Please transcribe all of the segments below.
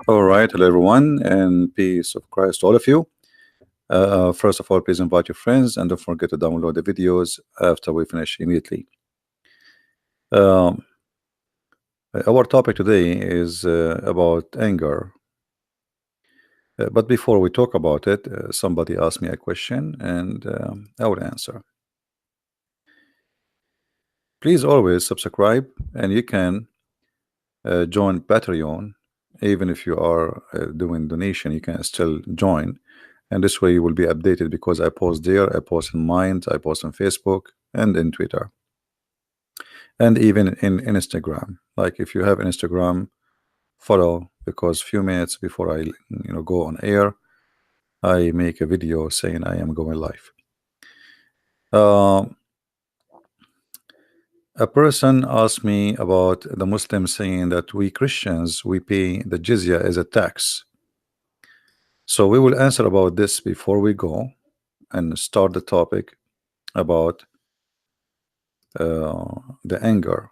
All right, hello everyone, and peace of Christ to all of you. First of all, please invite your friends and don't forget to download the videos after we finish immediately. Um, our topic today is about anger. But before we talk about it, somebody asked me a question and I will answer. Please always subscribe, and you can join Patreon. Even if you are doing donation, you can still join, and this way you will be updated because I post there, I post in Mind, I post on Facebook and in Twitter, and even in Instagram. Like if you have Instagram, follow, because few minutes before I go on air, I make a video saying I am going live. A person asked me about the Muslims saying that we Christians, we pay the jizya as a tax. So we will answer about this before we go and start the topic about the anger.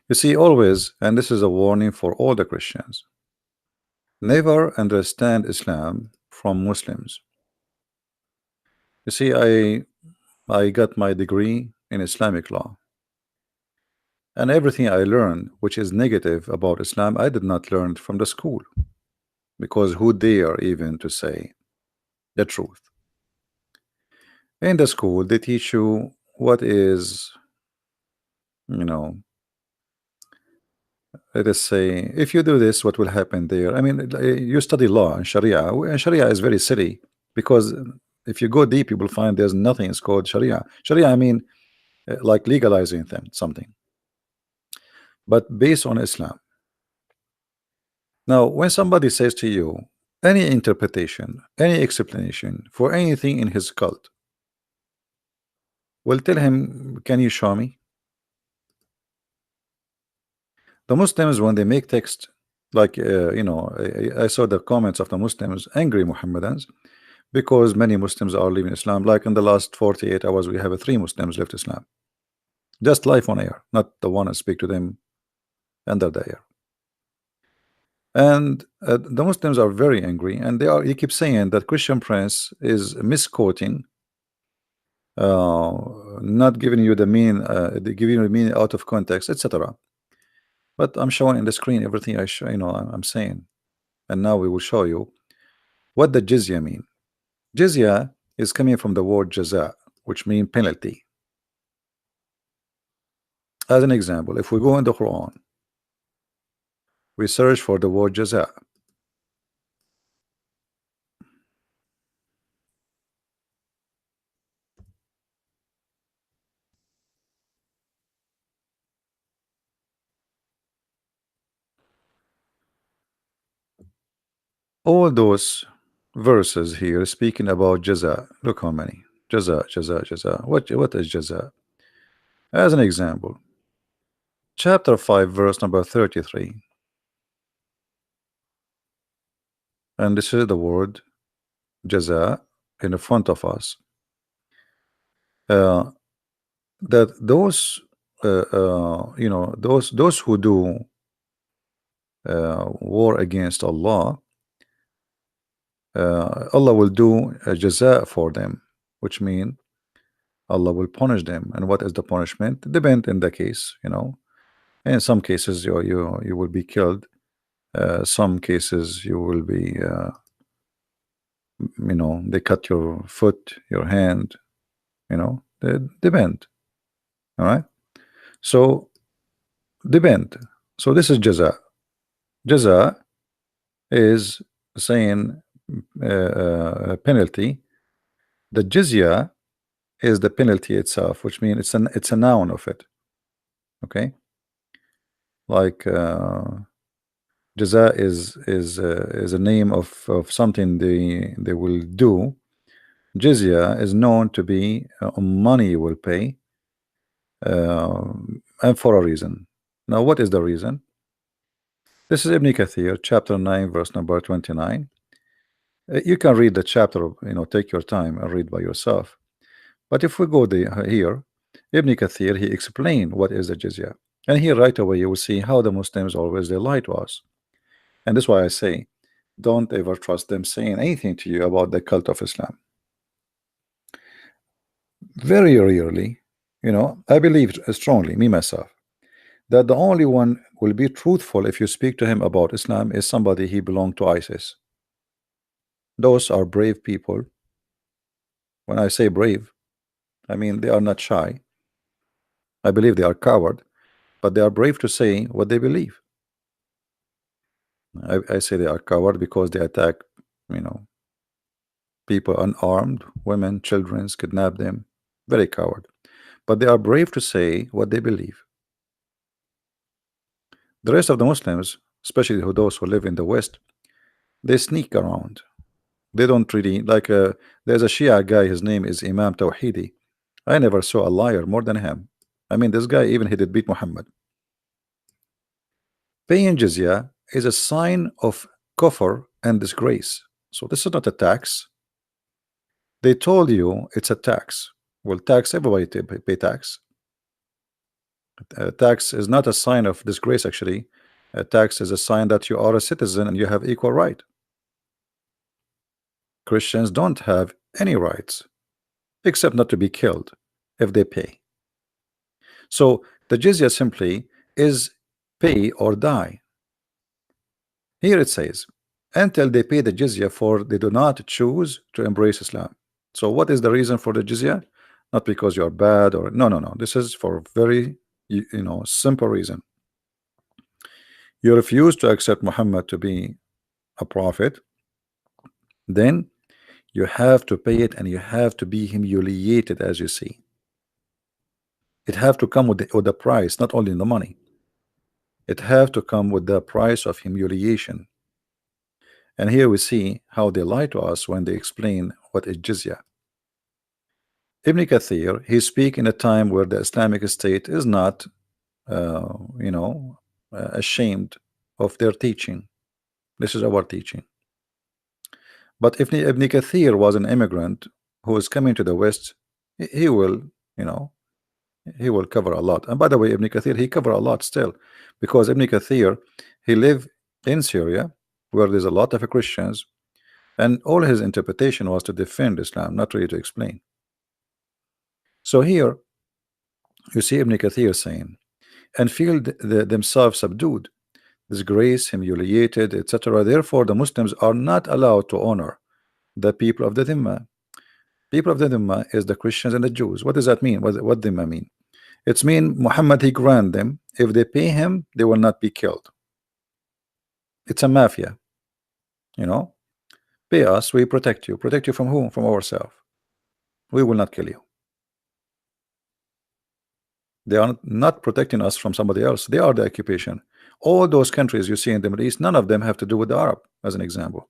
You see, always, and this is a warning for all the Christians, never understand Islam from Muslims. You see, I got my degree in Islamic law, and everything I learned which is negative about Islam, I did not learn it from the school, because who dare even to say the truth? In the school they teach you what is, let us say, if you do this, what will happen there. I mean, you study law and Sharia, and Sharia is very silly, because if you go deep you will find there's nothing is called Sharia. Sharia, I mean, like legalizing something, but based on Islam. Now when somebody says to you any interpretation, any explanation for anything in his cult, well, tell him, can you show me? The Muslims, when they make text, like I saw the comments of the Muslims, angry Muhammadans, because many Muslims are leaving Islam. Like in the last 48 hours we have 3 Muslims left Islam, just live on air, not the one I speak to them under the air. And the Muslims are very angry, and he keeps saying that Christian Prince is misquoting, not giving you the meaning, giving you the meaning out of context, etc. But I'm showing in the screen everything I show, I'm saying. And now we will show you what the jizya mean. Jizya is coming from the word jaza, which means penalty. As an example, if we go in the Quran, we search for the word jaza. All those verses here speaking about jaza, look how many. Jaza, jaza, jaza. What is jaza? As an example, chapter 5, verse number 33. And this is the word jaza in the front of us. That those those who do war against Allah, Allah will do a jaza for them, which means Allah will punish them. And what is the punishment? Depend in the case, in some cases you will be killed, some cases you will be they cut your foot, your hand, they depend. All right, so depend. So this is jaza. Jaza is saying penalty. The jizya is the penalty itself, which means it's a noun of it. Okay, like jaza is a name of something they will do. Jizya is known to be money you will pay, and for a reason. Now, what is the reason? This is Ibn Kathir, chapter 9, verse number 29. You can read the chapter, take your time and read by yourself. But if we go here, Ibn Kathir, he explained what is the jizya. And here right away you will see how the Muslims always they lie to us. And that's why I say, don't ever trust them saying anything to you about the cult of Islam. Very rarely, I believe strongly, me myself, that the only one will be truthful if you speak to him about Islam is somebody he belonged to ISIS. Those are brave people. When I say brave, I mean they are not shy. I believe they are coward, but they are brave to say what they believe. I say they are coward because they attack, you know, people unarmed, women, children, kidnap them. Very coward. But they are brave to say what they believe. The rest of the Muslims, especially those who live in the West, they sneak around. They don't really like. There's a Shia guy. His name is Imam Tawhidi. I never saw a liar more than him. I mean, this guy even he did beat Muhammad. Paying jizya is a sign of kufr and disgrace. So this is not a tax. They told you it's a tax. Well, tax, everybody pay tax. Tax is not a sign of disgrace, actually. A tax is a sign that you are a citizen and you have equal right. Christians don't have any rights except not to be killed if they pay. So the jizya simply is pay or die. Here it says, until they pay the jizya, for they do not choose to embrace Islam. So what is the reason for the jizya? Not because you are bad or no. This is for very simple reason. You refuse to accept Muhammad to be a prophet, then you have to pay it and you have to be humiliated, as you see. It have to come with the price, not only in the money. It have to come with the price of humiliation. And here we see how they lie to us when they explain what is jizya. Ibn Kathir, he speak in a time where the Islamic State is not ashamed of their teaching. This is our teaching. But if Ibn Kathir was an immigrant who is coming to the West, he will, he will cover a lot. And by the way, Ibn Kathir, he cover a lot still, because Ibn Kathir, he lived in Syria, where there's a lot of Christians, and all his interpretation was to defend Islam, not really to explain. So here, you see Ibn Kathir saying, and feel themselves subdued, disgraced, humiliated, etc. Therefore, the Muslims are not allowed to honor the people of the Dhimma. People of the Dhimma is the Christians and the Jews. What does that mean? What Dhimma mean? It's mean Muhammad, he grant them, if they pay him, they will not be killed. It's a mafia. Pay us, we protect you. Protect you from whom? From ourselves. We will not kill you. They are not protecting us from somebody else. They are the occupation. All those countries you see in the Middle East, none of them have to do with the Arab, as an example.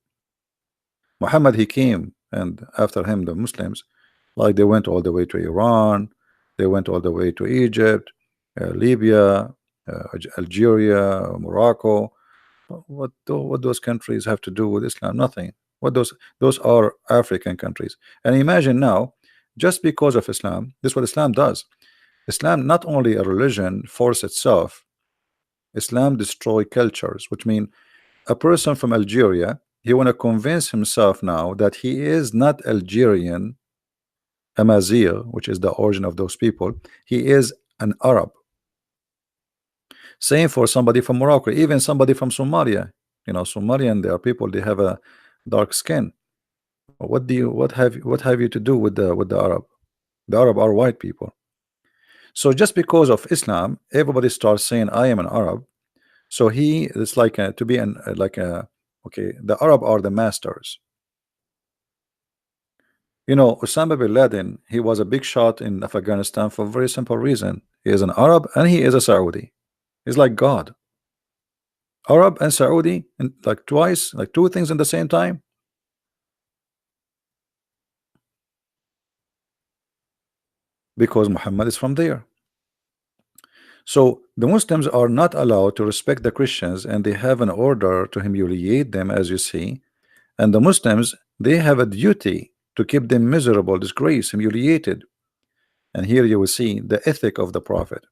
Muhammad, he came, and after him the Muslims, like they went all the way to Iran, they went all the way to Egypt, Libya, Algeria, Morocco. What those countries have to do with Islam? Nothing. What those are African countries. And imagine now, just because of Islam, this is what Islam does. Islam not only a religion force itself, Islam destroy cultures, which mean a person from Algeria, he want to convince himself now that he is not Algerian, Amazigh, which is the origin of those people. He is an Arab. Same for somebody from Morocco, even somebody from Somalia. Somalian, there are people, they have a dark skin. What have you to do with the Arab? The Arab are white people. So just because of Islam, everybody starts saying I am an Arab. So it's like to be okay, the Arab are the masters. Osama bin Laden, he was a big shot in Afghanistan for a very simple reason. He is an Arab and he is a Saudi. He's like God. Arab and Saudi, and like twice, like two things in the same time. Because Muhammad is from there. So the Muslims are not allowed to respect the Christians, and they have an order to humiliate them, as you see. And the Muslims, they have a duty to keep them miserable, disgraced, humiliated. And here you will see the ethic of the Prophet.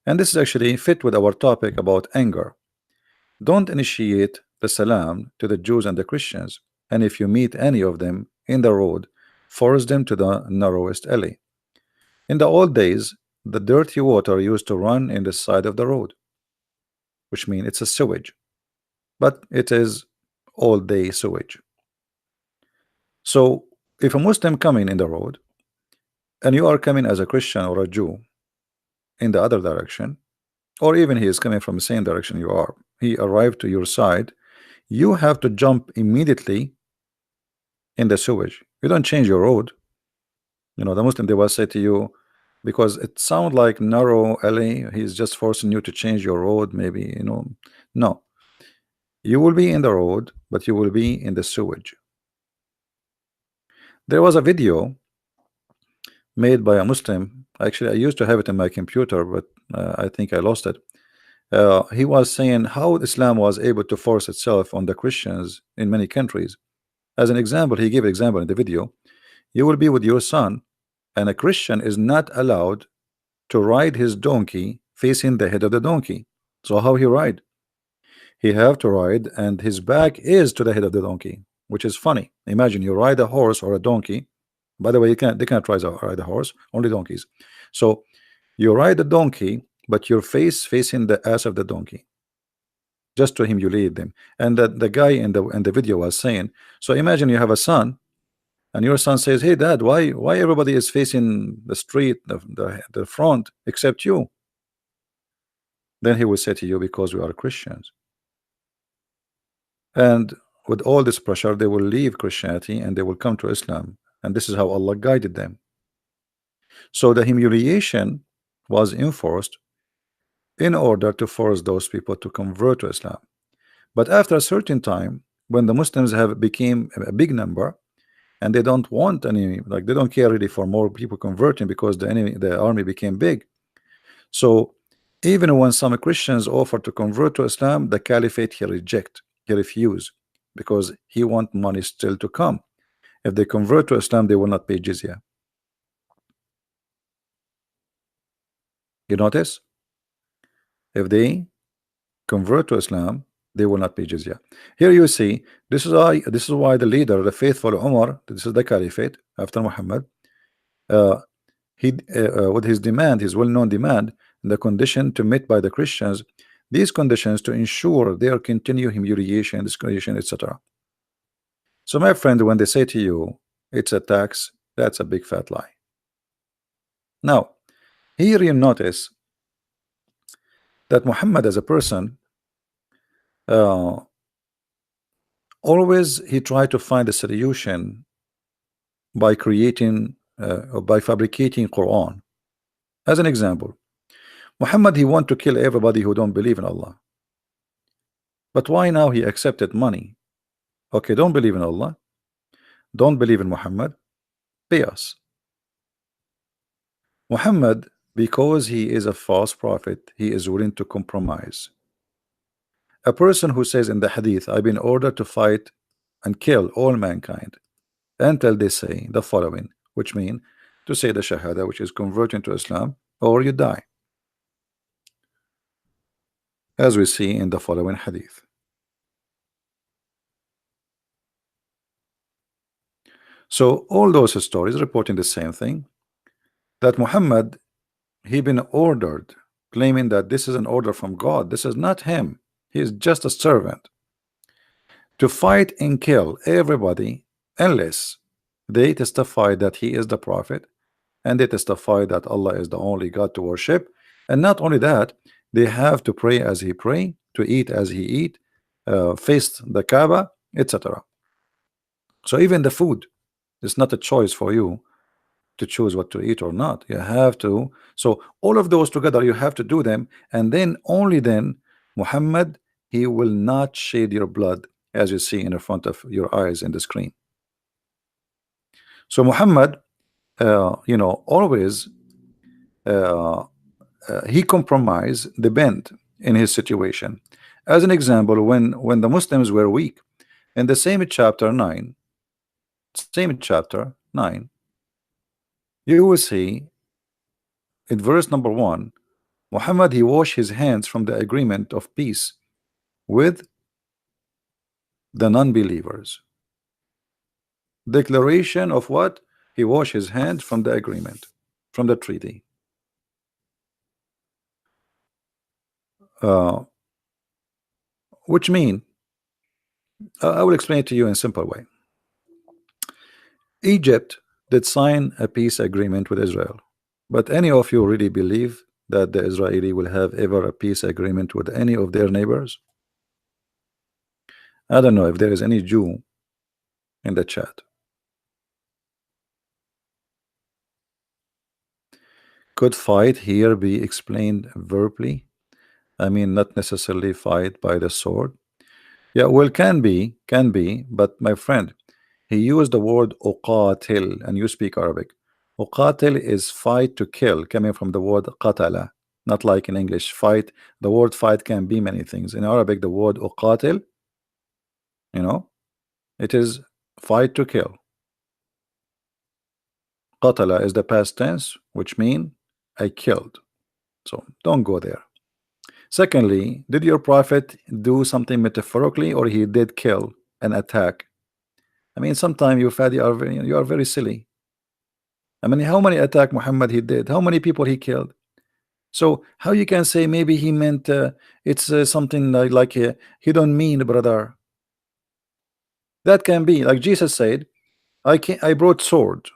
And this is actually fit with our topic about anger. Don't initiate the salam to the Jews and the Christians, and if you meet any of them in the road, force them to the narrowest alley. In the old days, the dirty water used to run in the side of the road, which means it's a sewage, but it is all day sewage. So if a Muslim coming in the road and you are coming as a Christian or a Jew in the other direction, or even he is coming from the same direction you are, he arrived to your side, you have to jump immediately in the sewage. You don't change your road. You know, the Muslim, they will say to you, because it sounds like narrow alley, he's just forcing you to change your road, maybe, you know. No, you will be in the road, but you will be in the sewage. There was a video made by a Muslim. Actually, I used to have it in my computer, but I think I lost it. He was saying how Islam was able to force itself on the Christians in many countries. As an example, he gave an example in the video. You will be with your son, and a Christian is not allowed to ride his donkey facing the head of the donkey. So how he ride? He have to ride, and his back is to the head of the donkey, which is funny. Imagine you ride a horse or a donkey. By the way, they can't ride a horse, only donkeys. So you ride a donkey, but your face facing the ass of the donkey, just to humiliate them. And the guy in the video was saying, so imagine you have a son, and your son says, hey dad, why everybody is facing the street, the front, except you? Then he will say to you, because we are Christians. And with all this pressure, they will leave Christianity and they will come to Islam. And this is how Allah guided them. So the humiliation was enforced in order to force those people to convert to Islam. But after a certain time, when the Muslims have became a big number, and they don't want any, like they don't care really for more people converting, because the army became big. So even when some Christians offer to convert to Islam, the caliphate he refuse, because he want money still to come. If they convert to Islam, they will not pay jizya. You notice? If they convert to Islam, they will not pay jizya. Here you see, this is why the leader, the faithful Umar, this is the caliphate after Muhammad, he with his demand, his well-known demand, the condition to meet by the Christians, these conditions to ensure their continued humiliation, discrimination, etc. So my friend, when they say to you it's a tax, that's a big fat lie. Now here you notice that Muhammad as a person, always he tried to find a solution by creating or by fabricating Quran. As an example, Muhammad, he want to kill everybody who don't believe in Allah. But why now he accepted money? Okay, don't believe in Allah, don't believe in Muhammad, pay us. Muhammad, because he is a false prophet, he is willing to compromise. A person who says in the hadith, I've been ordered to fight and kill all mankind until they say the following, which mean to say the shahada, which is converting to Islam, or you die, as we see in the following hadith. So all those stories reporting the same thing, that Muhammad, he been ordered, claiming that this is an order from God. This is not him, he is just a servant, to fight and kill everybody unless they testify that he is the prophet, and they testify that Allah is the only God to worship. And not only that, they have to pray as he pray, to eat as he eat, face the Kaaba, etc. So even the food, it's not a choice for you to choose what to eat or not. You have to. So all of those together, you have to do them, and then only then Muhammad, he will not shed your blood, as you see in the front of your eyes in the screen. So Muhammad, you know, always he compromised the bend in his situation. As an example, when the Muslims were weak, in the same chapter 9, You will see in verse number 1, Muhammad, he washed his hands from the agreement of peace with the non-believers. Declaration of what? He washed his hands from the agreement, from the treaty. Uh, which mean, I will explain it to you in a simple way. Egypt did sign a peace agreement with Israel, but any of you really believe that the Israeli will have ever a peace agreement with any of their neighbors? I don't know if there is any Jew in the chat. Could fight here be explained verbally? I mean, not necessarily fight by the sword. Yeah, well, can be, but my friend, he used the word uqatil, and you speak Arabic. Uqatil is fight to kill, coming from the word qatala, not like in English, fight. The word fight can be many things. In Arabic, the word uqatil, you know, it is fight to kill. Qatala is the past tense, which mean I killed. So don't go there. Secondly, did your prophet do something metaphorically, or he did kill and attack? I mean, sometimes you Fadi are you are very silly. I mean, how many attack Muhammad he did? How many people he killed? So how you can say maybe he meant it's something like he don't mean, brother? That can be like Jesus said, I brought sword,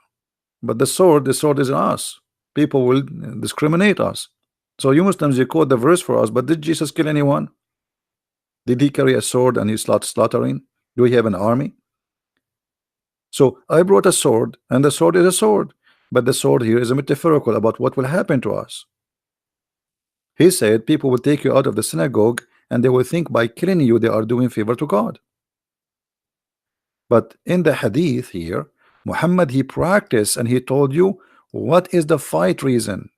but the sword is in us. People will discriminate us. So you Muslims, you quote the verse for us, but did Jesus kill anyone? Did he carry a sword and he slaughtering? Do he have an army? So I brought a sword, and the sword is a sword, but the sword here is a metaphorical about what will happen to us. He said people will take you out of the synagogue and they will think by killing you they are doing favor to God. But in the hadith here, Muhammad, he practiced and he told you what is the fight reason.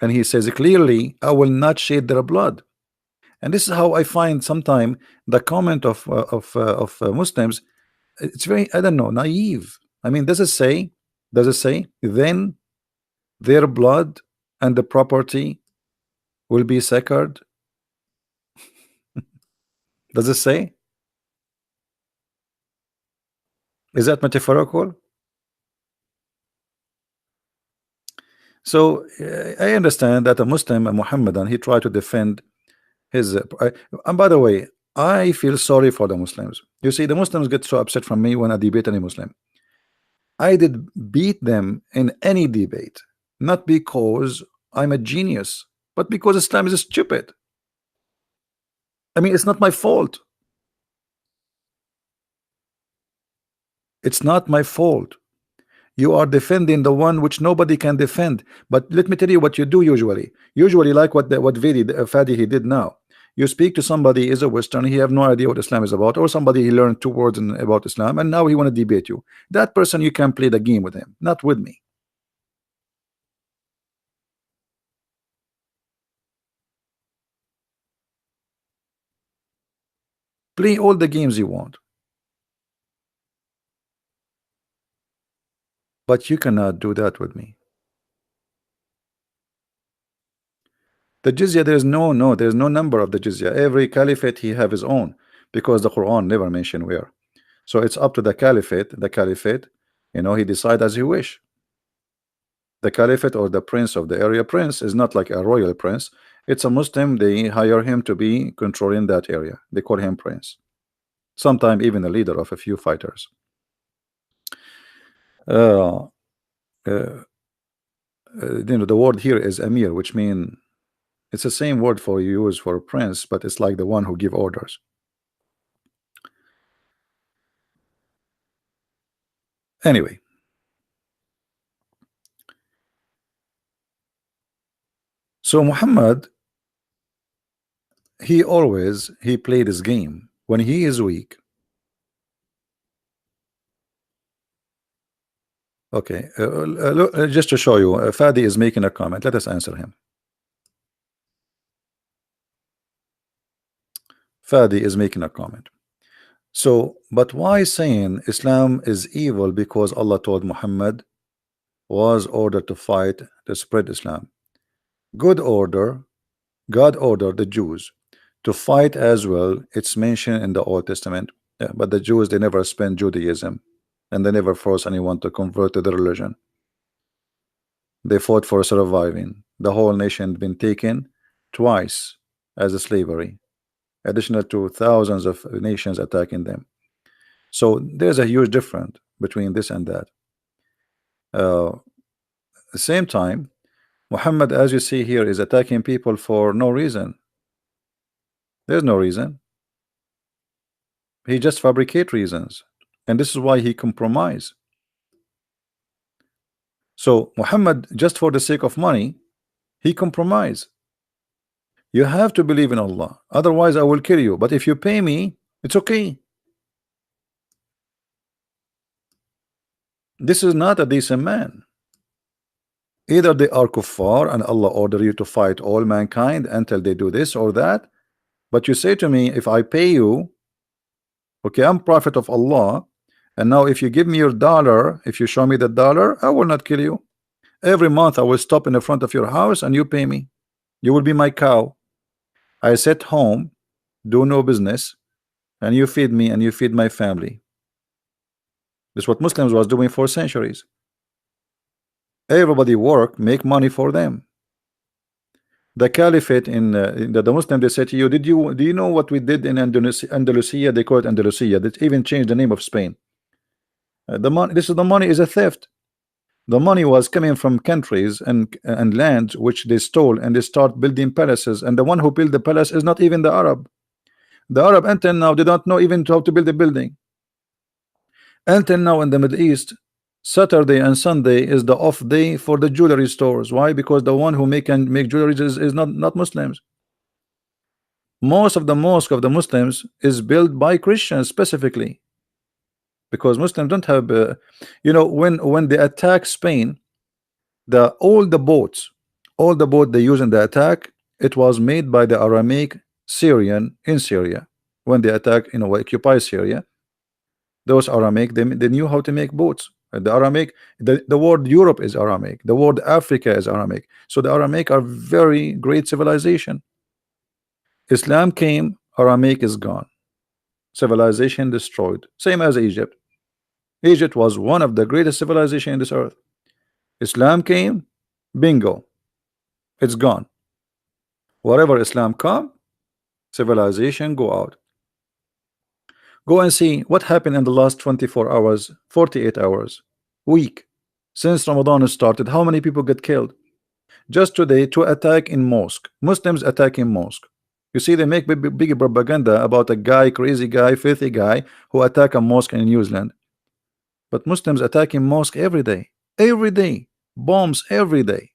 And he says clearly, I will not shed their blood. And this is how I find sometime the comment of Muslims, it's very, I don't know, naive. I mean, does it say then their blood and the property will be sacred? Does it say? Is that metaphorical? So I understand that a Muslim, a Muhammadan, he tried to defend his. And by the way, I feel sorry for the Muslims. You see, the Muslims get so upset from me when I debate any Muslim. I did beat them in any debate, not because I'm a genius, but because Islam is stupid. I mean, it's not my fault. It's not my fault. You are defending the one which nobody can defend. But let me tell you what you do usually. Usually, like what Fadi he did now. You speak to somebody is a Western, he have no idea what Islam is about, or somebody he learned 2 words about Islam, and now he want to debate you. That person you can play the game with him, not with me. Play all the games you want, but you cannot do that with me. The jizya, there's no number of the jizya. Every caliphate he have his own, because the Quran never mention where. So it's up to the caliphate. You know, he decide as he wish. The caliphate or the prince of the area, prince is not like a royal prince. It's a Muslim. They hire him to be controlling that area. They call him prince. Sometimes even the leader of a few fighters. Uh, you know, the word here is emir, which means it's the same word for use for prince, but it's like the one who give orders. Anyway, so Muhammad, he played his game when he is weak. Okay, look, just to show you, Fadi is making a comment. Let us answer him. Fadi is making a comment. So, but why saying Islam is evil? Because Allah told Muhammad was ordered to fight to spread Islam. Good order, God ordered the Jews to fight as well. It's mentioned in the Old Testament. Yeah, but the Jews, they never spent Judaism, and they never forced anyone to convert to the religion. They fought for surviving. The whole nation had been taken twice as a slavery, additional to thousands of nations attacking them. So there's a huge difference between this and that. At the same time, Muhammad, as you see here, is attacking people for no reason. There's no reason. He just fabricate reasons, and this is why he compromise. So Muhammad, just for the sake of money, he compromise. You have to believe in Allah, otherwise I will kill you. But if you pay me, it's okay. This is not a decent man. Either they are kuffar and Allah order you to fight all mankind until they do this or that. But you say to me, if I pay you, okay, I'm prophet of Allah, and now if you give me your dollar, if you show me the dollar, I will not kill you. Every month I will stop in the front of your house and you pay me. You will be my cow. I sit home, do no business, and you feed me and you feed my family. This is what Muslims was doing for centuries. Everybody work, make money for them. The caliphate in the Muslim, they say to you, do you know what we did in Andalusia? They call it Andalusia. They even changed the name of Spain. The money, this is the money is a theft. The money was coming from countries and lands which they stole, and they start building palaces. And the one who built the palace is not even the Arab. The Arab until now they don't know even how to build a building. Until now in the Middle East, Saturday and Sunday is the off day for the jewelry stores. Why? Because the one who make jewelry is not Muslims. Most of the mosque of the Muslims is built by Christians specifically, because Muslims don't have you know, when they attack Spain, all the boat they use in the attack, it was made by the Aramaic Syrian in Syria. When they attack, you know, occupy Syria, those Aramaic, they knew how to make boats. The Aramaic, the word Europe is Aramaic, the word Africa is Aramaic. So the Aramaic are very great civilization. Islam came, Aramaic is gone, civilization destroyed. Same as Egypt. Egypt was one of the greatest civilization in this earth. Islam came, bingo, it's gone. Wherever Islam come, civilization go out. Go and see what happened in the last 24 hours, 48 hours, week. Since Ramadan started, how many people get killed? Just today, to attack in mosque. Muslims attacking mosque. You see, they make big propaganda about a guy, crazy guy, filthy guy who attack a mosque in New Zealand. But Muslims attacking mosque every day. Every day. Bombs every day.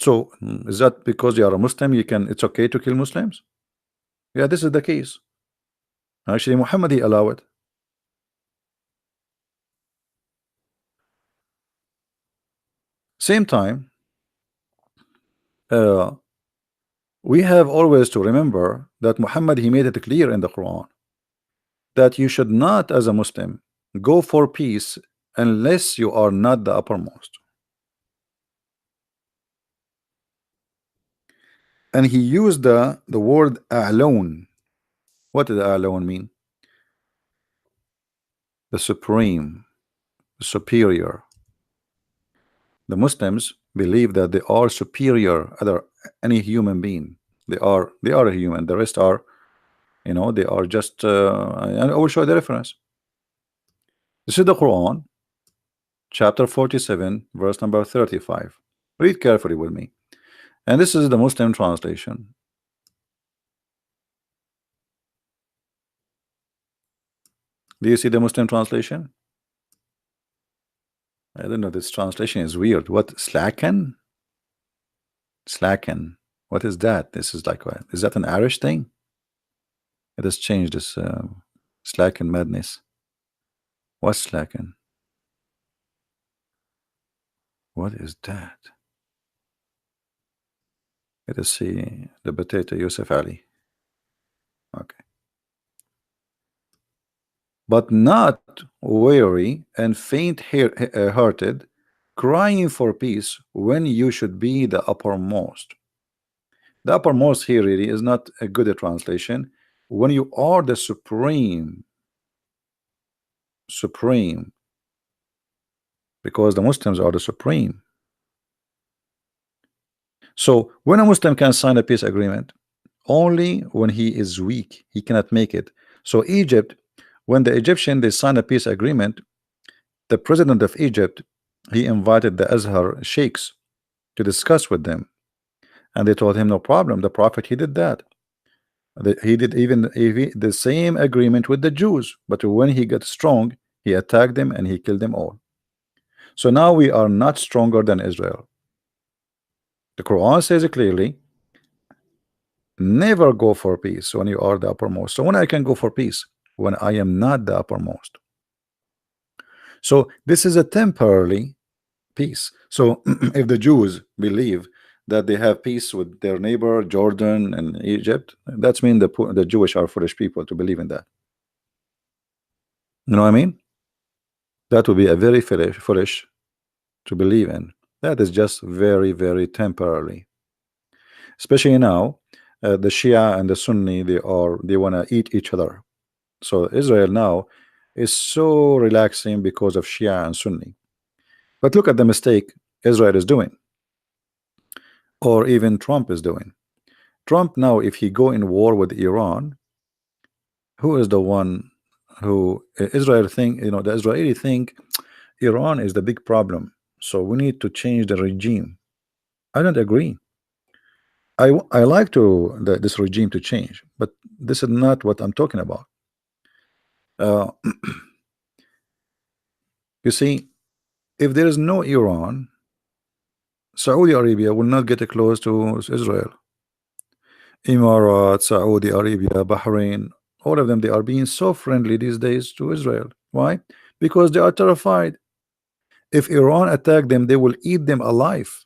So is that because you are a Muslim, it's okay to kill Muslims? Yeah, this is the case. Actually, Muhammad, he allowed it. Same time, we have always to remember that Muhammad, he made it clear in the Quran that you should not, as a Muslim, go for peace unless you are not the uppermost. And he used the word alone. What does alone mean? The supreme, the superior. The Muslims believe that they are superior other any human being. They are a human. The rest are, you know, they are just and I will show the reference. This is the Quran, chapter 47, verse number 35. Read carefully with me. And this is the Muslim translation. Do you see the Muslim translation? I don't know, this translation is weird. What, slacken? Slacken. What is that? This is like, what? Is that an Irish thing? It has changed this slacken madness. What's slacken? What is that? Let us see the potato Yusuf Ali. Okay. but not weary and faint-hearted, crying for peace when you should be the uppermost. The uppermost here really is not a good translation. When you are the supreme, because the Muslims are the supreme. So when a Muslim can sign a peace agreement, only when he is weak, he cannot make it. So Egypt, when the Egyptian they signed a peace agreement, the president of Egypt, he invited the Azhar sheikhs to discuss with them, and they told him no problem. The Prophet he did that. He did even the same agreement with the Jews, but when he got strong, he attacked them and he killed them all. So now we are not stronger than Israel. The Quran says it clearly, never go for peace when you are the uppermost. So when I can go for peace when I am not the uppermost. So this is a temporary peace. So if the Jews believe that they have peace with their neighbor Jordan and Egypt, that's mean the Jewish are foolish people to believe in that. You know what I mean? That would be a very foolish to believe in. That is just very, very temporary. Especially now, the Shia and the Sunni they want to eat each other. So Israel now is so relaxing because of Shia and Sunni. But look at the mistake Israel is doing, or even Trump is doing. Trump now, if he go in war with Iran, who is the one who Israel think, the Israeli think Iran is the big problem, so we need to change the regime. I don't agree. I like this regime to change, but this is not what I'm talking about. Uh, you see, if there is no Iran, Saudi Arabia will not get close to Israel. Emirates, Saudi Arabia, Bahrain, all of them, they are being so friendly these days to Israel. Why? Because they are terrified. If Iran attack them, they will eat them alive.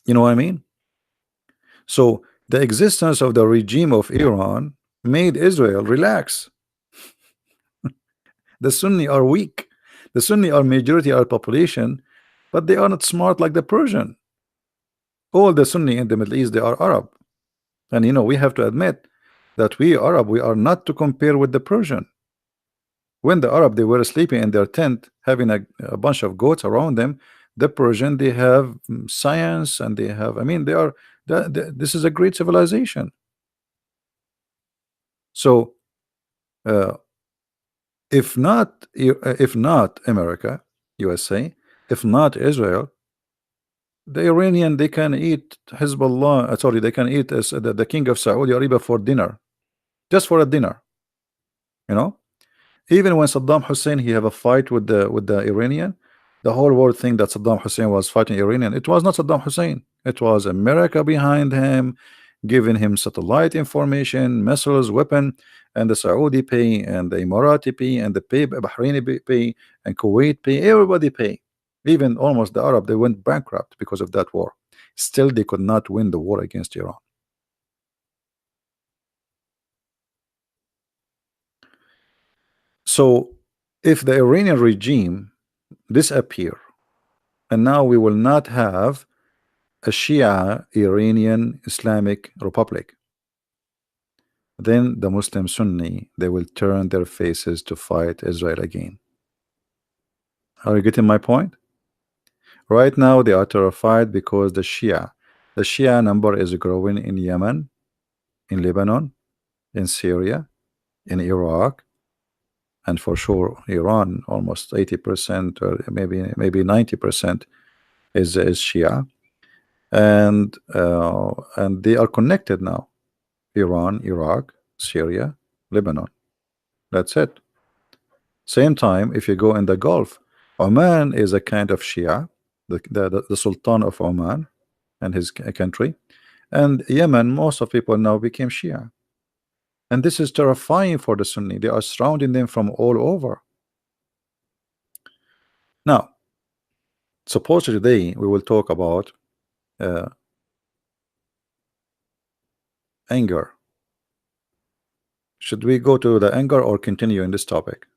You know what I mean? So the existence of the regime of Iran made Israel relax. The Sunni are weak. The Sunni are majority of population, but they are not smart like the Persian. All the Sunni in the Middle East, they are Arab. And we have to admit that we Arab, we are not to compare with the Persian. When the Arab they were sleeping in their tent, having a bunch of goats around them, the Persian they have science and they have, I mean, they are this is a great civilization. So uh, if not America, USA, if not Israel, the Iranian they can eat Hezbollah. Sorry, they can eat the king of Saudi Arabia for dinner, just for a dinner. You know, even when Saddam Hussein he have a fight with the Iranian, the whole world think that Saddam Hussein was fighting Iranian. It was not Saddam Hussein. It was America behind him, giving him satellite information, missiles, weapon, and the Saudi pay, and the Emirati pay, and the Bahraini pay, and Kuwait pay. Everybody pay. Even almost the Arab, they went bankrupt because of that war. Still, they could not win the war against Iran. So, if the Iranian regime disappear, and now we will not have a Shia Iranian Islamic Republic, then the Muslim Sunni they will turn their faces to fight Israel again. Are you getting my point? Right now they are terrified because the Shia number is growing in Yemen, in Lebanon, in Syria, in Iraq, and for sure Iran. Almost 80% or maybe 90% is Shia, and they are connected now. Iran, Iraq, Syria, Lebanon. That's it. Same time, if you go in the Gulf, Oman is a kind of Shia, the Sultan of Oman and his country, and Yemen, most of people now became Shia. And this is terrifying for the Sunni. They are surrounding them from all over. Now, suppose today we will talk about uh, anger. Should we go to the anger or continue in this topic?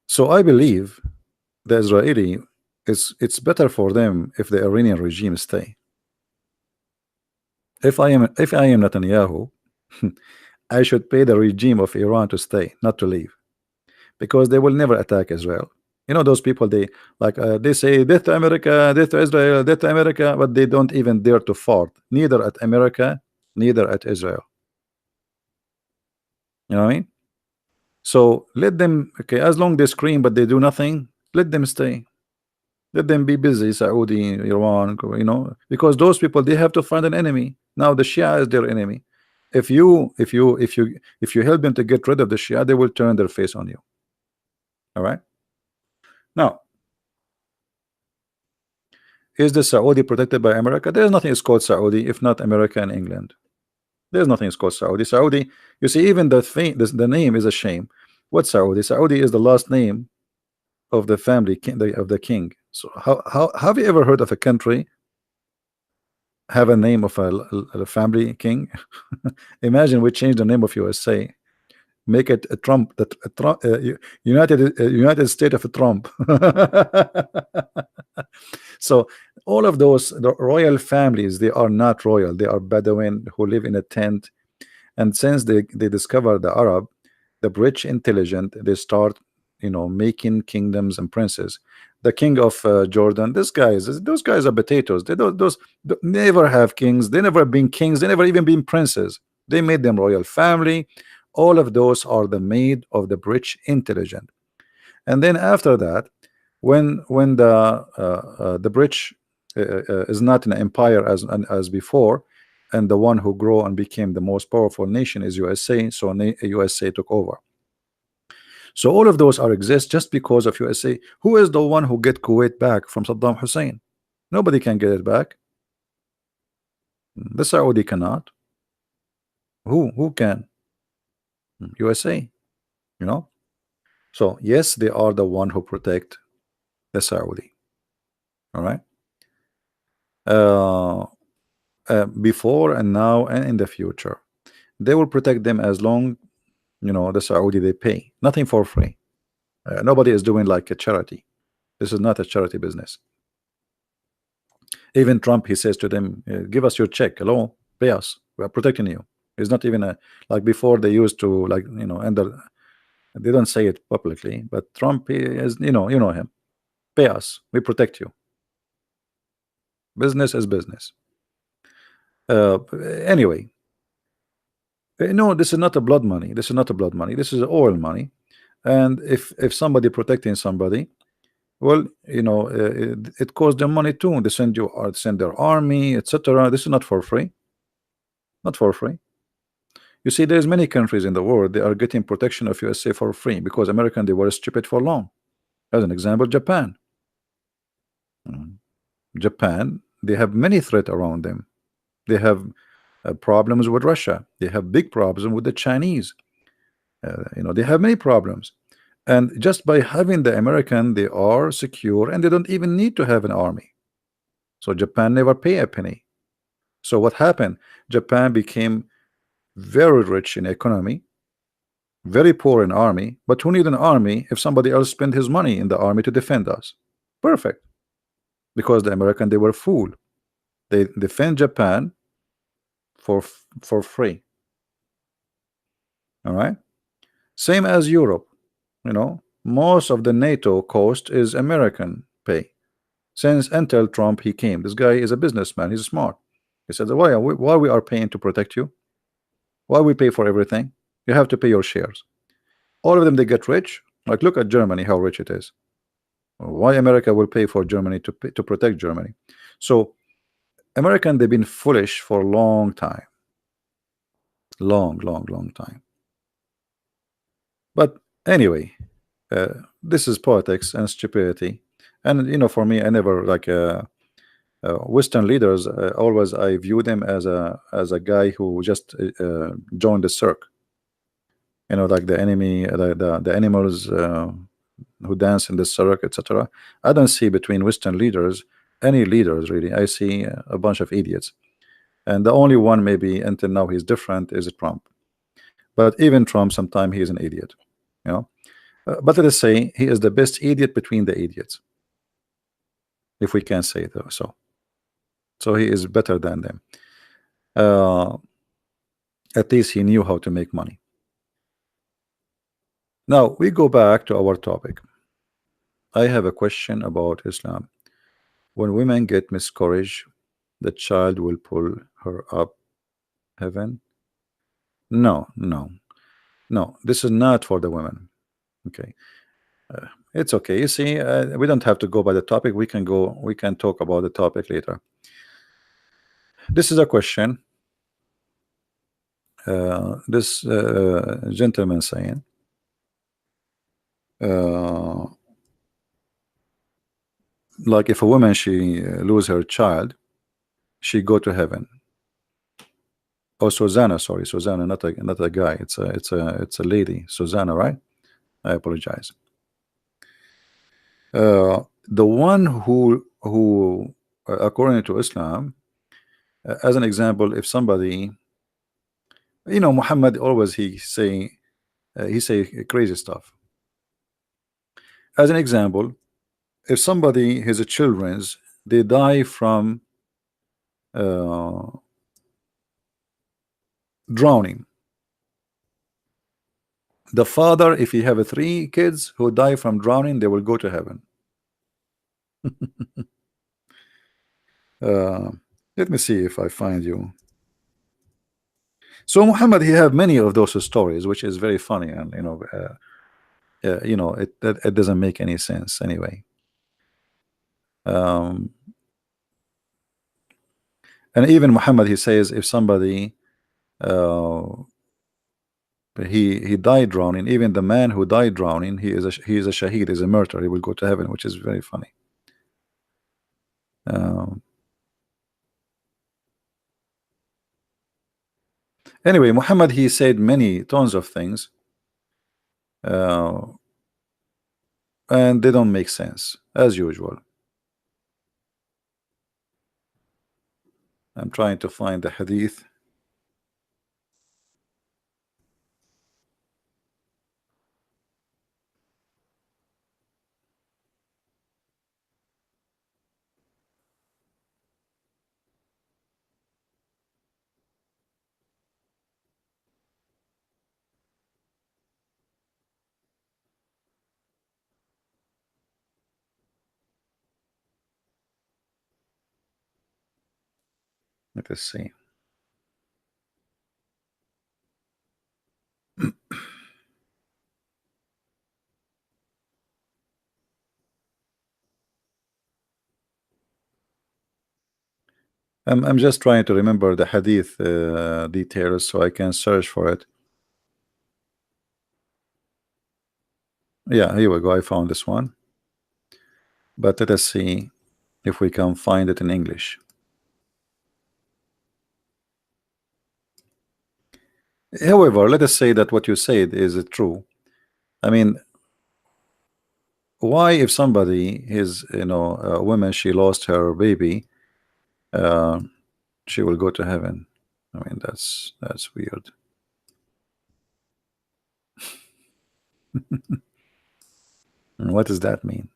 So I believe the Israeli, it's better for them if the Iranian regime stay. If I am Netanyahu, I should pay the regime of Iran to stay, not to leave, because they will never attack Israel. You know those people, they like they say death to America, death to Israel, death to America, but they don't even dare to fart, neither at America, neither at Israel. You know what I mean? So let them, okay, as long they scream but they do nothing, let them stay. Let them be busy, Saudi, Iran, because those people, they have to find an enemy. Now the Shia is their enemy. If you help them to get rid of the Shia, they will turn their face on you. All right. Now, is the Saudi protected by America? There's nothing is called Saudi if not America and England. There's nothing is called Saudi. Saudi, you see, even the thing, the name is a shame. What Saudi? Saudi is the last name of the family of the king. So how have you ever heard of a country have a name of a family king? Imagine we change the name of USA, make it a Trump, that a Trump, United States of a Trump. So all of those, the royal families, they are not royal. They are Bedouin who live in a tent. And since they discovered the Arab, the rich, intelligent, they start, making kingdoms and princes. The king of Jordan, those guys are potatoes. They never have kings. They never been kings. They never even been princes. They made them royal family. All of those are the made of the rich, intelligent. And then after that, when the rich is not an empire as before, and the one who grew and became the most powerful nation is USA. So USA took over. So all of those are exist just because of USA. Who is the one who get Kuwait back from Saddam Hussein? Nobody can get it back. The Saudi cannot. Who can? USA. So yes, they are the one who protect the Saudi. All right. Before and now and in the future, they will protect them as long, the Saudi, they pay nothing for free. Nobody is doing like a charity. This is not a charity business. Even Trump, he says to them, give us your check, hello, pay us, we are protecting you. It's not even like before. They used to, like, they don't say it publicly, but Trump, he is, you know him, pay us, we protect you. Business is business. Anyway, no, this is not a blood money. This is not a blood money. This is oil money. And if somebody protecting somebody, well, it costs them money too. They send their army, etc. This is not for free. Not for free. You see, there's many countries in the world, they are getting protection of USA for free because American, they were stupid for long. As an example, Japan. Japan, they have many threats around them. They have problems with Russia. They have big problems with the Chinese. They have many problems. And just by having the American, they are secure and they don't even need to have an army. So Japan never pay a penny. So what happened? Japan became very rich in economy, very poor in army. But who need an army if somebody else spend his money in the army to defend us? Perfect. Because the American, they were fool. They defend Japan for free. All right. Same as Europe. Most of the NATO cost is American pay. Since until Trump, he came. This guy is a businessman. He's smart. He said, why we are paying to protect you? Why we pay for everything? You have to pay your shares. All of them, they get rich. Like, look at Germany, how rich it is. Why America will pay for Germany to protect Germany? So American, they've been foolish for a long time. Long time. But anyway, this is politics and stupidity. And for me, I never like Western leaders. Always I view them as a guy who just joined the circle. Like the enemy, the animals who dance in the circle, etc. I don't see between Western leaders any leaders really. I see a bunch of idiots. And the only one maybe until now he's different is Trump. But even Trump, sometimes he is an idiot, you know. But let us say he is the best idiot between the idiots, if we can say so. So he is better than them. Uh, at least he knew how to make money. Now we go back to our topic. I have a question about Islam. When women get miscarriage, the child will pull her up heaven? No, no, no. This is not for the women. Okay, it's okay. You see, we don't have to go by the topic. We can go. We can talk about the topic later. This is a question. This gentleman saying, uh, like if a woman she lose her child, she go to heaven. Oh, Susanna, sorry, Susanna, not a guy. It's a lady, Susanna, right? I apologize. The one who according to Islam, as an example, if somebody, Muhammad always he say crazy stuff. As an example, if somebody his children's they die from uh, drowning, the father, if he have three kids who die from drowning, they will go to heaven. uh, let me see if I find you. So Muhammad, he have many of those stories, which is very funny, and it doesn't make any sense anyway. Um, and even Muhammad, he says if somebody uh, he died drowning, even the man who died drowning, he is a shaheed, is a martyr, he will go to heaven, which is very funny. Um, anyway, Muhammad, he said many tons of things, uh, and they don't make sense as usual. I'm trying to find the hadith. Let us see. I'm just trying to remember the hadith details so I can search for it. Yeah, here we go. I found this one. But let us see if we can find it in English. However, let us say that what you said is true. I mean, why if somebody is, a woman, she lost her baby, uh, she will go to heaven? I mean, that's weird. What does that mean?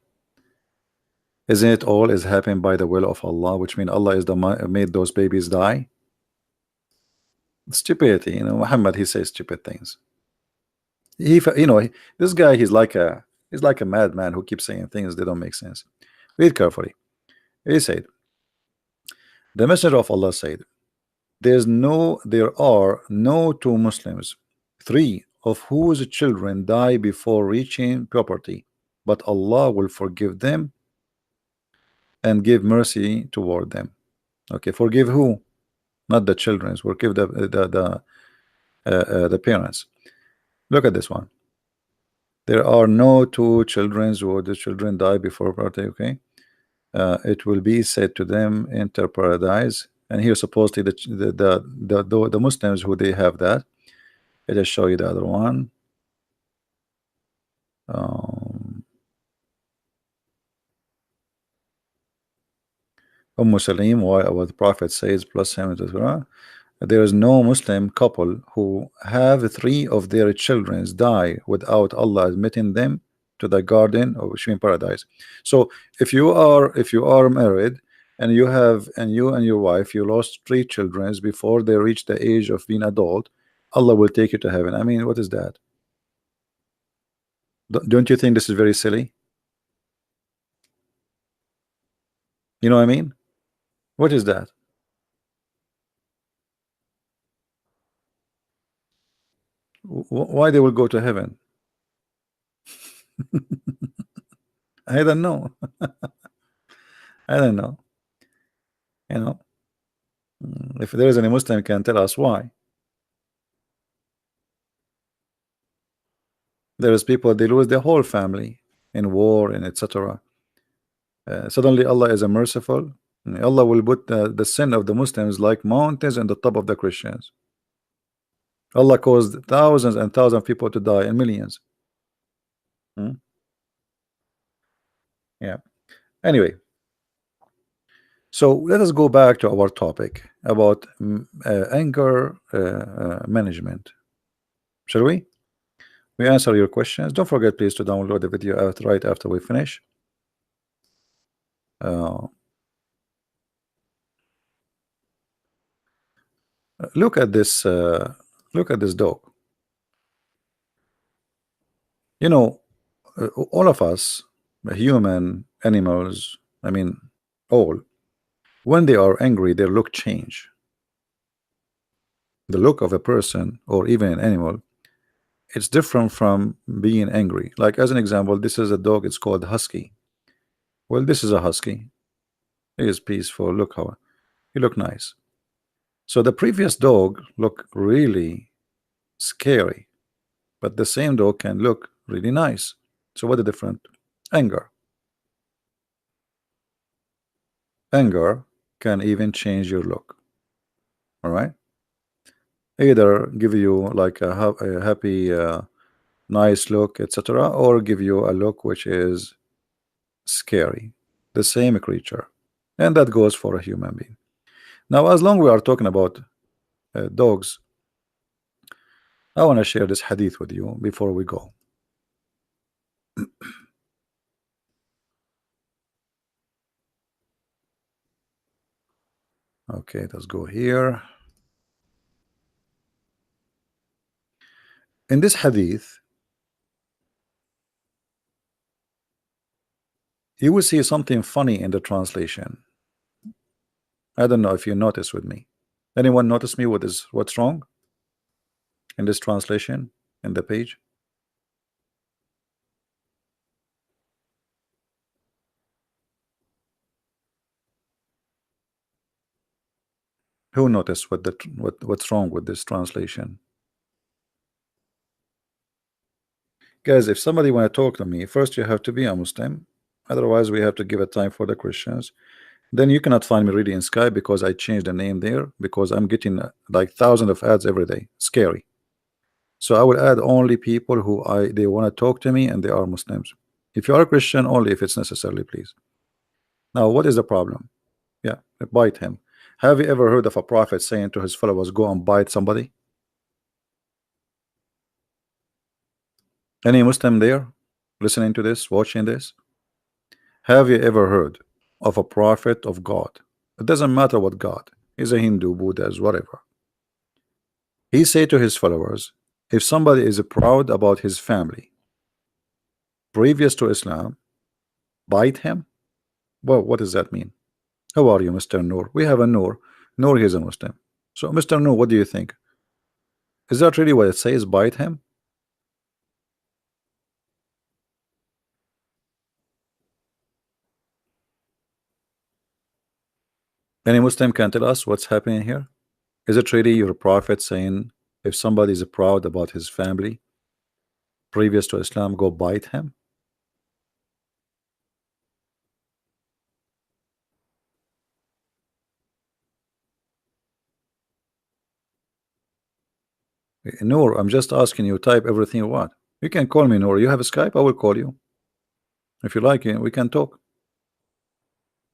Isn't it all is happening by the will of Allah, which means Allah is the made those babies die? Stupidity, Muhammad, he says stupid things. This guy, he's like a madman who keeps saying things that don't make sense. Read carefully. He said, the messenger of Allah said, there are no two Muslims, three of whose children die before reaching puberty, but Allah will forgive them and give mercy toward them. Okay, forgive who? Not the children. Forgive the parents. Look at this one. There are no two children who the children die before puberty. Okay, it will be said to them, enter paradise. And here supposedly the Muslims who they have that. Let us show you the other one. Salim, why what the Prophet says plus him, etc. There is no Muslim couple who have three of their children die without Allah admitting them to the garden of which mean paradise. So if you are married and you and your wife, you lost three children before they reach the age of being adult, Allah will take you to heaven. I mean, what is that? Don't you think this is very silly? You know what I mean? What is that? Why they will go to heaven? I don't know. I don't know. You know, if there is any Muslim can tell us why. There is people they lose their whole family in war and etc. Suddenly Allah is a merciful. Allah will put the sin of the Muslims like mountains on the top of the Christians. Allah caused thousands and thousands of people to die and millions. Hmm? Yeah. Anyway, so let us go back to our topic about anger management. Shall we? We answer your questions. Don't forget, please, to download the video right after we finish. Uh, look at this. Look at this dog. You know, all of us, human, animals, I mean, all, when they are angry, their look change. The look of a person or even an animal, it's different from being angry. Like as an example, this is a dog. It's called husky. Well, this is a husky. He is peaceful. Look how he look nice. So the previous dog look really scary, but the same dog can look really nice. So what the difference? Anger. Anger can even change your look. All right. Either give you like a happy, nice look, etc., or give you a look which is scary. The same creature, and that goes for a human being. Now, as long we are talking about dogs, I want to share this hadith with you before we go. Okay, let's go here. In this hadith, you will see something funny in the translation. I don't know if you notice with me. Anyone notice me what is what's wrong in this translation in the page? Who noticed what's wrong with this translation? Guys, if somebody want to talk to me, first you have to be a Muslim. Otherwise, we have to give a time for the Christians. Then you cannot find me really in Skype because I changed the name there because I'm getting like thousands of ads every day. Scary. So I will add only people who they want to talk to me and they are Muslims. If you are a Christian, only if it's necessarily, please. Now, what is the problem? Yeah, bite him. Have you ever heard of a prophet saying to his followers, go and bite somebody? Any Muslim there listening to this, watching this? Have you ever heard of a prophet of God? It doesn't matter what God. He's a Hindu, Buddhist, whatever. He said to his followers, if somebody is proud about his family previous to Islam, bite him. Well, what does that mean? How are you, Mr. Nur? We have a Nur. Nur is a Muslim. So, Mr. Nur, what do you think? Is that really what it says? Bite him? Any Muslim can tell us what's happening here? Is it really your prophet saying if somebody is proud about his family previous to Islam, go bite him? Noor, I'm just asking you, type everything you want. You can call me, Noor. You have a Skype? I will call you. If you like it, we can talk.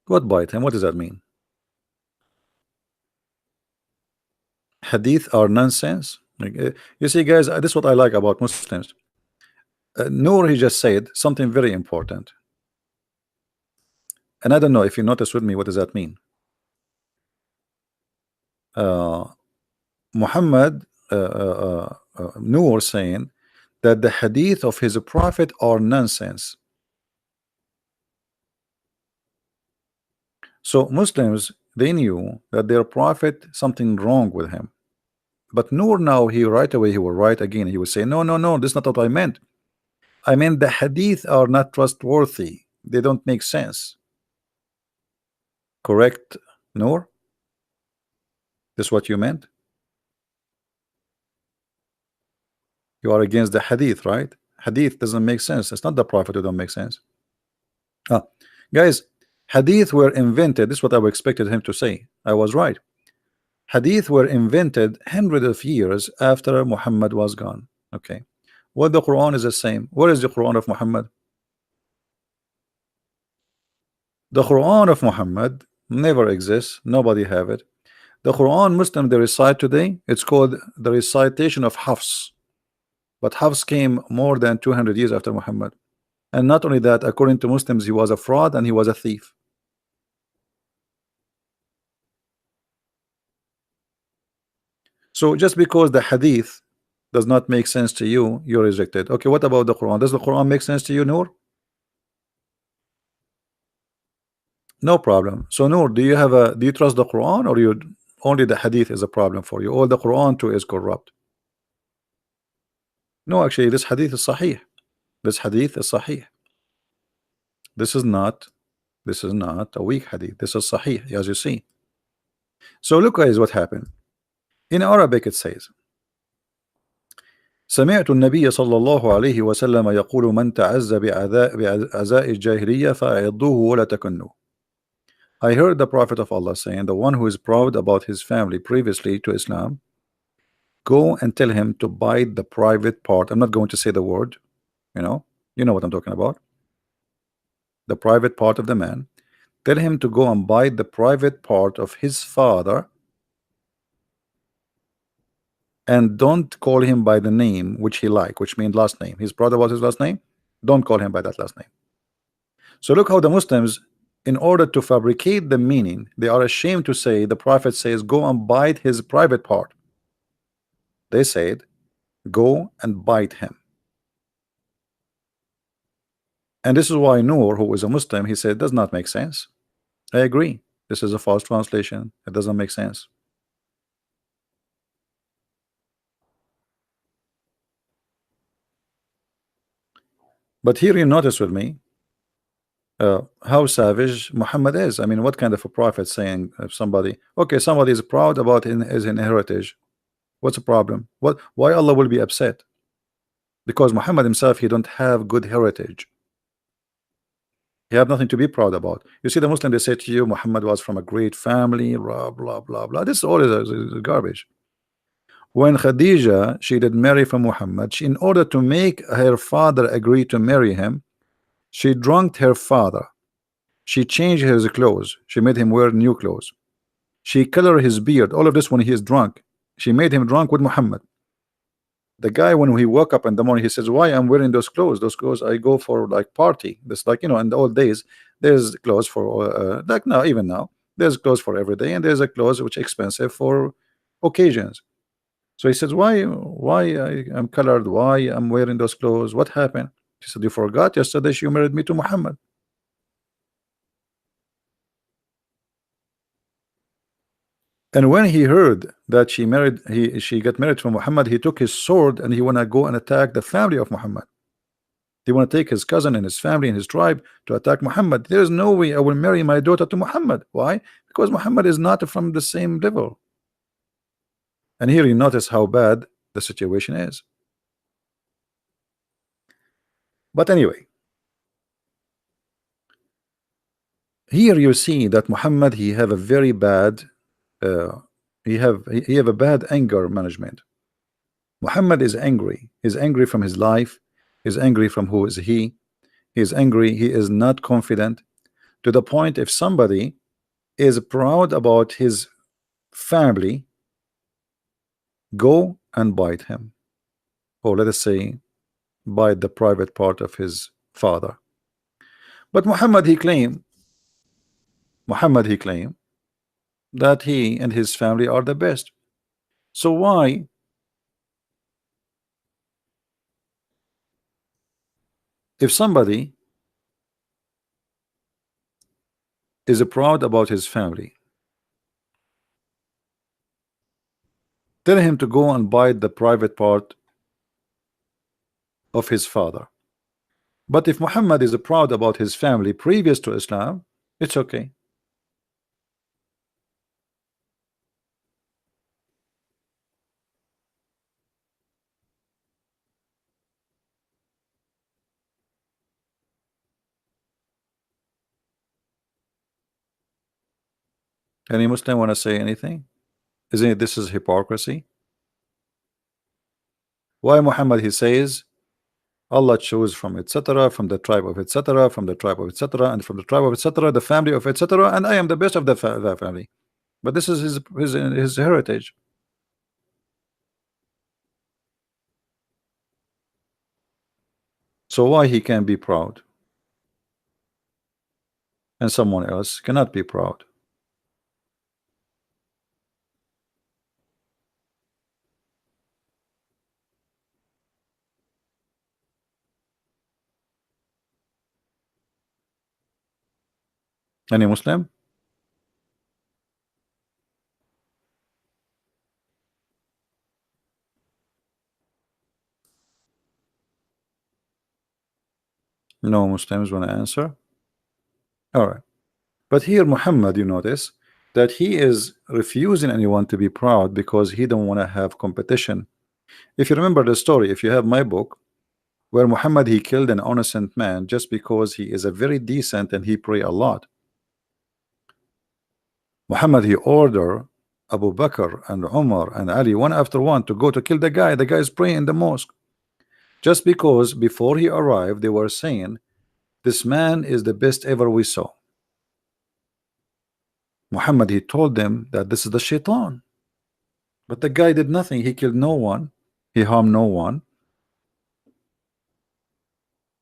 What bite him? What does that mean? Hadith are nonsense. You see, guys, this is what I like about Muslims. Noor, he just said something very important, and I don't know if you notice with me, what does that mean? Uh, Muhammad, Noor, saying that the hadith of his prophet are nonsense. So Muslims, they knew that their prophet something wrong with him. But Noor, now he right away he will write again. He will say, no, no, no, this is not what I meant. I mean the hadith are not trustworthy. They don't make sense. Correct, Noor? This is what you meant? You are against the hadith, right? Hadith doesn't make sense. It's not the prophet who don't make sense. Ah, guys, hadith were invented. This is what I expected him to say. I was right. Hadith were invented hundreds of years after Muhammad was gone. Okay. What the Quran is the same. Where is the Quran of Muhammad? The Quran of Muhammad never exists. Nobody have it. The Quran Muslim they recite today, it's called the recitation of Hafs. But Hafs came more than 200 years after Muhammad. And not only that, according to Muslims, he was a fraud and he was a thief. So just because the hadith does not make sense to you, you're rejected. Okay, what about the Quran? Does the Quran make sense to you, Noor? No problem. So Noor, do you trust the Quran, or you only the hadith is a problem for you? Or the Quran too is corrupt? No, actually, this hadith is sahih. This hadith is sahih. This is not a weak hadith. This is sahih, as you see. So look, guys, what happened. In Arabic it says, سمعت النبي صلى الله عليه وسلم يقول من تعز بعزاء الجاهلية فأعضوه ولا تكنوا. I heard the Prophet of Allah saying, the one who is proud about his family previously to Islam, go and tell him to bite the private part. I'm not going to say the word, you know what I'm talking about. The private part of the man. Tell him to go and bite the private part of his father, and don't call him by the name which he like, which means last name. He's proud about his last name. Don't call him by that last name. So look how the Muslims, in order to fabricate the meaning, they are ashamed to say the Prophet says go and bite his private part. They said go and bite him. And this is why Noor, who is a Muslim, he said does not make sense. I agree. This is a false translation. It doesn't make sense. But here you notice with me how savage Muhammad is. I mean, what kind of a prophet saying if somebody is proud about his heritage, what's the problem? Why Allah will be upset? Because Muhammad himself, he don't have good heritage. He have nothing to be proud about. You see, the Muslim, they say to you Muhammad was from a great family, blah blah blah blah. This all is garbage. When Khadija, she did marry from Muhammad, in order to make her father agree to marry him, she drunked her father. She changed his clothes. She made him wear new clothes. She colored his beard. All of this when he is drunk. She made him drunk with Muhammad. The guy, when he woke up in the morning, he says, why I'm wearing those clothes? Those clothes I go for like party. This, like, in the old days, there's clothes for like now, even now, there's clothes for every day, and there's a clothes which expensive for occasions. So he says, why I am colored? Why I'm wearing those clothes? What happened? She said, you forgot yesterday you married me to Muhammad. And when he heard that she got married to Muhammad, he took his sword and he wanna go and attack the family of Muhammad. He wanna take his cousin and his family and his tribe to attack Muhammad. There is no way I will marry my daughter to Muhammad. Why? Because Muhammad is not from the same level. And here you notice how bad the situation is. But anyway, here you see that Muhammad, he have a very bad he have a bad anger management. Muhammad is angry. He's angry from his life. He's angry from who is he. He's angry. He is not confident, to the point if somebody is proud about his family, go and bite him, or let us say bite the private part of his father. But Muhammad he claimed that he and his family are the best. So why, if somebody is proud about his family, tell him to go and bite the private part of his father? But if Muhammad is proud about his family previous to Islam, it's okay. Any Muslim want to say anything? Isn't it this is hypocrisy? Why Muhammad he says Allah chose from etc., from the tribe of etc., from the tribe of etc., and from the tribe of etc., the family of etc., and I am the best of the family. But this is his heritage. So why he can be proud and someone else cannot be proud? Any Muslim? No Muslims want to answer? All right. But here Muhammad, you notice that he is refusing anyone to be proud because he don't want to have competition. If you remember the story, if you have my book, where Muhammad he killed an innocent man just because he is a very decent and he pray a lot. Muhammad he ordered Abu Bakr and Umar and Ali one after one to go to kill the guy. The guy is praying in the mosque just because before he arrived they were saying this man is the best ever we saw. Muhammad he told them that this is the shaitan, but the guy did nothing. He killed no one, he harmed no one.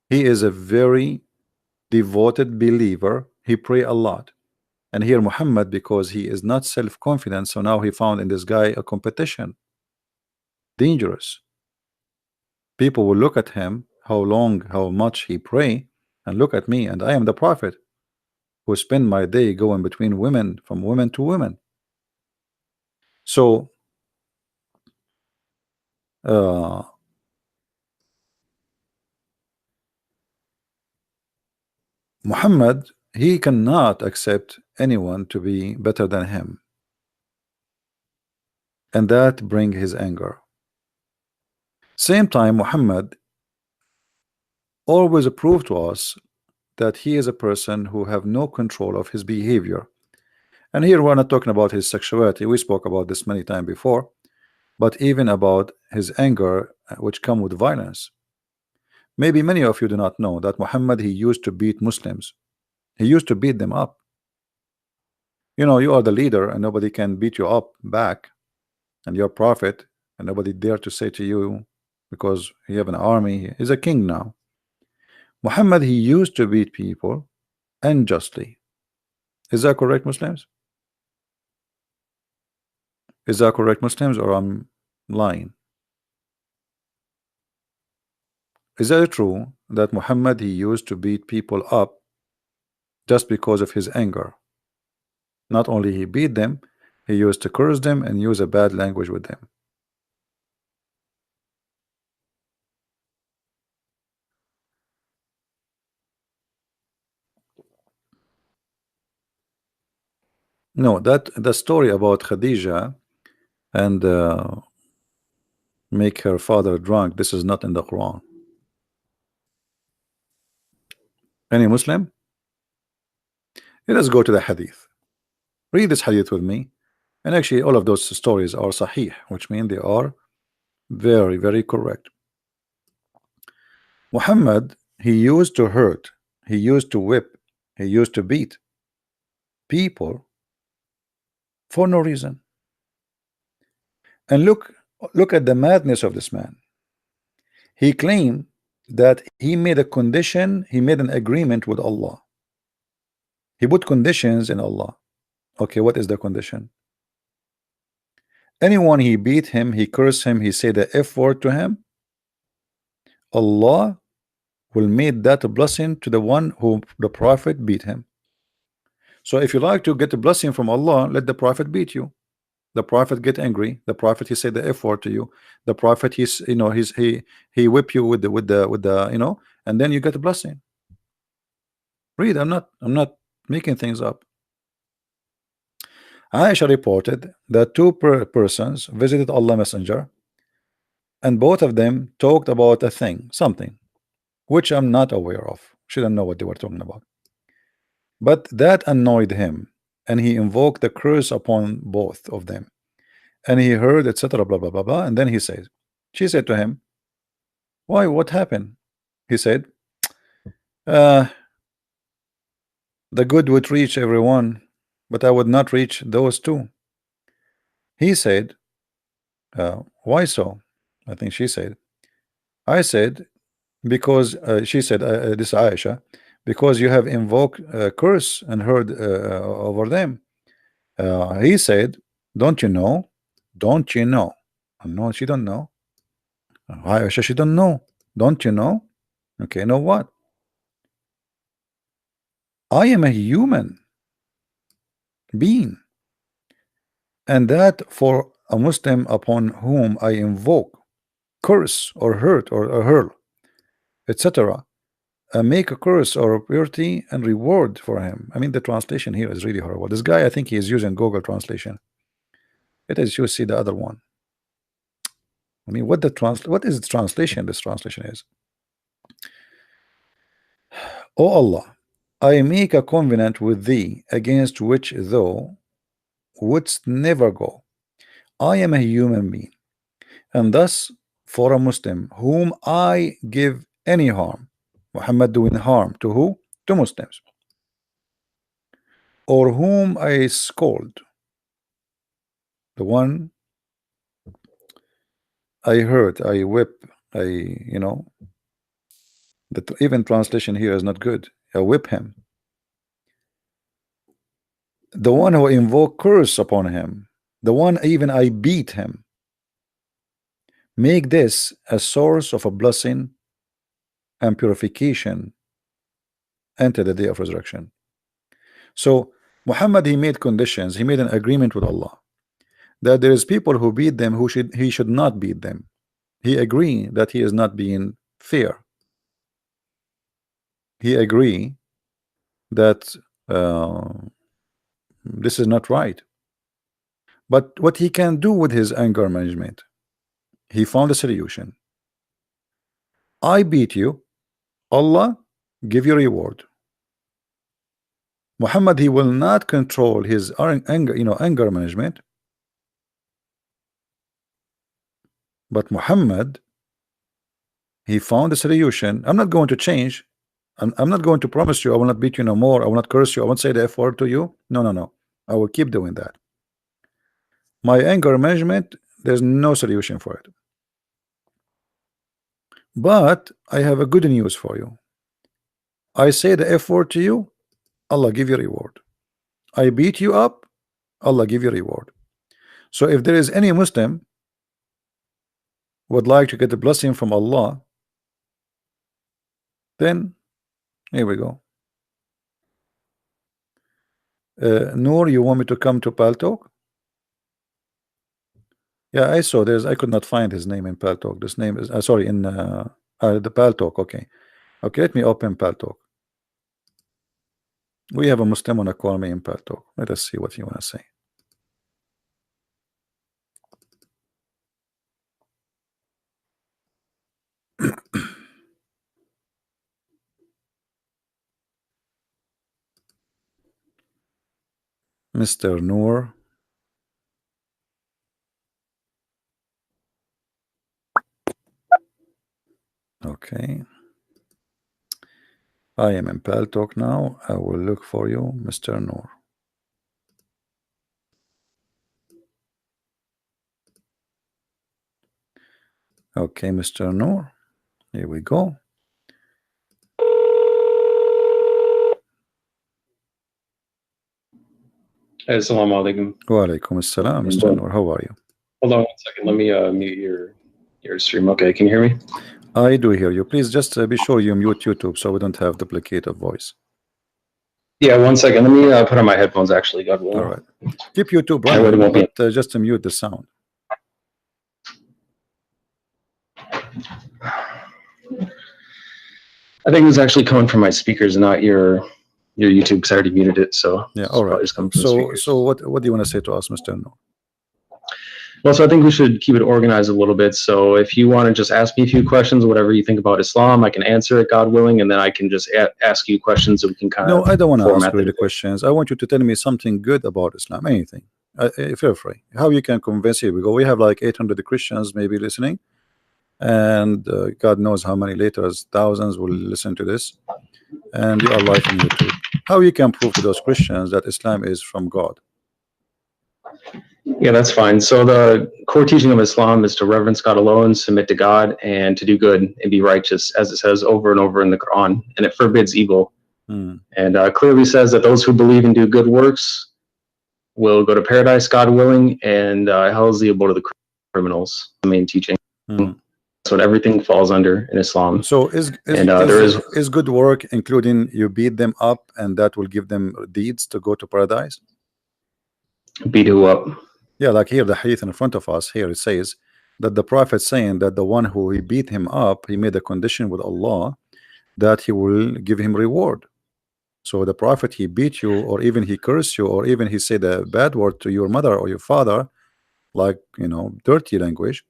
He is a very devoted believer. He pray a lot. And here Muhammad, because he is not self-confident, so now he found in this guy a competition. Dangerous. People will look at him, how long, how much he pray, and look at me, and I am the prophet who spend my day going between women, from women to women. So uh, Muhammad, he cannot accept anyone to be better than him, and that bring his anger. Same time Muhammad always prove to us that he is a person who have no control of his behavior. And here we're not talking about his sexuality, we spoke about this many times before, but even about his anger, which come with violence. Maybe many of you do not know that Muhammad he used to beat Muslims. He used to beat them up. You know, you are the leader and nobody can beat you up back, and you're prophet and nobody dare to say to you, because you have an army, he's a king now. Muhammad he used to beat people unjustly. Is that correct, Muslims? Is that correct, Muslims, or I'm lying? Is that true that Muhammad he used to beat people up just because of his anger? Not only he beat them, he used to curse them and use a bad language with them. No, that the story about Khadija and make her father drunk, this is not in the Quran. Any Muslim? Let us go to the hadith. Read this hadith with me. And actually all of those stories are sahih, which means they are very, very correct. Muhammad, he used to hurt, he used to whip, he used to beat people for no reason. And look Look at the madness of this man. He claimed that he made a condition, he made an agreement with Allah. He put conditions in Allah. Okay, what is the condition? Anyone he beat him, he cursed him, he said the F word to him, Allah will make that a blessing to the one who the Prophet beat him. So if you like to get a blessing from Allah, let the Prophet beat you. The Prophet get angry. The Prophet he said the F word to you. The Prophet he's he whip you with the and then you get a blessing. Read. I'm not making things up. Aisha reported that two persons visited Allah Messenger, and both of them talked about a thing, something, which I'm not aware of. She didn't know what they were talking about. But that annoyed him, and he invoked the curse upon both of them. And he heard, etc., blah, blah, blah, blah. And then she said to him, why, what happened? He said, uh, the good would reach everyone, but I would not reach those two. He said, why so? I think she said, I said, because she said, this Aisha, because you have invoked a curse and heard over them. He said, don't you know? Don't you know? No, she don't know. Aisha, she don't know. Don't you know? Okay, know what? I am a human being, and that for a Muslim upon whom I invoke, curse or hurt or hurl, etc., make a curse or a purity and reward for him. I mean, the translation here is really horrible. This guy, I think he is using Google translation. It is, you see the other one. I mean, what is the translation? This translation is, O Allah, I make a covenant with thee against which thou wouldst never go. I am a human being, and thus for a Muslim whom I give any harm, Muhammad doing harm to who? To Muslims, or whom I scold, the one I hurt, I whip, that even translation here is not good. I whip him. The one who invoke curse upon him, the one even I beat him. Make this a source of a blessing and purification until the day of resurrection. So Muhammad, he made conditions, he made an agreement with Allah that there is people who beat them who he should not beat them. He agreed that he is not being fair. He agreed that this is not right. But what he can do with his anger management, he found a solution. I beat you, Allah give you reward. Muhammad, he will not control his anger management, but Muhammad, he found a solution. I'm not going to change. I'm not going to promise you I will not beat you no more. I will not curse you. I won't say the F word to you. No. I will keep doing that. My anger management, there's no solution for it. But I have a good news for you. I say the F word to you, Allah give you reward. I beat you up, Allah give you reward. So if there is any Muslim would like to get the blessing from Allah, then here we go. Noor, you want me to come to Paltalk? Yeah, I saw I could not find his name in Paltalk. This name is sorry, in the Paltalk. Okay, let me open Paltalk. We have a Muslim wanna call me in Paltalk. Let us see what you wanna say. Mr. Noor. Okay. I am in Paltalk now. I will look for you, Mr. Noor. Okay, Mr. Noor, here we go. Assalamu alaikum. Wa alaikum assalam, Mr. Noor. How are you? Hold on 1 second. Let me mute your stream. Okay, can you hear me? I do hear you. Please just be sure you mute YouTube so we don't have duplicate of voice. Yeah, 1 second. Let me put on my headphones. Actually, God will. All right. Keep YouTube I really running, won't but just mute the sound. I think it was actually coming from my speakers, not your YouTube, because I already muted it. So Yeah. All right. just coming from the speakers. So what do you want to say to us, Mr. Noor? Well, so I think we should keep it organized a little bit. So if you want to just ask me a few questions, whatever you think about Islam, I can answer it, God willing, and then I can just ask you questions so we can kind of. No, I don't want to ask really questions. I want you to tell me something good about Islam, anything. Feel free. How you can convince you? We have like 800 Christians maybe listening, and God knows how many later thousands will listen to this, and you are live on YouTube. How you can prove to those Christians that Islam is from God? Yeah, that's fine. So the core teaching of Islam is to reverence God alone, submit to God, and to do good and be righteous, as it says over and over in the Quran. And it forbids evil. And clearly says that those who believe and do good works will go to paradise, God willing, and hell is the abode of the criminals. The main teaching. That's what everything falls under in Islam. So is good work including you beat them up and that will give them deeds to go to paradise? Beat who up? Yeah, like here the hadith in front of us, here it says that the Prophet saying that the one who he beat him up, he made a condition with Allah that he will give him reward. So the Prophet, he beat you, or even he cursed you, or even he said a bad word to your mother or your father, like, you know, dirty language,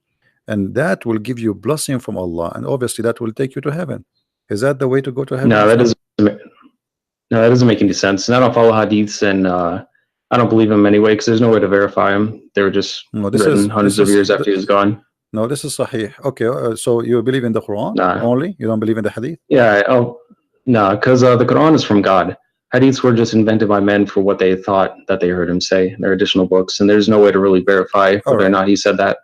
and that will give you blessing from Allah, and obviously that will take you to heaven. Is that the way to go to heaven? No, that doesn't make any sense. And I don't follow hadiths, and I don't believe him anyway, because there's no way to verify him. They were just written hundreds of years after he was gone. No, this is sahih. Okay, so you believe in the Quran only? You don't believe in the hadith? Yeah, no, because the Quran is from God. Hadiths were just invented by men for what they thought that they heard him say. They're additional books, and there's no way to really verify whether or not he said that.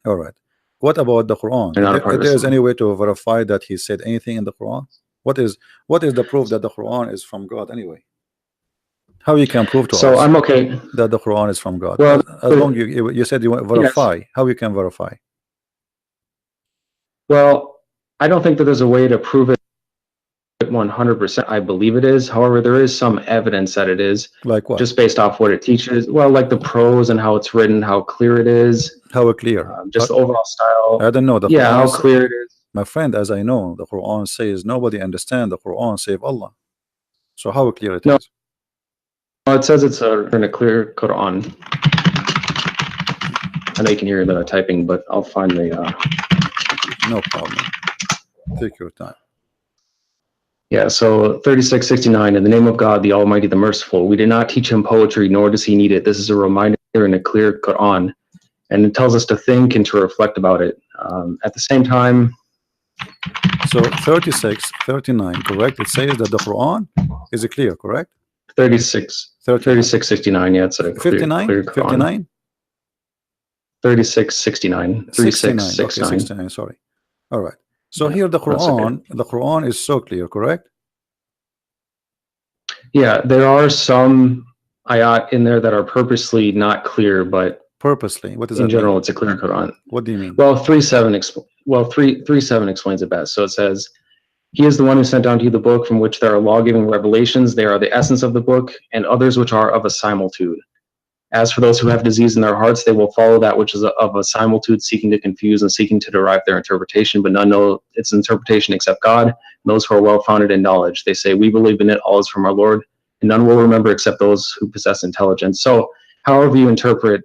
All right. What about the Quran? If there's any way to verify that he said anything in the Quran? What is the proof that the Quran is from God anyway? How you can prove to us I'm okay that the Quran is from God? Well, as long you said you want to verify. Yes. How you can verify? Well, I don't think that there's a way to prove it 100%. I believe it is. However, there is some evidence that it is. Like what? Just based off what it teaches. Well, like the prose and how it's written, how clear it is. How clear? Just the overall style. I don't know. The yeah, Quran how clear it is. My friend, as I know, the Quran says nobody understands the Quran save Allah. So how clear it is? No, it says it's in a clear Quran. I know you can hear the typing, but I'll find the. No problem. Take your time. Yeah, so 3669, in the name of God, the Almighty, the Merciful. We did not teach him poetry, nor does he need it. This is a reminder in a clear Quran, and it tells us to think and to reflect about it. At the same time. So 3639, correct? It says that the Quran is clear, correct? 3669, yeah, it's a clear, 59? clear Quran. 59? 3669. 3669. Okay, 69, sorry. All right. So here the Quran is so clear, correct? Yeah, there are some ayat in there that are purposely not clear, but purposely, what does in that general mean? It's a clear Quran. What do you mean? Well, 3:7 explains it best. So it says, he is the one who sent down to you the book from which there are law-giving revelations. They are the essence of the book, and others which are of a similitude. As for those who have disease in their hearts, they will follow that which is of a similitude, seeking to confuse and seeking to derive their interpretation, but none know its interpretation except God, and those who are well-founded in knowledge. They say, we believe in it, all is from our Lord, and none will remember except those who possess intelligence. So however you interpret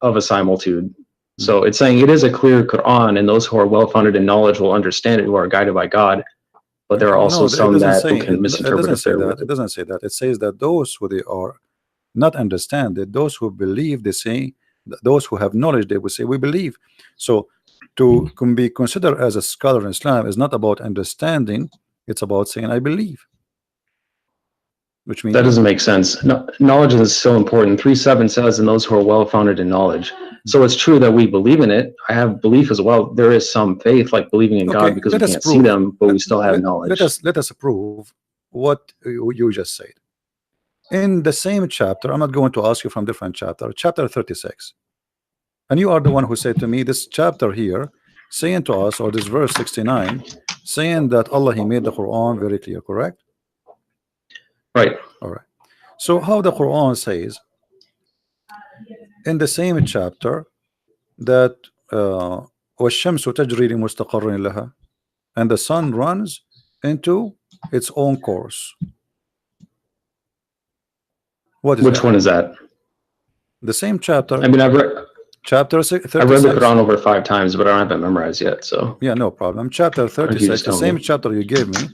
of a similitude. So it's saying it is a clear Quran, and those who are well-founded in knowledge will understand it, who are guided by God. But there are also some that can misinterpret it. It doesn't say that. It says that those who they are not understand it, those who believe, they say, those who have knowledge, they will say, we believe. So to be considered as a scholar in Islam is not about understanding, it's about saying, I believe. Which means that doesn't make sense. No, knowledge is so important. 3:7 says, and those who are well-founded in knowledge. So it's true that we believe in it. I have belief as well. There is some faith, like believing in God, because we can't see them, but we still have knowledge. Let us prove what you just said. In the same chapter, I'm not going to ask you from different chapter, chapter 36. And you are the one who said to me, this chapter here, saying to us, or this verse 69, saying that Allah, He made the Quran very clear, correct? Right. All right. So how the Quran says in the same chapter that وَالشَّمْسُ تَجْرِي لِمُسْتَقَرٍ لَهَا, and the sun runs into its own course. What is Which that? one is that? The same chapter. I mean, I've read chapter 36. I've read the Quran over 5 times, but I don't have it memorized yet. So yeah, no problem. Chapter 36, the same chapter you gave me.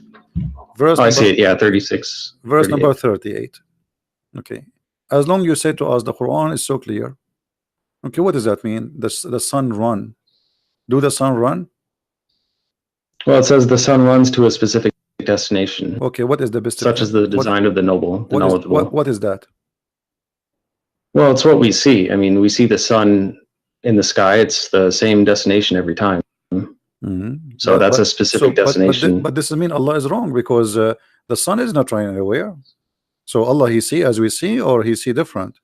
Verse I see it. Yeah, 36. Verse 38. number 38. Okay. As long you say to us the Quran is so clear. Okay, what does that mean? The sun run. Do the sun run? Well, it says the sun runs to a specific destination. Okay, what is the best? Such as the design of the noble, the knowledgeable. What is that? Well, it's what we see. I mean, we see the sun in the sky. It's the same destination every time. So that's a specific destination. But this doesn't mean Allah is wrong, because the sun is not running anywhere. So Allah, He see as we see, or He see different?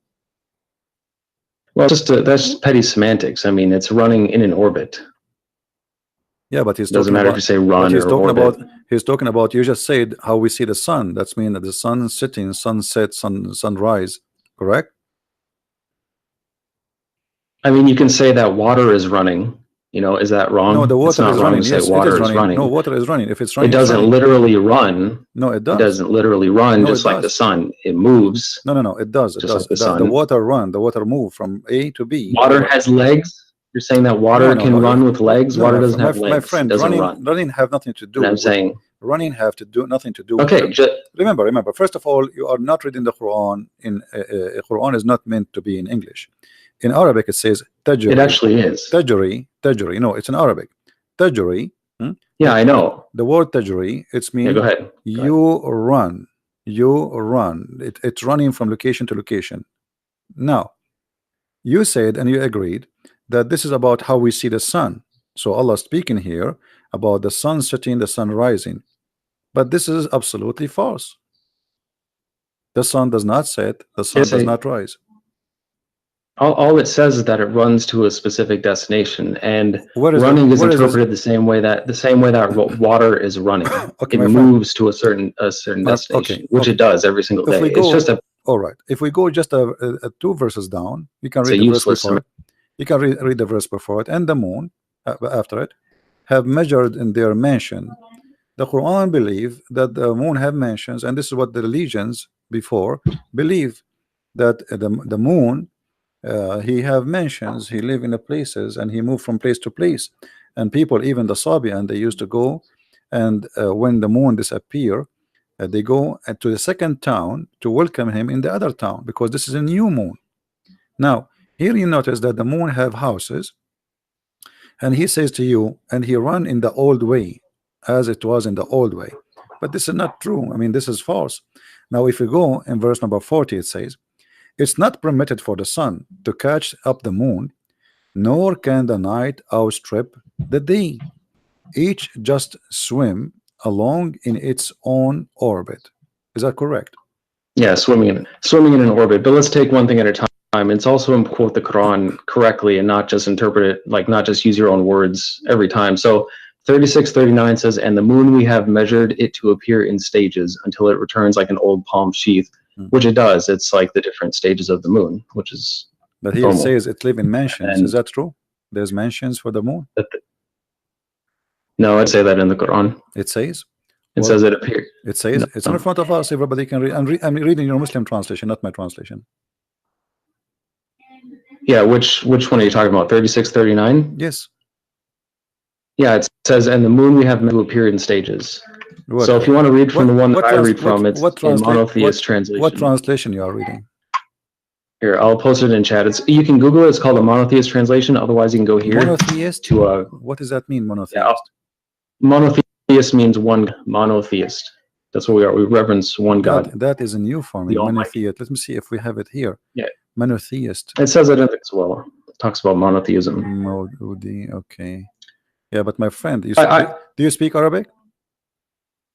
Well, that's petty semantics. I mean, it's running in an orbit. Yeah, but he's doesn't matter if you say run or orbit. He's talking about, you just said how we see the sun. That's mean that the sun setting, sunset, sunrise, correct? I mean, you can say that water is running. You know, is that wrong? No, the water is running. Yes, water is running. No, water is running. If it's running, it doesn't literally run. No, it does. It doesn't literally run, just like the sun. It moves. No, it does. It does. Like the sun. The water run. The water move from A to B. Water has legs. You're saying that water can run with legs? Water doesn't have legs. My friend, running have nothing to do. I'm saying running have to do nothing to do. Okay. Remember. First of all, you are not reading the Quran. Quran is not meant to be in English. In Arabic, it says tajri. It actually is. Tajri. No, it's in Arabic. Tajri. Yeah, I know. The word tajri, it's mean go ahead. You run. It's running from location to location. Now, you said and you agreed that this is about how we see the sun. So Allah speaking here about the sun setting, the sun rising. But this is absolutely false. The sun does not set, the sun does not rise. All it says is that it runs to a specific destination, and running is interpreted the same way that water is running. Okay, it moves to a certain destination, which it does every single day. It's just all right. If we go just 2 verses down, you can read the verse before it. You can read the verse before it. And the moon after it have measured in their mansion. The Quran believe that the moon have mansions, and this is what the religions before believe, that the moon he have mansions, he live in the places, and he move from place to place. And people, even the Sabian, they used to go, and when the moon disappear, they go to the second town to welcome him in the other town, because this is a new moon. Now here you notice that the moon have houses, and he says to you, and he run in the old way, as it was in the old way. But this is not true. I mean, this is false. Now if you go in verse number 40, it says, it's not permitted for the sun to catch up the moon, nor can the night outstrip the day. Each just swim along in its own orbit. Is that correct? Yeah, swimming in an orbit. But let's take one thing at a time. It's also to quote the Quran correctly and not just interpret it, like not just use your own words every time. So 36:39 says, and the moon we have measured it to appear in stages until it returns like an old palm sheath. Which it does. It's like the different stages of the moon, which is. But here it says it live in mansions. Is that true? There's mansions for the moon. No, I'd say that in the Quran. It says. It says it appears. It says it's in front of us. Everybody can read. I'm reading your Muslim translation, not my translation. Yeah, which one are you talking about? 36:39. Yes. Yeah, it says, and the moon we have meant to appear in stages. So if you want to read from the one that I read from, it's in monotheist translation. What translation you are reading? Here, I'll post it in chat. You can Google it. It's called a monotheist translation. Otherwise, you can go here. Monotheist? What does that mean, monotheist? Yeah, monotheist means one monotheist. That's what we are. We reverence one God. That is a new form. Monotheist. Let me see if we have it here. Yeah. Monotheist. It says it as well. talks about monotheism. Maududi, okay. Yeah, but my friend, I do you speak Arabic?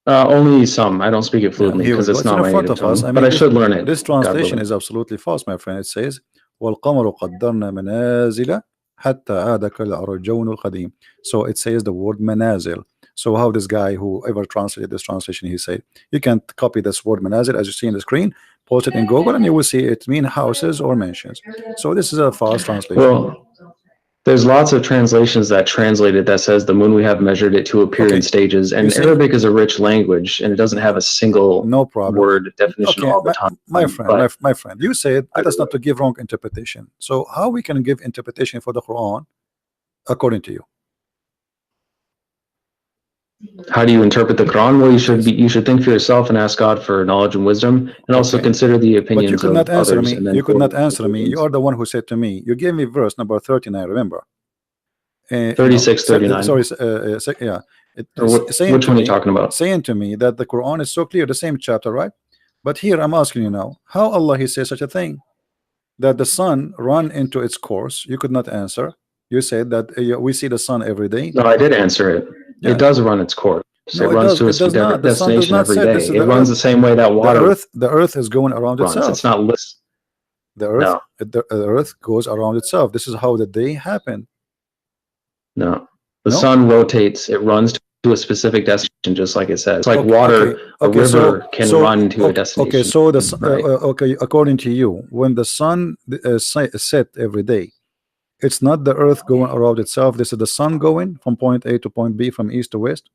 only some. I don't speak it Yeah, fluently here we because go. it's It's not in my front native of us. I tongue, but mean, I should learn it, this God translation willing. is absolutely false, my friend. It says, وَالْقَمَرُ قَدَّرْنَا مَنَازِلَ حَتَّى عَادَ كَالْعُرْجُونِ الْقَدِيمِ. So it says the word manazil. So how this guy, whoever translated this translation, he said, you can copy this word manazil as you see on the screen, post it in Google, and you will see it mean houses or mansions. So this is a false translation. Well, there's lots of translations that translate it that says the moon we have measured it to appear in Okay, stages. you And see, Arabic is a rich language and it doesn't have a single no problem. word definition Okay, all the my time. friend, But my friend, you said let us not to give wrong interpretation. So how we can give interpretation for the Quran according to you? how do you interpret the Quran? Well, Yes. you should think for yourself and ask God for knowledge and wisdom, and also Okay. consider the But you opinions could of not answer others, me. and then You could form not your answer me. You conclusions. are the one who said to me. You gave me verse number 39. Remember? No, 36, 39. sorry. Yeah. Saying Which to one are you me, talking about? that the Quran is so clear, the same chapter, right? But here I'm asking you now, how Allah He says such a thing that the sun run into its course? You could not answer. You said that we see the sun every day. No, I did answer it. Yeah. It does run its course. No, it runs to It does not. The sun does destination not every set. This day. is It the runs earth. the same way that water The earth is going around runs. itself. It's not list. The earth goes around itself. This is how the day happened. No, the No? sun rotates. It runs to a specific destination, just like it says. It's like water. A river can run to a destination. Okay, so right? okay, according to you, when the sun set every day, it's not the earth going around itself. This is the sun going from point A to point B, from east to west.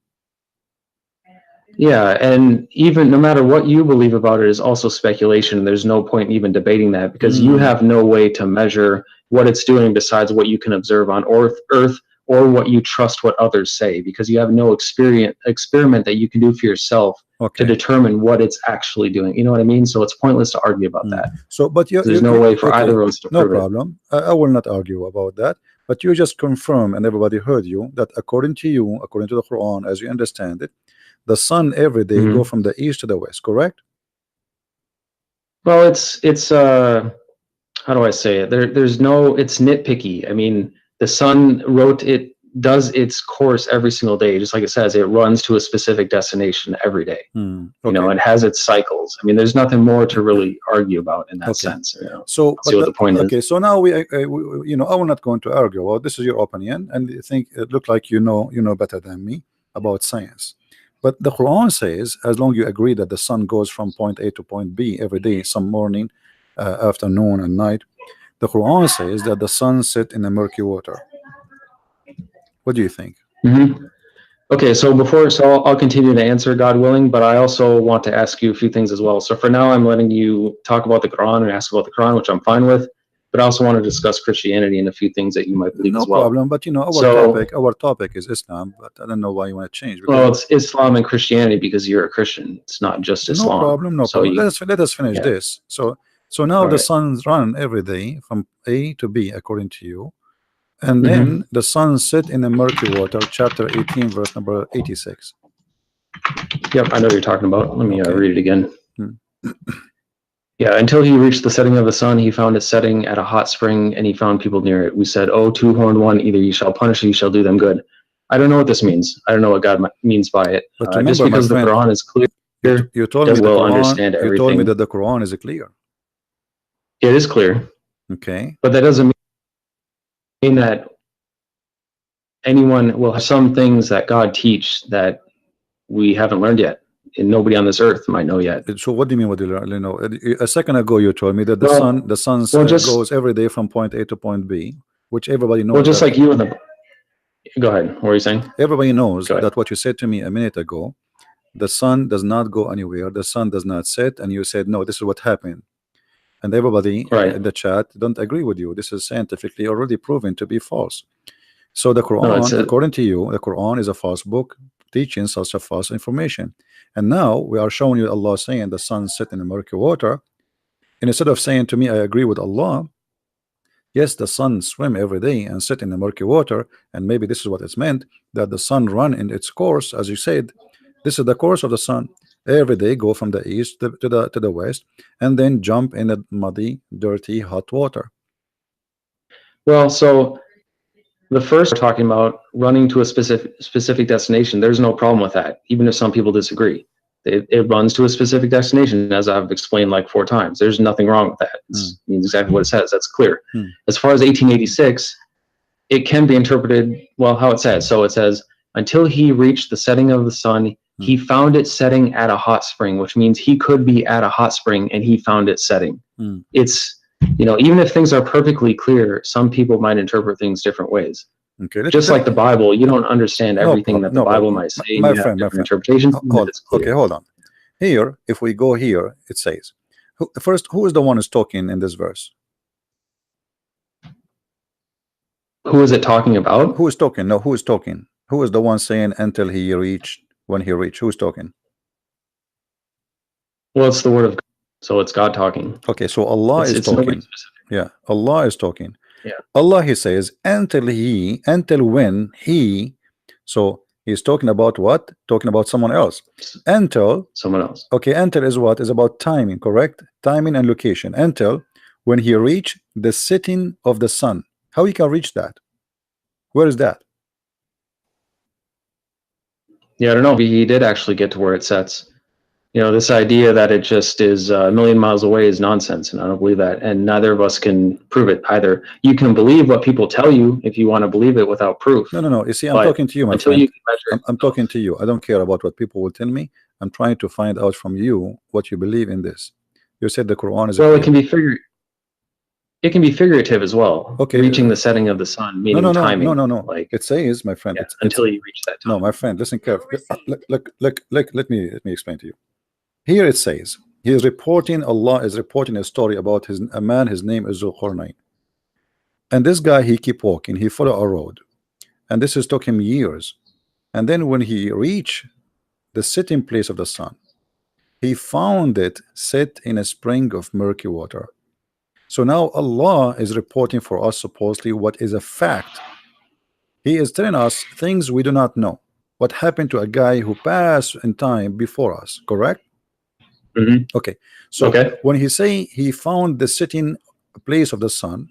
Yeah, and even no matter what you believe about it is also speculation. There's no point in even debating that because you have no way to measure what it's doing besides what you can observe on Earth or what you trust what others say, because you have no experiment that you can do for yourself to determine what it's actually doing. You know what I mean? So it's pointless to argue about that. So, but there's no way for either of us to prove it. No problem. I will not argue about that. But you just confirm, and everybody heard you, that according to you, according to the Quran, as you understand it, the sun every day go from the east to the west, correct? Well, it's how do I say it? There's no, it's nitpicky. I mean, the sun does its course every single day, just like it says, it runs to a specific destination every day. You know, it has its cycles. I mean, there's nothing more to really argue about in that sense. You know? So, see what the point is. So now we you know, I will not going to argue about this. Is your opinion, and you think it look like you know better than me about science. But the Quran says, as long as you agree that the sun goes from point A to point B every day, some morning, afternoon, and night, the Quran says that the sun set in the murky water. What do you think? Okay, so I'll continue to answer, God willing, but I also want to ask you a few things as well. So for now, I'm letting you talk about the Quran and ask about the Quran, which I'm fine with. But I also want to discuss Christianity and a few things that you might believe as well. No problem, but you know, our topic is Islam, but I don't know why you want to change. Well, it's Islam and Christianity because you're a Christian. It's not just Islam. No problem. Let us finish this. So now the sun's run every day from A to B according to you, and then the sun set in the murky water, chapter 18, verse number 86. Yep, I know what you're talking about. Let me read it again. Yeah, until he reached the setting of the sun, he found it setting at a hot spring, and he found people near it. We said, "Oh, two-horned one, either you shall punish or you shall do them good." I don't know what this means. I don't know what God means by it. But remember, just because the Quran is clear, you told me understand everything. You told me that the Quran is clear. It is clear. Okay. But that doesn't mean that anyone will have some things that God teach that we haven't learned yet. And nobody on this earth might know yet. So what do you mean? What do you know? A second ago, you told me that the sun goes every day from point A to point B, which everybody knows. Well, just like you in the. Go ahead. What were you saying? Everybody knows that what you said to me a minute ago. The sun does not go anywhere. The sun does not set, and you said no. This is what happened, and everybody in the chat don't agree with you. This is scientifically already proven to be false. So the Quran, according to you, the Quran is a false book teaching such a false information. And now we are showing you Allah saying the sun set in the murky water. And instead of saying to me, I agree with Allah, yes, the sun swim every day and sit in the murky water, and maybe this is what it's meant, that the sun run in its course, as you said. This is the course of the sun. Every day go from the east to the west, and then jump in the muddy, dirty, hot water. Well, so the first we're talking about running to a specific destination. There's no problem with that, even if some people disagree. It runs to a specific destination, as I've explained like 4 times. There's nothing wrong with that. It means exactly what it says. That's clear. As far as 1886, it can be interpreted, well, how it says. So it says, until he reached the setting of the sun, he found it setting at a hot spring, which means he could be at a hot spring and he found it setting. It's, even if things are perfectly clear, some people might interpret things different ways. Okay, just like the Bible, you don't understand everything that the Bible might say. My and you friend, have different interpretations. Okay, hold on. Here, if we go here, it says, first, who is the one who's talking in this verse? Who is it talking about? Who is talking? No, who is talking? Who is the one saying until he reached, when he reached? Who's talking? Well, it's the word of God, so it's God talking. Okay, so Allah is talking. Yeah, Allah is talking. Yeah. Allah, he says, until when he, so he's talking about what? Talking about someone else. Until someone else. Okay, until is what? Is about timing, correct? Timing and location. Until when he reached the setting of the sun. How he can reach that? Where is that? Yeah, I don't know. He did actually get to where it sets. This idea that it just is a million miles away is nonsense, and I don't believe that. And neither of us can prove it either. You can believe what people tell you if you want to believe it without proof. No. You see, I'm talking to you, my friend. I'm talking to you. I don't care about what people will tell me. I'm trying to find out from you what you believe in this. You said the Quran is. Well, it can be figurative as well. Okay. Reaching the setting of the sun, meaning timing. No. Like it says, my friend. Yeah, until you reach that time. No, my friend. Listen carefully. Look. Let me explain to you. Here it says, Allah is reporting a story about a man, his name is Zulqarnain. And this guy, he keep walking, he follow a road. And this is took him years. And then when he reached the setting place of the sun, he found it set in a spring of murky water. So now Allah is reporting for us supposedly what is a fact. He is telling us things we do not know. What happened to a guy who passed in time before us, correct? Okay, so when he say he found the setting place of the sun,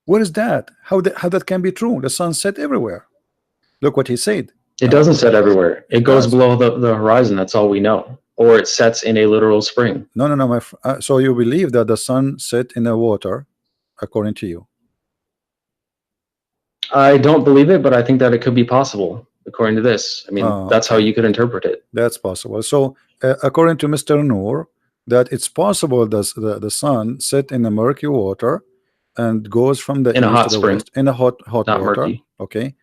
what is that? How that can be true? The sun set everywhere. Look what he said. It doesn't set everywhere. It goes below the horizon. That's all we know. Or it sets in a literal spring. No. So you believe that the sun set in the water, according to you? I don't believe it, but I think that it could be possible. According to this, I mean, that's how you could interpret it. That's possible. So according to Mr. Nur, that it's possible that the sun set in the murky water and goes from the in east a hot to the spring. west in a hot Not water. Murky. Okay,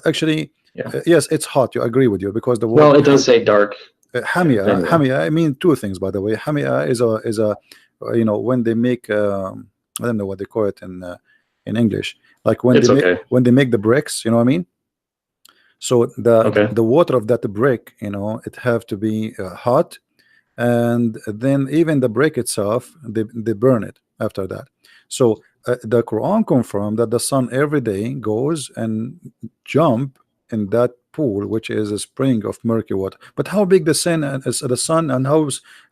actually, yeah. Yes, it's hot. You agree with you because the well, it does say dark. Hamia. I mean two things, by the way. Hamia is a when they make I don't know what they call it in English, like when they make the bricks. You know what I mean? So the water of that brick, it have to be hot, and then even the brick itself, they burn it after that. So the Quran confirmed that the sun every day goes and jump in that pool, which is a spring of murky water. But how big the sun and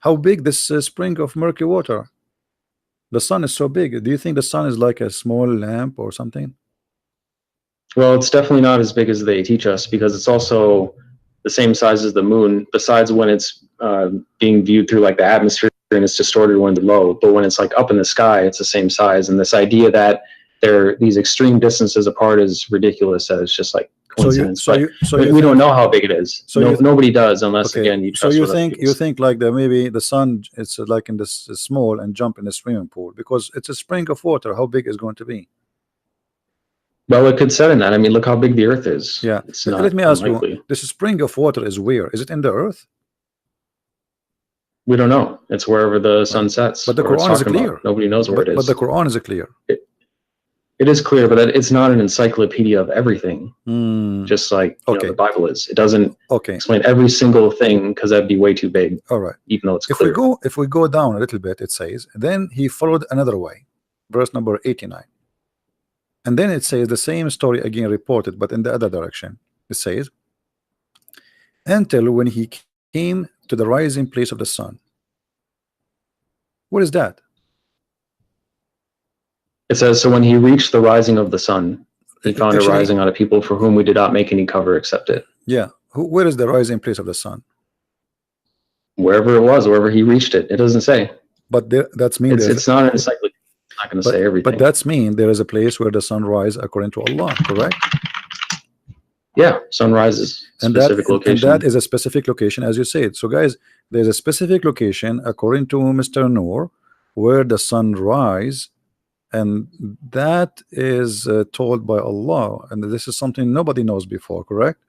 how big this spring of murky water? The sun is so big. Do you think the sun is like a small lamp or something? Well, it's definitely not as big as they teach us, because it's also the same size as the moon, besides when it's being viewed through like the atmosphere and it's distorted when it's low. But when it's like up in the sky, it's the same size. And this idea that they're these extreme distances apart is ridiculous. That it's just like coincidence. We don't know how big it is. So nobody does, unless again you trust. So you think like that maybe the sun, it's like in this small and jump in the swimming pool because it's a spring of water. How big is going to be? Well, it could set in that. I mean, look how big the Earth is. Yeah. It's not Let me ask unlikely. you, this spring of water is where? Is it in the Earth? We don't know. It's wherever the sun sets. But the Quran is clear. About. Nobody knows where it is. But the Quran is clear. It is clear, but it's not an encyclopedia of everything. Just like the Bible is. It doesn't explain every single thing, because that'd be way too big. All right. Even though it's clear. If we go down a little bit, it says, then he followed another way. Verse number 89. And then it says the same story again reported, but in the other direction. It says, until when he came to the rising place of the sun. What is that? It says, so when he reached the rising of the sun, he found a Actually, rising on a people for whom we did not make any cover except it. yeah. Where is the rising place of the sun? Wherever it was, wherever he reached it. It doesn't say. But that's mean It's not an encyclopedia. It's not going to say but everything. that's mean there is a place where the sun rises according to Allah, correct? Yeah, sunrise is a specific location. And that is a specific location, as you said. So guys, there's a specific location according to Mr. Noor where the sun rise, and that is told by Allah, and this is something nobody knows before, correct?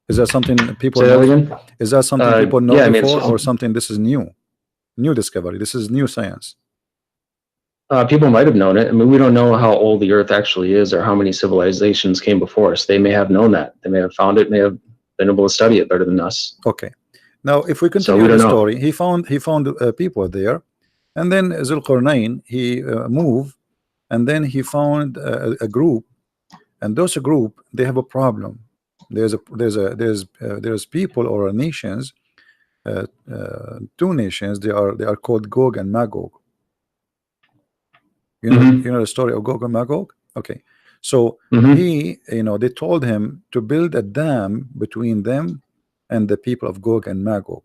Is that something people Say that know? again? Is that something people know yeah, I mean, before, or something this is new discovery? This is new science. People might have known it. I mean, we don't know how old the Earth actually is or how many civilizations came before us. They may have known that. They may have found it, may have been able to study it better than us. Okay. Now, if we continue the story, he found people there, and then Zulqarnain, he moved, and then he found a group, and those group, they have a problem. There's people or nations, two nations. They are called Gog and Magog. You know the story of Gog and Magog. Okay, so he, they told him to build a dam between them and the people of Gog and Magog.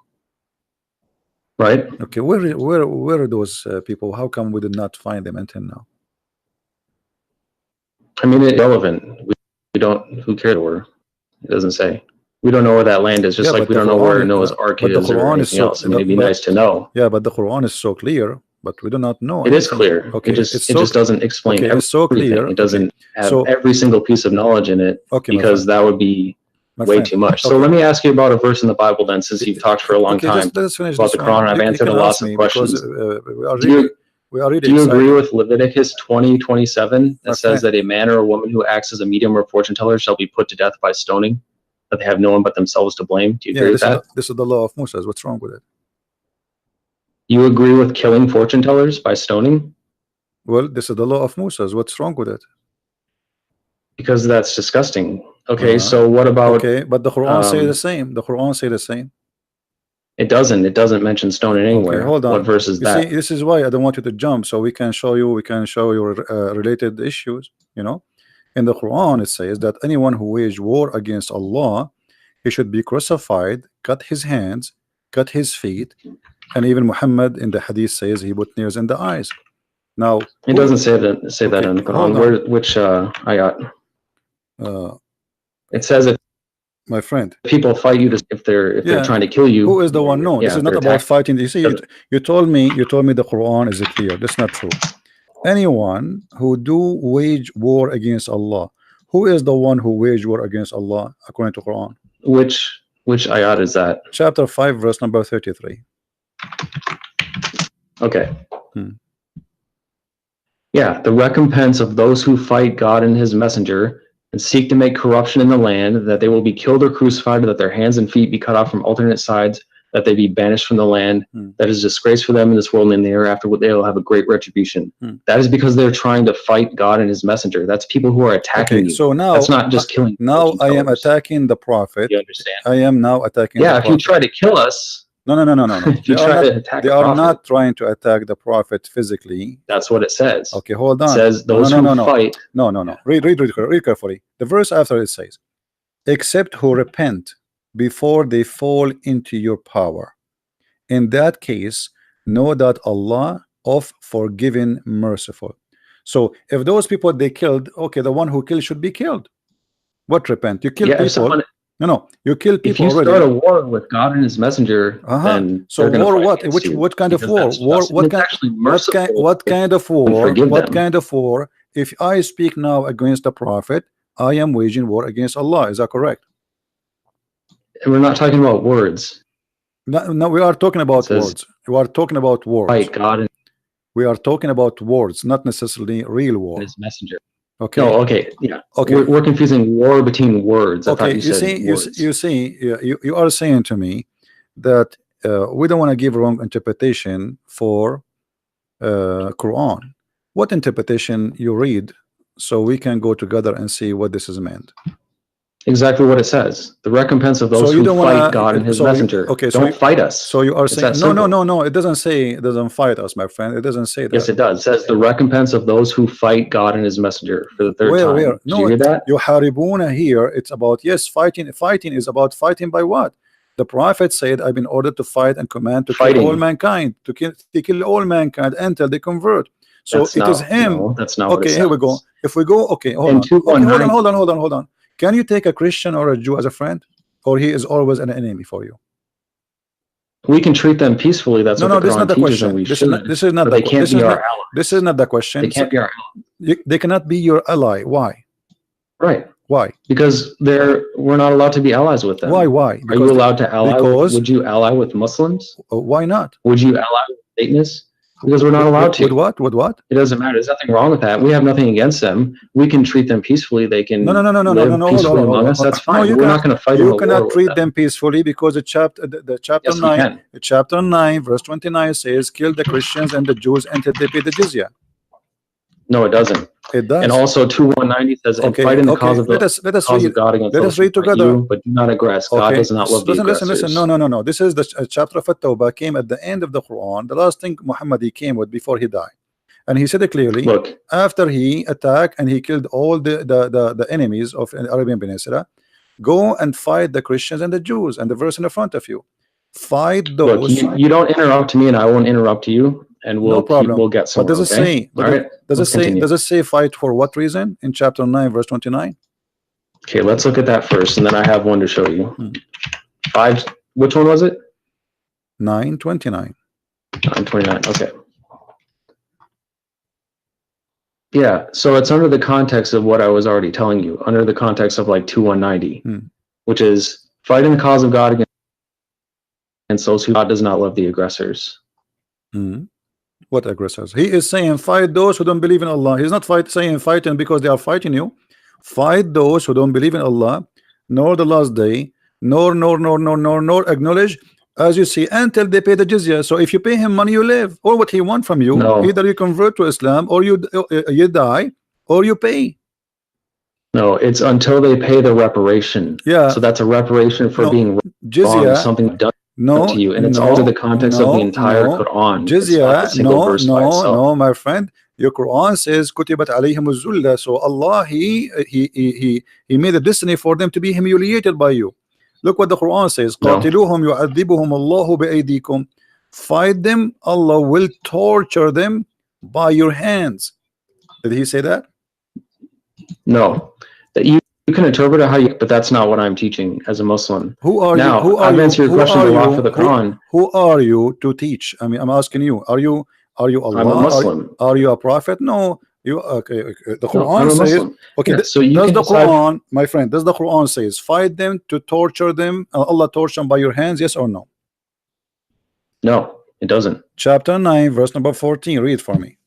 Right. Okay, where are those people? How come we did not find them until now? I mean, it's irrelevant. We don't. Who cares where? It doesn't say. We don't know where that land is. Just like we don't know where Noah's Ark is or anything else. It may be nice to know. Yeah, but the Quran is so clear. But we do not know. It is clear. Okay, it just doesn't explain everything. It's so clear. It doesn't have every single piece of knowledge in it, because that would be way too much. So let me ask you about a verse in the Bible then, since you've talked for a long time about the Quran. I've answered lots of questions. Do you agree with Leviticus 20:27 that says that a man or a woman who acts as a medium or fortune teller shall be put to death by stoning, that they have no one but themselves to blame? Do you agree with that? This is the law of Moses. What's wrong with it? You agree with killing fortune tellers by stoning? Well, this is the law of Moses. What's wrong with it? Because that's disgusting. Okay, so what about... Okay, but the Quran say the same. The Quran say the same. It doesn't. It doesn't mention stoning anywhere. Okay, hold on. What verse is that? See, this is why I don't want you to jump, so we can show you related issues. In the Quran it says that anyone who waged war against Allah, he should be crucified, cut his hands, cut his feet. And even Muhammad in the hadith says he put nails in the eyes. Now it doesn't say that in the Quran. Which ayat? It says that, my friend, people fight you if they're trying to kill you. Who is the one? No, this is not about fighting. You see, you told me the Quran is clear. That's not true. Anyone who do wage war against Allah, who is the one who wage war against Allah according to Quran? Which ayat is that? Chapter 5, verse number 33. Okay. Yeah, the recompense of those who fight God and his messenger and seek to make corruption in the land, that they will be killed or crucified, that their hands and feet be cut off from alternate sides, that they be banished from the land, that is disgrace for them in this world and in the hereafter, they will have a great retribution. That is because they're trying to fight God and his messenger. That's people who are attacking you. So now that's not just killing. Now I am attacking the Prophet. You understand? I am now attacking the Prophet. If you try to kill us, no. If you try to attack they are not trying to attack the Prophet physically. That's what it says. Okay, hold on. It says those who fight. No. Read carefully. The verse after it says, except who repent before they fall into your power. In that case, know that Allah of forgiving, merciful. So if those people they killed, okay, the one who killed should be killed. What repent? You kill people. No, you kill people. If you already. start a war with God and his messenger, then so war what? What kind of war? What kind of war? What kind of war? If I speak now against the Prophet, I am waging war against Allah. Is that correct? And we're not talking about words. No, we are talking about words. We are talking about words. Fight God and we are talking about words, not necessarily real war. His messenger. Okay. No, okay. Yeah. Okay. We're confusing war between words. Okay. You are saying to me that we don't want to give wrong interpretation for Quran. What interpretation you read, so we can go together and see what this is meant. Exactly what it says. The recompense of those So you who don't fight want God and to. His So you, messenger. okay. Don't fight us. So you are It's saying that no, no, simple. no, no. It doesn't say it doesn't fight us, my friend. It doesn't say Yes, that. it does. It says the recompense of those who fight God and His messenger for the third time. Where? Did No, you hear that? yuharibuna here. It's about, yes, fighting. Fighting is about fighting by what? The Prophet said, "I've been ordered to fight and command to kill all mankind, to kill all mankind until they convert." So That's it is not, him. no, that's not what it Okay, here we go. says. If we go, okay, hold In on. Okay, hold on, 2:19, hold on. Can you take a Christian or a Jew as a friend, or he is always an enemy for you? we can treat them peacefully. That's No, what no, the this is not Quran the teaches, and question. we This is not. should. This is not But the. they can't This be is our not. ally. This is not the question. They can't be our ally. They cannot be your ally. Why? Right. Why? Because we're not allowed to be allies with them. Why? Are Because you allowed to ally? Would you ally with Muslims? Why not? Would you ally with Satanists? Because we're not allowed to. With what? With what? It doesn't matter. There's nothing wrong with that. We have nothing against them. We can treat them peacefully. They can live peacefully among us. That's fine. No, we're not going to fight in a you war cannot with treat them. them peacefully because the chapter Yes, we 9, can. chapter 9, verse 29 says, "Kill the Christians and the Jews until they pay the jizya." No, it doesn't. It does. And also 2:190 says, "And fight in the cause of let us cause read. of God against Let those us read who fight together. you, but do not aggress. God does not love the aggressors." Listen. No. This is the chapter of At-Tawbah came at the end of the Quran. The last thing Muhammad he came with before he died. And he said it clearly. Look, after he attacked and he killed all the enemies of the Arabian Peninsula, go and fight the Christians and the Jews. And the verse in the front of you, fight those. Look, you don't interrupt me, and I won't interrupt you, and we'll we'll get somewhere. But does it say? All right. Does it say fight for what reason in chapter 9, verse 29? Okay, let's look at that first, and then I have one to show you. 5. Which one was it? 9:29. 9:29. Okay. Yeah, so it's under the context of what I was already telling you, under the context of like 2:190, which is fighting the cause of God against those who God does not love the aggressors. What aggressors? He is saying fight those who don't believe in Allah. He's not saying fighting because they are fighting you. Fight those who don't believe in Allah, nor the last day, nor acknowledge, as you see, until they pay the jizya. So if you pay him money, you live, or what he want from you. No. Either you convert to Islam, or you die, or you pay. No, it's until they pay the reparation. Yeah. So that's a reparation for being jizya, wrong, something done to you, and it's all to the context of the entire Quran. Jizya, no, my friend. Your Quran says kutibat alayhim az-zulla. So Allah he made a destiny for them to be humiliated by you. Look what the Quran says. قاتلوهم يعذبهم الله بأيديكم. Fight them, Allah will torture them by your hands. Did he say that? No. That you can interpret it how you, but that's not what I'm teaching as a Muslim. Who are you? Now, I've answered your question for the Quran. Who are you to teach? I mean, I'm asking you. Are you Allah? I'm a Muslim. Are you a prophet? No. You okay? The Quran I'm a says Muslim. okay. Yeah, so you does can the decide, Quran, my friend? Does the Quran says fight them to torture them? Allah torture them by your hands? Yes or no? No, it doesn't. Chapter 9, verse number 14. Read for me.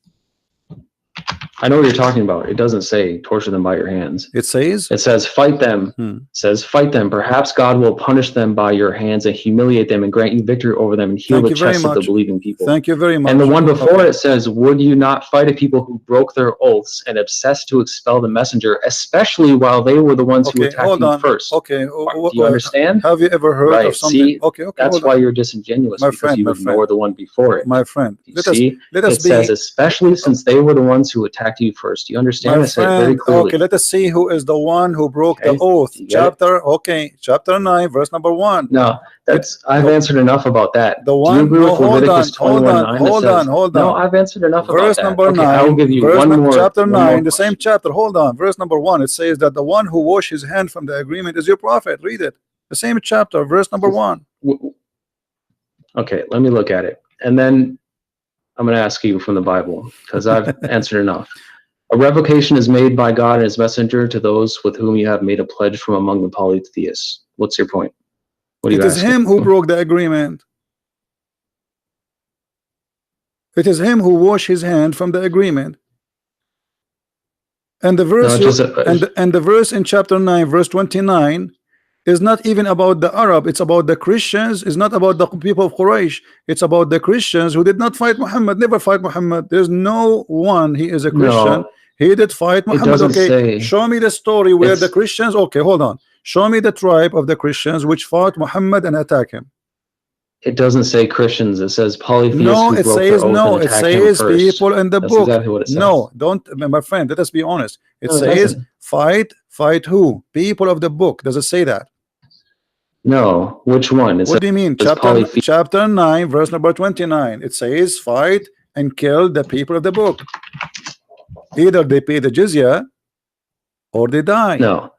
I know what you're talking about. It doesn't say torture them by your hands. It says fight them. It says fight them. Perhaps God will punish them by your hands and humiliate them and grant you victory over them and heal the chests of the believing people. Thank you very much. And the one before it says, would you not fight a people who broke their oaths and obsessed to expel the messenger, especially while they were the ones who attacked you first? Okay. Do you understand? Have you ever heard of something? See, that's why you're disingenuous, because you ignore the one before it. My friend, let us says, especially since they were the ones who attacked you first. You understand? I said very clearly. Okay, let us see who is the one who broke the oath. Chapter 9, verse number 1. No, I've answered enough about that. The one. Do you agree with Leviticus 21:9? Hold on. No, I've answered enough about that. Verse number 9. I will give you one more. Chapter 9, the same chapter. Hold on. Verse number 1. It says that the one who washed his hand from the agreement is your prophet. Read it. The same chapter, verse number 1. Okay, let me look at it, and then I'm going to ask you from the Bible, because I've answered enough. A revocation is made by God and his messenger to those with whom you have made a pledge from among the polytheists. What's your point? What are you asking? It is him who broke the agreement. It is him who washed his hand from the agreement. And the verse and the verse in chapter 9, verse 29 is not even about the Arab. It's about the Christians. It's not about the people of Quraysh. It's about the Christians who did not fight Muhammad, never fight Muhammad. There's no one, he is a Christian. He did fight Muhammad. Okay, show me the story where the Christians. Okay, hold on. Show me the tribe of the Christians which fought Muhammad and attacked him. It doesn't say Christians. It says polytheists No, who it broke says their oath no. and It attacked him says first. people in the That's book. exactly what it says. No, don't, my friend. Let us be honest. It No, it says doesn't. fight who? People of the book. Does it say that? No, which one? It What do you mean? says polytheists. Chapter 9, verse number 29. It says fight and kill the people of the book. Either they pay the jizya or they die. No.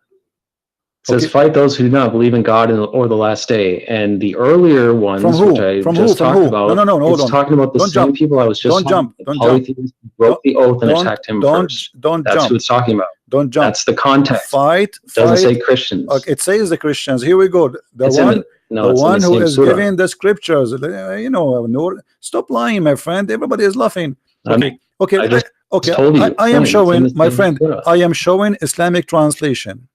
It says Okay. fight those who do not believe in God or the last day. And the earlier ones, From who? which I From just who? From talked who? about, No, hold it's on. talking about the Don't same jump. people I was just Don't jump. talking Don't about. jump. Polytheists who broke the oath and attacked him first. Don't That's jump. who it's talking about. Don't jump. That's the context. Fight. It doesn't fight. say Christians. Okay, it says the Christians. Here we go. It's The in one, no, the it's in one the who same is surah. giving the scriptures. You know, Nur, stop lying, my friend. Everybody is laughing. Okay, okay, I just okay. told you. I am It's in showing, the my same friend. surah. I am showing Islamic translation.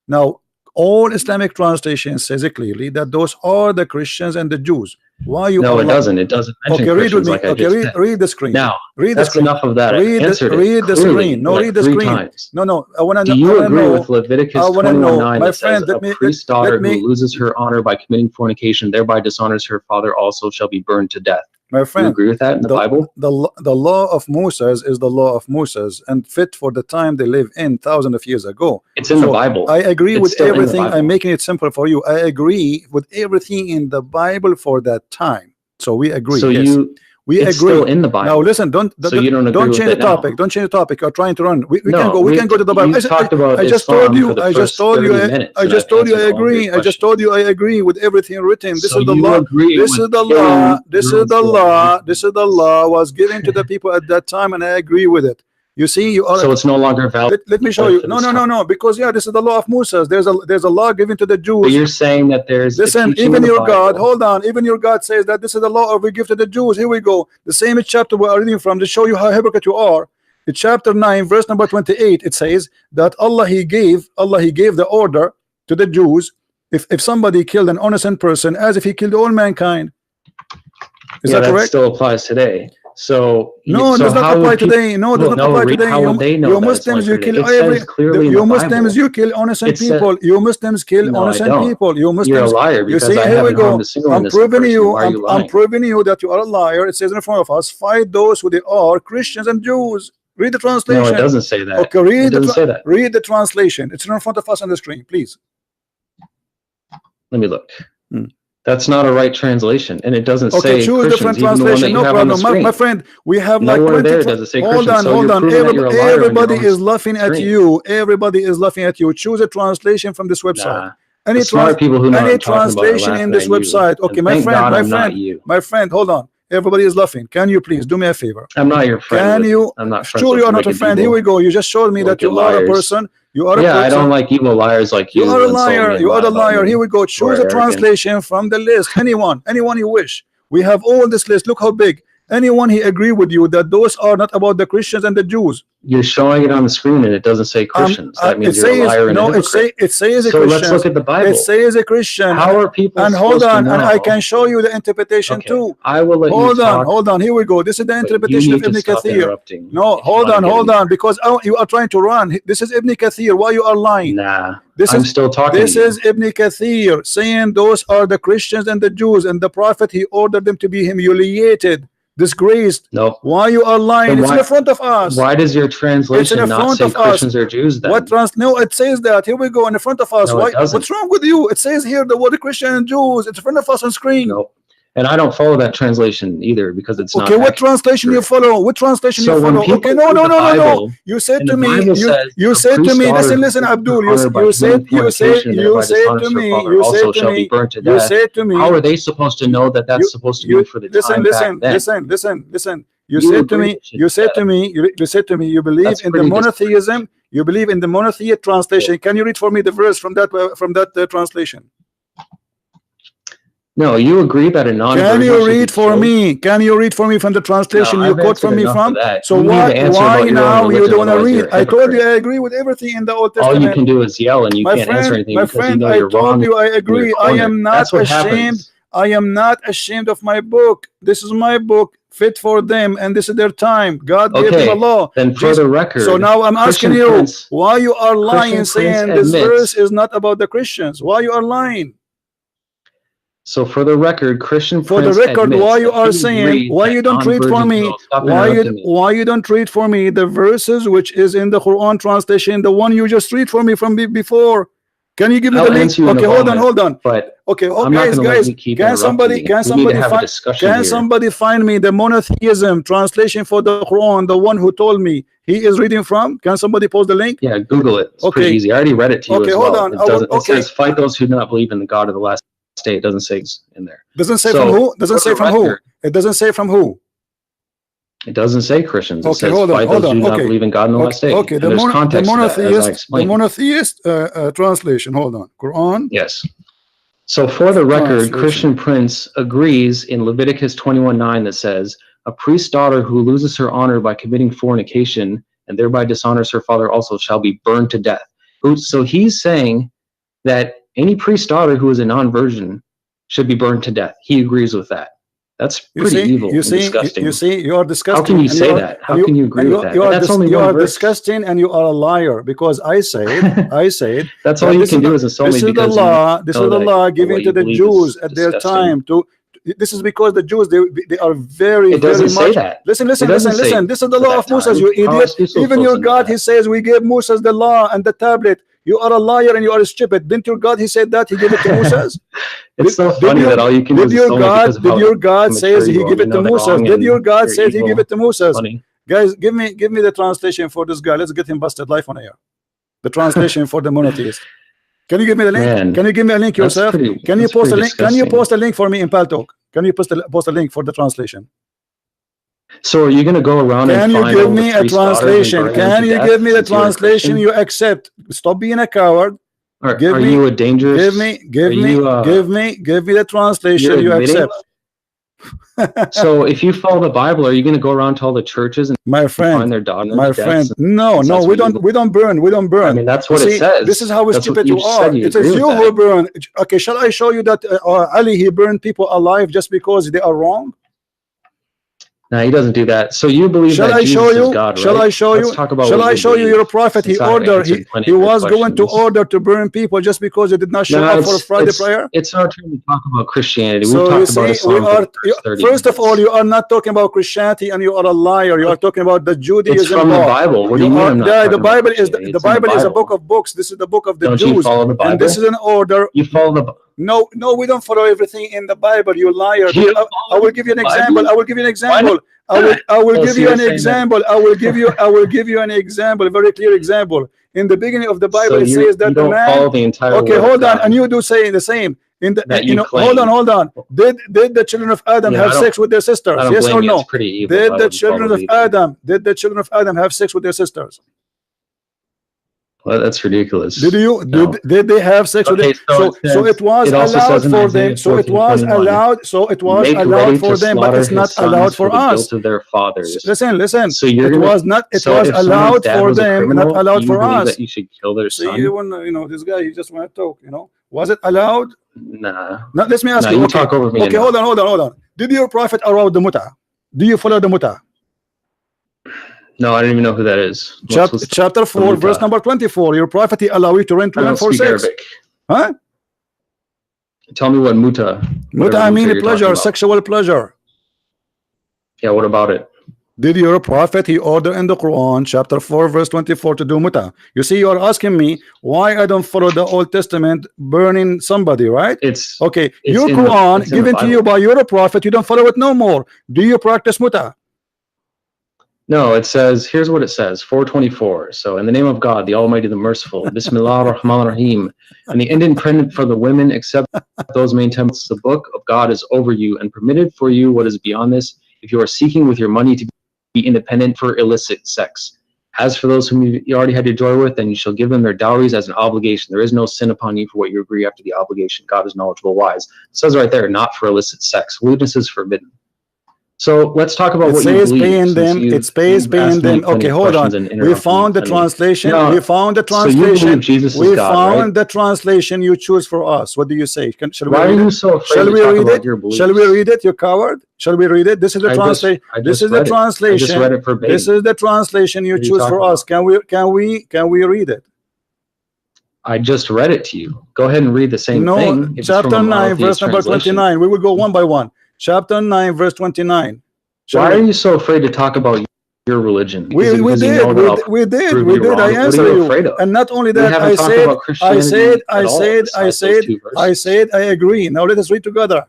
Now, all Islamic translation says it clearly that those are the Christians and the Jews. Why you? No, are it doesn't. It doesn't mention Okay, read with Christians me. like I Okay, just said. read the screen. Now, Read the that's screen. enough of that. I answered Read the clearly, screen. No, like read the 3 screen. times. No. I want to Do know. you I wanna agree know, with Leviticus I wanna 21:9 know. My that friend, says a priest's daughter who loses her honor by committing fornication thereby dishonors her father also shall be burned to death? My Do you friend, agree with that in the Bible? the law of Moses is the law of Moses and fit for the time they live in thousands of years ago. It's in the Bible. I agree It's with still in the everything. Bible. I'm making it simple for you. I agree with everything in the Bible for that time. So we agree. So yes. We it's agree. still in the Bible. Now listen, So you don't agree with change it the topic. now. Don't change the topic. You're trying to run. We No, can go. We can go to the Bible. You've talked about I just Islam told you. for the I just first told you. 30 minutes, I and just I've told you. I answered all of your agree. I just told you. I agree with everything written. This So is the you law. agree This with is the killing law. This is girls the who are law. virgins. This is the law was given to the people at that time, and I agree with it. You see, you are. So it's no longer valid. Let me show you. No. Because this is the law of Moses. There's a law given to the Jews. But you're saying that there's Listen, even your God, hold on, even your God says that this is the law we give to the Jews. Here we go. The same chapter we are reading from to show you how hypocrite you are. In chapter 9, verse number 28, it says that Allah he gave the order to the Jews if somebody killed an innocent person as if he killed all mankind. Is that correct? That still applies today. So no, it does not apply today. No, it does not apply today. How would they know you that Muslims, you kill it every. says clearly You in the Muslims, Bible. you kill innocent people. You Muslims kill No, I innocent don't. people. You Muslims. You're a liar You because see, I here we haven't go. harmed a single I'm innocent proving person. you. Why are you I'm lying? proving you that you are a liar. It says in front of us, fight those who they are, Christians and Jews. Read the translation. No, it doesn't say that. Okay, read it doesn't say that. Read the translation. It's in front of us on the screen, please. Let me look. That's not a right translation, and it doesn't Okay, say choose Christians, different even the one that translation. you No have on the problem, screen. my friend. We have Nowhere like 20. there does it say hold Christians, on, hold so on. you're proving that you're a liar on your Everybody own is laughing at screen. you. Everybody is laughing at you. Choose a translation from this website. Nah. The smart people who know what any I'm talking about are translation in laughing this at you. website. Okay, And my thank friend, God my I'm not friend, you. my friend. Hold on. Everybody is laughing. Can you please do me a favor? I'm not your friend. I'm not friends Sure, with you are not a wicked friend. Here people. we go. You just showed me that you are a person. You are a person. I don't like evil liars like you. You are a liar. You are a liar. Here we go. Choose a translation from the list. Anyone you wish. We have all this list. Look how big. Anyone he agree with you that those are not about the Christians and the Jews. You're showing it on the screen and it doesn't say Christians. That means you're a liar and a hypocrite. It says a so Christian. Let's look at the Bible. It says a Christian. How are people and hold on, to know? and I can show you the interpretation too. I will let you talk. Hold on. Here we go. This is the interpretation of Ibn Kathir. No, hold on, because you are trying to run. This is Ibn Kathir. Why you are lying? Nah. I'm still talking. This is Ibn Kathir saying those are the Christians and the Jews, and the Prophet he ordered them to be humiliated, disgraced. No. Why you are lying? It's in front of us. Why does your translation not say Christians or Jews then? No, it says that. Here we go in front of us. No, what's wrong with you? It says here the word Christian and Jews. It's in front of us on screen. No. And I don't follow that translation either because it's not. Okay, what translation you follow? What translation you follow? Okay, no. You said to me, you said to me, listen, Abdul, you said to me, how are they supposed to know that that's supposed to be for the time back then? Listen. You said to me, you believe in the monotheism. You believe in the monotheist translation. Can you read for me the verse from that translation? No, you agree that a non. Can you read for me? Can you read for me from the translation you quote from me from? So why now you don't want to read? I told you I agree with everything in the Old Testament. All you can do is yell and you can't answer anything because you know you're wrong. I told you I agree. I am not ashamed. I am not ashamed of my book. This is my book, fit for them, and this is their time. God gave them a law. Then for the record, so now I'm asking Christian you, Prince, why you are lying, Christian Prince saying this admits, verse is not about the Christians? Why you are lying? So for the record, Christian For the Prince record, admits why you that are he saying, agrees why that you don't read for non-virgins me, will- Stop why interrupting me. you don't read for me the verses which is in the Quran translation, the one you just read for me from before? Can you give me I'll the link? answer you in a Okay, hold on, moment, hold on. But Okay, oh, I'm not guys, going to let guys, you keep can somebody, interrupting me. can We need to somebody have a find, discussion can here. somebody find me the monotheism translation for the Quran, the one who told me he is reading from? Can somebody post the link? Yeah, Google it. It's Okay. pretty easy. I already read it to you Okay, as hold well. on. It I will- doesn't. It okay. says, "Fight those who do not believe in the God of the last day." It doesn't say it's in there. Doesn't say So, from who? Doesn't for say the from who? record, It doesn't say from who? It doesn't say Christians. It Okay, says, hold on, "Fight hold those who on. do not Okay. believe in God in the last day." Okay, And there's context to that, as I explained. the monotheist translation. Hold on, Quran. Yes. So for the record, Translation. Christian Prince agrees in Leviticus 21:9 that says, "A priest's daughter who loses her honor by committing fornication and thereby dishonors her father also shall be burned to death." So he's saying that any priest's daughter who is a non-virgin should be burned to death. He agrees with that. That's pretty evil and disgusting. You are disgusting. How can you say that? How can you agree with that? That's only you one are verse. disgusting, and you are a liar, because I said That's all you can do as a soulmate. This is the law. This is the law given to the Jews at their time. This is because the Jews they are very, it doesn't very much. say that. Listen. This is the law of Moses. You idiot. Even your God, he says, we gave Moses the law and the tablet. You are a liar and you are stupid. Didn't your God, he said that he gave it to Moses? It's so funny that all you can do is did your God says he gave it to Moses? Did your God say he gave it to Moses? Guys, give me the translation for this guy. Let's get him busted live on air. The translation for the monotheist. Can you give me the link? Man, can you give me a link yourself? Can you post a link? Can you post a link for me in Paltalk? Can you post a link for the translation? So are you going to go around and can you find give all me the a priest daughters and translation? burn them Can to you death give me the since you're a translation Christian? you accept? Stop being a coward. Are Give me you a dangerous? give me the translation you accept. So if you follow the Bible, are you going to go around to all the churches and My friend, find their daughters? my friend, no, since no, that's we what you don't burn. I mean, that's what You it see, says. this is how That's stupid what you you are. said. You It agree is with you that. who burn. Okay, shall I show you that Ali, he burned people alive just because they are wrong? No, he doesn't do that. So you believe Shall that I Jesus show you? is God, right? Shall I show Let's you? talk about Shall what I you show you believe, your prophet? He since I've ordered. answered plenty He of your was going to questions. order to burn people just because they did not show No, up for Friday prayer. It's our turn to talk about Christianity. So We've you talked about see, Islam for the first 30 first of all, minutes. you are not talking about Christianity, and you are a liar. You are talking about the Judaism. It's from the Bible. What do you mean I'm not talking the about Bible is Christianity? the It's in the Bible is a Bible. book of books. This is the book of the Don't Jews. you follow the Bible? And this is an order. You follow the. No, we don't follow everything in the Bible. You liar. You I will give you an Bible? example. I will give you an example. I will give you an example. I will give you an example, a very clear example. In the beginning of the Bible, it says that you the don't man. follow the entire Okay, word of hold on, God and you do say the same. In the that you hold claim. on. Did the children of Adam have sex with their sisters? I don't Yes blame or you. no? It's pretty evil. Did the children of Adam have sex with their sisters? Well, that's ridiculous. Did they have sex with them? So it was allowed for them. So it was allowed. So it was allowed for them, but it's not allowed for us. Guilt of their fathers. Listen. So it was allowed for them, not allowed for us. That you should kill their son. See, this guy, he just want to talk. Was it allowed? Nah. Now, let me ask you. You talk over me. Okay, hold on. Did your prophet allow the muta? Do you follow the muta? No, I don't even know who that is. Chapter 4, verse number 24. Your prophet, he allow you to rent women for sex. Arabic. Huh? Tell me what muta. Muta, I mean pleasure, sexual pleasure. Yeah, what about it? Did your prophet, he order in the Quran, chapter 4, verse 24, to do muta? You see, you are asking me why I don't follow the Old Testament burning somebody, right? It's okay. Your Quran given to you by your prophet, you don't follow it no more. Do you practice muta? No, it says, here's what it says, 424. So, in the name of God, the Almighty, the Merciful, Bismillah ar-Rahman ar-Rahim, and the end intended for the women except those main temples, the book of God is over you and permitted for you what is beyond this, if you are seeking with your money to be independent for illicit sex. As for those whom you already had to joy with, then you shall give them their dowries as an obligation. There is no sin upon you for what you agree after the obligation. God is knowledgeable, wise. It says right there, not for illicit sex. Lewdness is forbidden. So let's talk about It what you says believe. paying them. It says paying them. Okay, hold on. We found the translation. We found the translation. We found the translation you choose for us. What do you say? Shall we Why are read you it? so afraid Shall to we talk read about it? your beliefs? Shall we read it? You coward. Shall we read it? This is the translation. This is the translation. I just read it verbatim. This is the translation you choose for us. Can we read it? I just read it to you. Go ahead and read the same thing. No, chapter 9, verse number 29. We will go one by one. Chapter 9, verse 29. Why are you so afraid to talk about your religion? We did. I answer you. And not only that, I said, I agree. Now let us read together.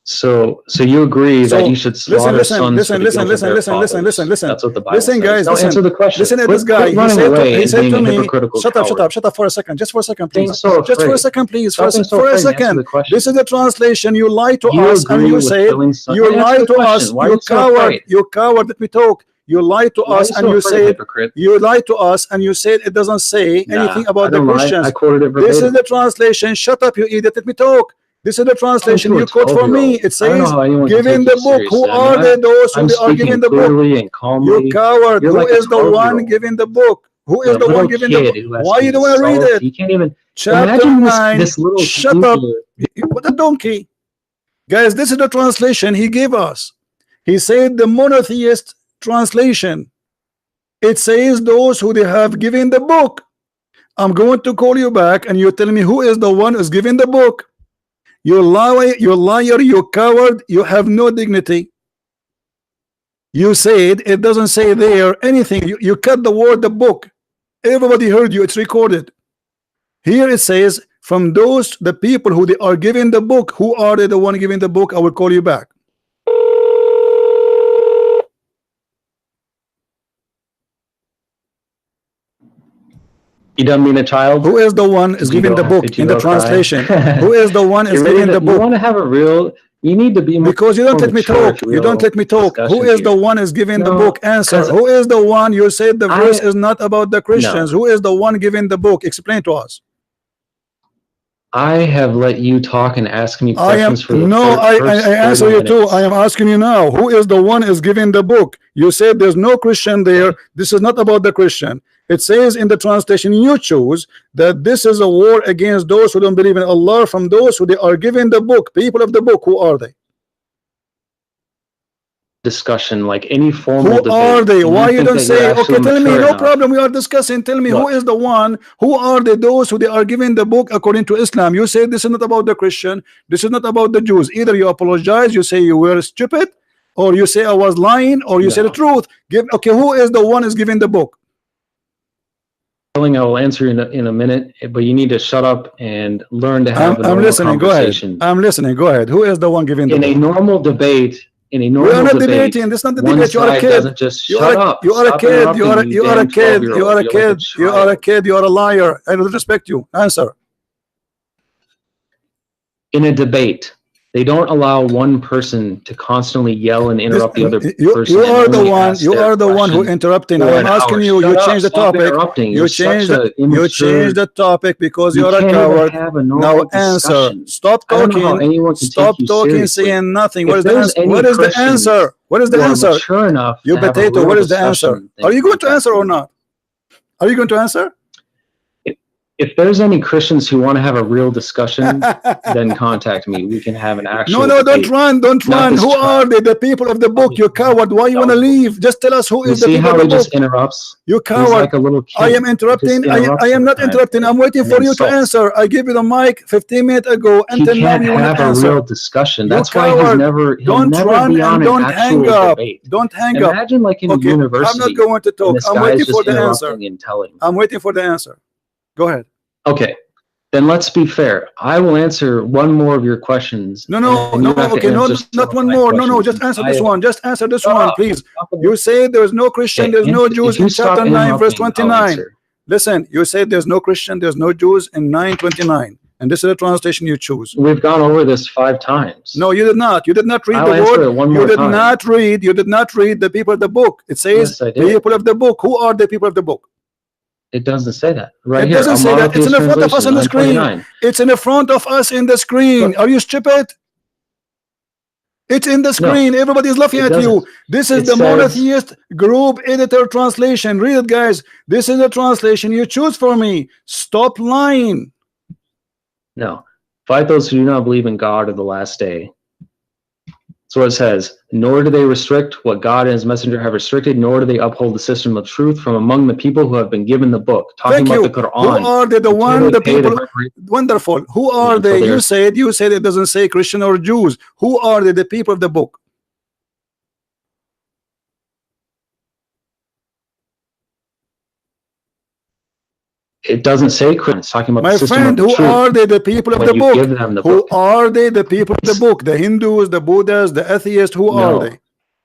So you agree that you should slaughter sons for the guilt of their fathers. Listen. That's what the Bible says. Guys, now answer the question. Listen at this guy. He said to me, shut up for a second. Just for a second, please. Just for a second, please. For a second. This is the translation. You lied to us and you said, you lied to us. You coward. You coward. Let me talk. You lied to us and you said, it doesn't say anything about the Christians. I quoted it verbatim. This is the translation. Shut up, you idiot. Let me talk. This is the translation you quote for me. It says, giving the book. Who are they, those who are giving the book? You coward. Who is the one giving the book? Who is the one giving the book? Why you don't want to read it? You can't even. Chapter 9. This little shut up. What a donkey. Guys, this is the translation he gave us. He said the monotheist translation. It says those who they have given the book. I'm going to call you back and you tell me who is the one who's giving the book. You liar, you coward, you have no dignity. You said it doesn't say there anything. You cut the word the book. Everybody heard you, it's recorded. Here it says, from those the people who they are giving the book, who are they the one giving the book? I will call you back. You don't mean a child? Who is the one is giving the book in the translation? Who is the one is giving the book? You want to have a real, you need to be more, because you don't let me talk. You don't let me talk. Who is the one is giving the book? Answer. Who is the one? You said the verse is not about the Christians. Who is the one giving the book? Explain to us. I have let you talk and ask me questions for the I answer you too. I am asking you now. Who is the one is giving the book? You said there's no Christian there. This is not about the Christian. It says in the translation you choose that this is a war against those who don't believe in Allah, from those who they are giving the book. People of the book, who are they? Discussion, like any formal debate. Who are they? Why you don't say, okay, tell me, no problem, we are discussing. Tell me, who is the one? Who are they? Those who they are giving the book according to Islam. You say this is not about the Christian. This is not about the Jews. Either you apologize, you say you were stupid, or you say I was lying, or you say the truth. Okay, who is the one is giving the book? I will answer in a minute, but you need to shut up and learn to have a normal listening. conversation. Go ahead. I'm listening. Go ahead. Who is the one giving the book? In a normal debate, we are not debating. This is not the debate. You are a kid. You are a kid. You are a kid. You are a kid. You are a kid. You are a liar. I don't respect you. Answer. In a debate, they don't allow one person to constantly yell and interrupt the other person. You are the one. You are the one who interrupting. I am asking you. You change the topic. You change the topic because you are a coward. Now answer. Stop talking. Stop talking. Saying nothing. What is the answer? What is the answer? What is the answer? You potato. What is the answer? Are you going to answer or not? Are you going to answer? If there's any Christians who want to have a real discussion, then contact me. We can have an actual No, don't run. Who are they? The people of the book. You coward. Why you want to leave? Just tell us who is the people of the book. Just interrupts. You coward. Like a little kid. I am interrupting. I am not interrupting. I'm waiting for you to answer. I gave you the mic 15 minutes ago. Until now you want to answer. Have a real discussion. That's why he'll never be on an actual debate. Don't hang up. Imagine like in a university. I'm not going to talk. I'm waiting for the answer. I'm waiting for the answer. Go ahead. Okay, then let's be fair. I will answer one more of your questions. Okay, not one more. No, just answer this one. Just answer this one, please. You say there's no Christian, there's no Jews in chapter 9, verse 29. Listen, you say there's no Christian, there's no Jews in 9:29. And this is the translation you choose. We've gone over this 5 times. No, you did not. You did not read the word. You did not read. You did not read the people of the book. It says people of the book. Who are the people of the book? It doesn't say that. Right here. It doesn't say that. It's in the front of us on the screen. It's in the front of us in the screen. Are you stupid? It's in the No, screen. Everybody's laughing it at doesn't. you. This is It the says monotheist group editor translation. Read it, guys. This is the translation you choose for me. Stop lying. no. Fight those who do not believe in God or the last day. So it says, nor do they restrict what God and his messenger have restricted, nor do they uphold the system of truth from among the people who have been given the book. Talking Thank about the you. Who Quran, are they? The until one, they the pay the people. reparations, Wonderful. Who are until they? they're You said it doesn't say Christian or Jews. Who are they? The people of the book. it doesn't say Quran, it's talking about the My system friend, of who truth. are they? The people of When the you give book. them the Who book. are they? The people of the book. The Hindus, the Buddhas, the atheists. Who are No, they?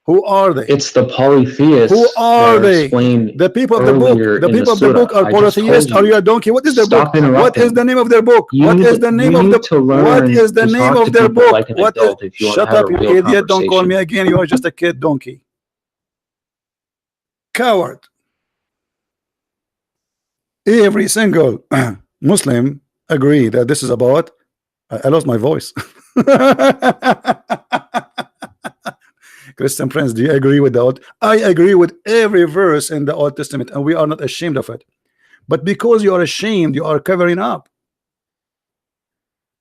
Who are they? it's the Who polytheists that are are they? explained The people of the book. earlier The in the people of the book surah. are I just polytheists. told Are you. you a donkey? What is their book? Stop What is interrupting. the name of their book? What is the name You of the need to what learn is the to name talk of to their people book? like an What is adult if you want to Shut have a up, you real idiot. Don't call me conversation. again. You are just a kid donkey. Coward. Every single Muslim agree that this is about I lost my voice. Christian friends, do you agree with that? I agree with every verse in the Old Testament, and we are not ashamed of it. But because you are ashamed, you are covering up.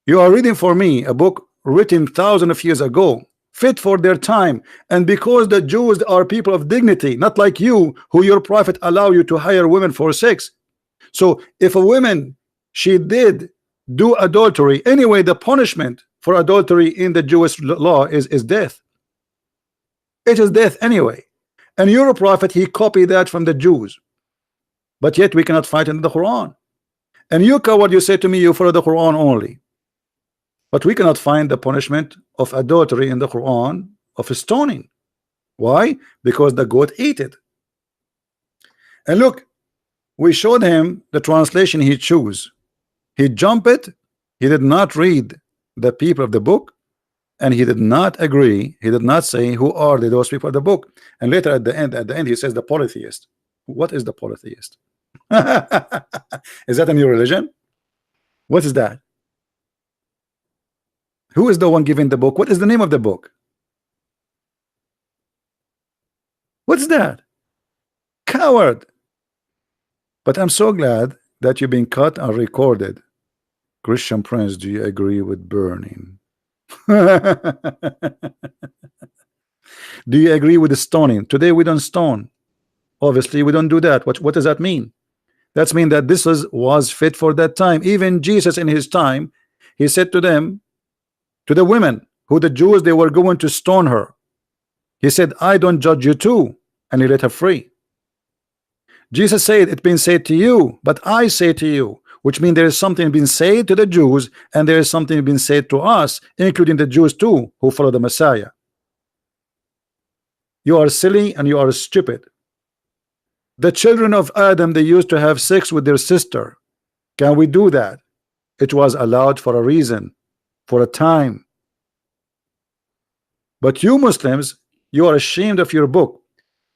You are reading for me a book written thousands of years ago, fit for their time, and because the Jews are people of dignity, not like you, who your prophet allow you to hire women for sex. So if a woman, she did do adultery anyway, the punishment for adultery in the Jewish law is death. It is death anyway. And your prophet, he copied that from the Jews, but yet we cannot fight in the Quran. And you coward, you say to me you follow the Quran only, but we cannot find the punishment of adultery in the Quran of stoning. Why? Because the goat ate it. And look, we showed him the translation he chose. He jumped it. He did not read the people of the book, and he did not agree. He did not say who are those people of the book. And later at the end, he says the polytheist. What is the polytheist? Is that a new religion? What is that? Who is the one giving the book? What is the name of the book? What's that? Coward. But I'm so glad that you've been cut and recorded. Christian Prince, do you agree with burning? Do you agree with the stoning? Today we don't stone. Obviously, we don't do that. What does that mean? That's mean that this was fit for that time. Even Jesus in his time, he said to them, to the women who the Jews they were going to stone her. He said, I don't judge you too, and he let her free. Jesus said, it's been said to you, but I say to you, which means there is something being said to the Jews, and there is something being said to us, including the Jews too, who follow the Messiah. You are silly and you are stupid. The children of Adam, they used to have sex with their sister. Can we do that? It was allowed for a reason, for a time. But you Muslims, you are ashamed of your book.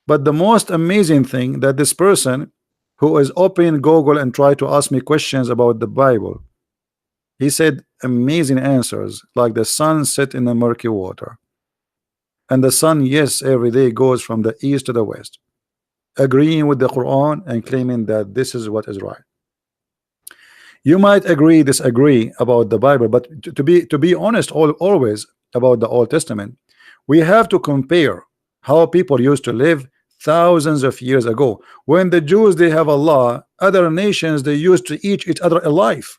But the most amazing thing that this person who is opening Google and try to ask me questions about the Bible, he said amazing answers like the sun set in the murky water. And the sun, yes, every day goes from the east to the west, agreeing with the Quran and claiming that this is what is right. You might agree, disagree about the Bible, but to be honest, always about the Old Testament, we have to compare how people used to live thousands of years ago. When the Jews they have Allah, other nations they used to eat each other alive.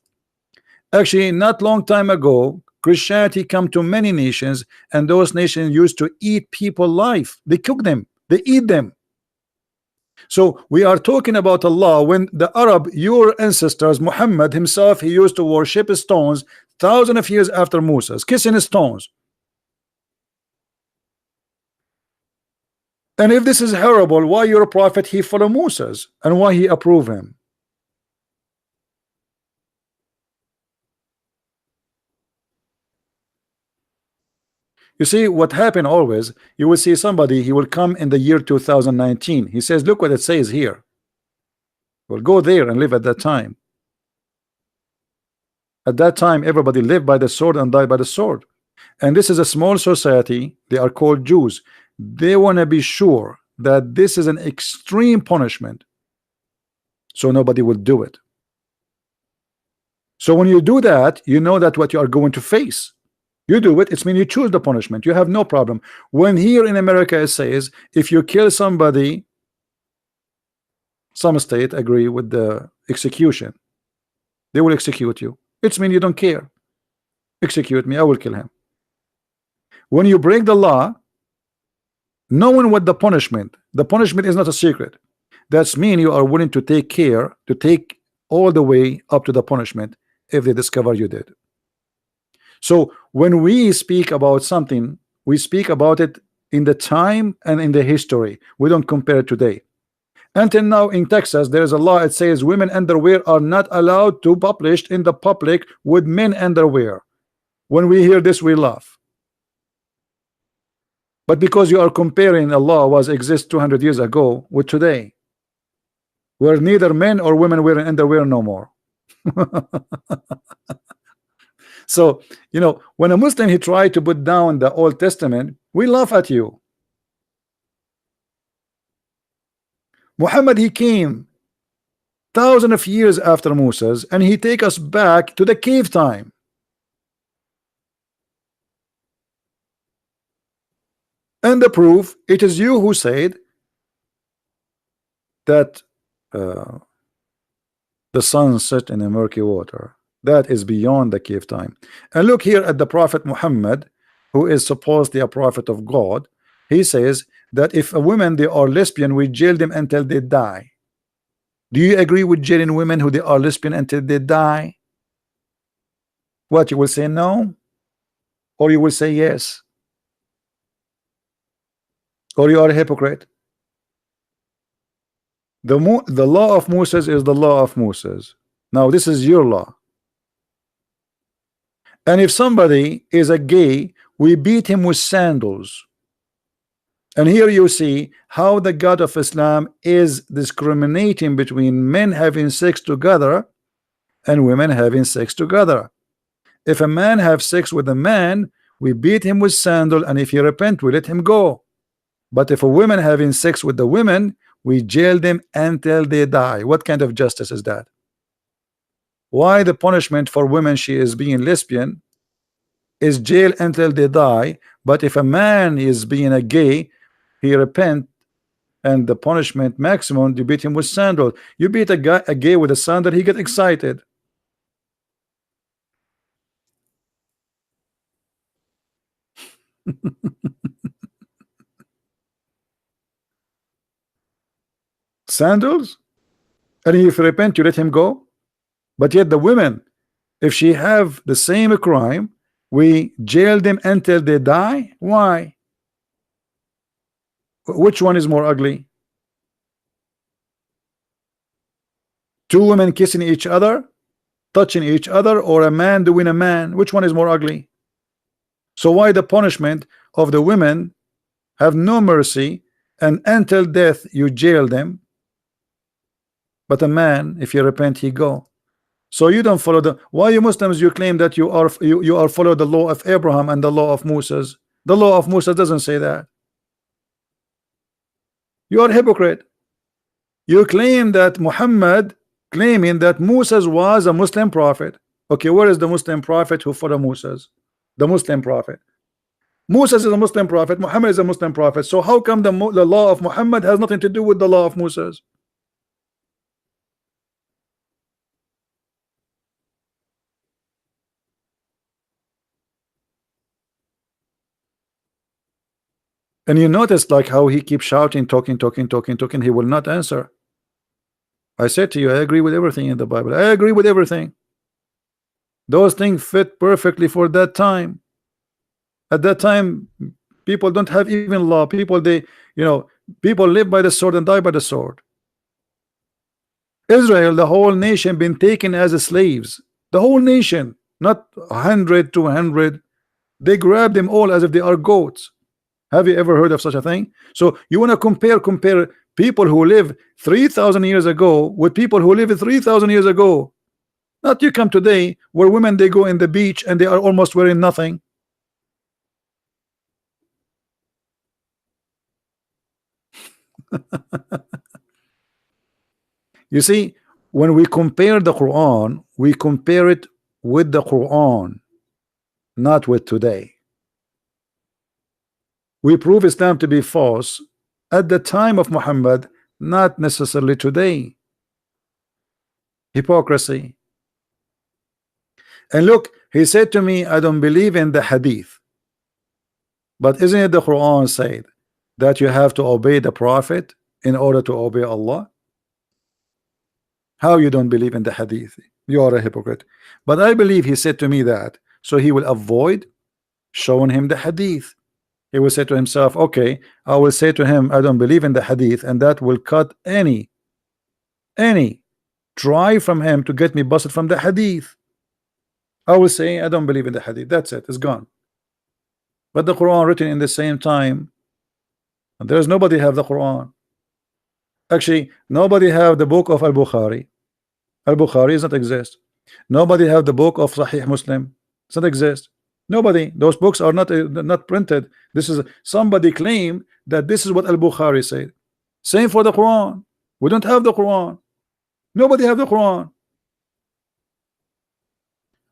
Actually, not long time ago, Christianity come to many nations, and those nations used to eat people alive. They cook them, they eat them. So we are talking about Allah when the Arab, your ancestors, Muhammad himself, he used to worship stones thousands of years after Moses, kissing stones. And if this is horrible, why your prophet he follow Moses and why he approve him? You see what happened always, you will see somebody, he will come in the year 2019. He says, look what it says here. Well, go there and live at that time. At that time, everybody lived by the sword and died by the sword. And this is a small society. They are called Jews. They want to be sure that this is an extreme punishment, so nobody will do it. So when you do that, you know that what you are going to face. You do it, it's mean you choose the punishment. You have no problem. When here in America it says if you kill somebody, some state agree with the execution. They will execute you. It's mean you don't care. Execute me, I will kill him. When you break the law, knowing what the punishment is not a secret. That's mean you are willing to take care, to take all the way up to the punishment if they discover you did. So when we speak about something, we speak about it in the time and in the history. We don't compare it today. Until now in Texas there is a law. It says women underwear are not allowed to published in the public with men underwear. When we hear this we laugh. But because you are comparing a law was exist 200 years ago with today, where neither men or women wearing underwear no more. So you know, when a Muslim he tried to put down the Old Testament, we laugh at you. Muhammad he came thousands of years after Moses, and he take us back to the cave time. And the proof, it is you who said that the sun set in a murky water. That is beyond the cave time. And look here at the Prophet Muhammad, who is supposedly a prophet of God. He says that if a woman they are lesbian, we jail them until they die. Do you agree with jailing women who they are lesbian until they die? What, you will say no, or you will say yes, or you are a hypocrite? The law of Moses is the law of Moses. Now this is your law. And if somebody is a gay, we beat him with sandals. And here you see how the God of Islam is discriminating between men having sex together and women having sex together. If a man have sex with a man, we beat him with sandal, and if he repent, we let him go. But if a woman having sex with the women, we jail them until they die. What kind of justice is that? Why the punishment for women she is being lesbian is jail until they die, but if a man is being a gay, he repent, and the punishment maximum, you beat him with sandal. You beat a gay with a sandal, he get excited. Sandals, and if you repent, you let him go. But yet the women, if she have the same crime, we jail them until they die. Why? Which one is more ugly? Two women kissing each other, touching each other, or a man doing a man? Which one is more ugly? So why the punishment of the women have no mercy, and until death you jail them, but a man, if you repent, he go? So you don't follow the, why you Muslims you claim that you are follow the law of Abraham and the law of Moses? The law of Moses doesn't say that. You are a hypocrite. You claim that Muhammad claiming that Moses was a Muslim prophet. Okay, where is the Muslim prophet who followed Moses? The Muslim prophet. Moses is a Muslim prophet, Muhammad is a Muslim prophet. So how come the law of Muhammad has nothing to do with the law of Moses? And you notice like how he keeps shouting, talking, he will not answer. I said to you, I agree with everything in the Bible. I agree with everything. Those things fit perfectly for that time. At that time, people don't have even law. People, people live by the sword and die by the sword. Israel, the whole nation, been taken as slaves. The whole nation, not 100, 200. They grab them all as if they are goats. Have you ever heard of such a thing? So you want to compare people who live 3,000 years ago with people who live 3,000 years ago. Not you come today where women they go in the beach and they are almost wearing nothing. You see, when we compare the Quran, we compare it with the Quran, not with today. We prove Islam to be false at the time of Muhammad, not necessarily today. Hypocrisy. And look, he said to me, I don't believe in the hadith. But isn't it the Quran said that you have to obey the Prophet in order to obey Allah? How you don't believe in the hadith? You are a hypocrite. But I believe he said to me that so he will avoid showing him the hadith. He will say to himself, okay, I will say to him I don't believe in the hadith, and that will cut any try from him to get me busted from the hadith. I will say I don't believe in the hadith. That's it, it's gone. But the Quran written in the same time, and there's nobody have the Quran. Actually, nobody have the book of Al-Bukhari. Al-Bukhari does not exist. Nobody have the book of Sahih Muslim. Does not exist. Nobody. Those books are not printed. This is somebody claim that this is what Al-Bukhari said. Same for the Quran. We don't have the Quran. Nobody have the Quran.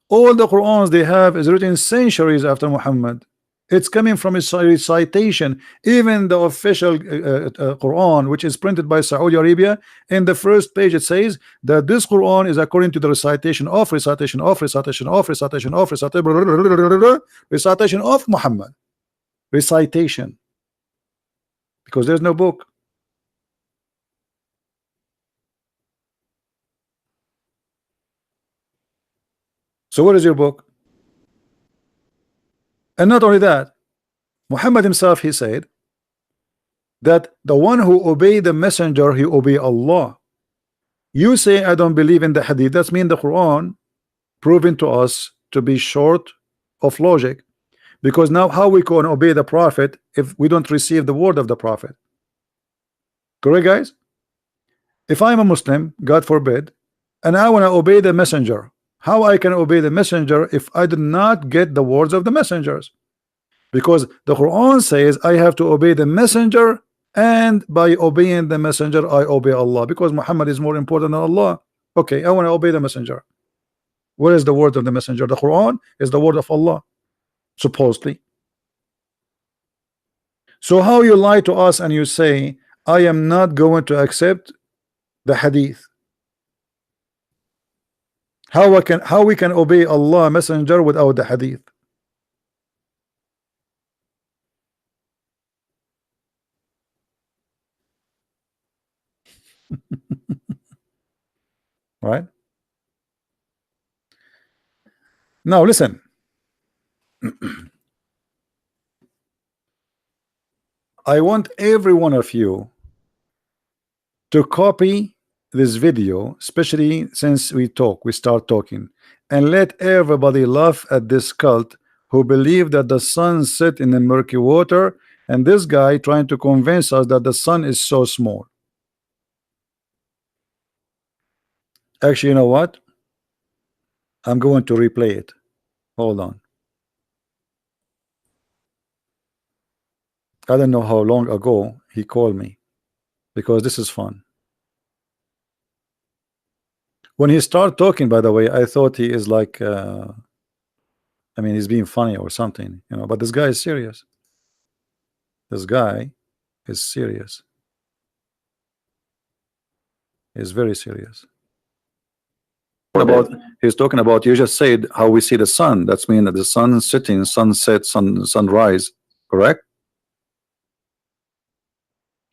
All the Qurans they have is written centuries after Muhammad. It's coming from a recitation. Even the official Quran, which is printed by Saudi Arabia, in the first page it says that this Quran is according to the recitation of Muhammad. Recitation. Because there's no book. So what is your book? And not only that, Muhammad himself, he said that the one who obey the messenger, he obey Allah. You say I don't believe in the hadith. That's mean the Quran proven to us to be short of logic, because now how we can obey the Prophet if we don't receive the word of the Prophet? Correct, guys? If I'm a Muslim, God forbid, and I want to obey the messenger, how I can obey the messenger if I did not get the words of the messengers? Because the Quran says I have to obey the messenger, and by obeying the messenger I obey Allah, because Muhammad is more important than Allah. Okay, I want to obey the messenger. Where is the word of the messenger? The Quran is the word of Allah, supposedly. So how you lie to us and you say I am not going to accept the hadith? How we can obey Allah messenger without the hadith? Right? Now listen. I want every one of you to copy this video, especially since we start talking, and let everybody laugh at this cult who believe that the sun set in the murky water, and this guy trying to convince us that the sun is so small. Actually, you know what? I'm going to replay it. Hold on. I don't know how long ago he called me, because this is fun. When he started talking, by the way, I thought he is like I mean, he's being funny or something, you know, but this guy is serious. This guy is serious. He's very serious. He's talking about, you just said how we see the sun. That's mean that the sun setting, sunset, sunrise, correct?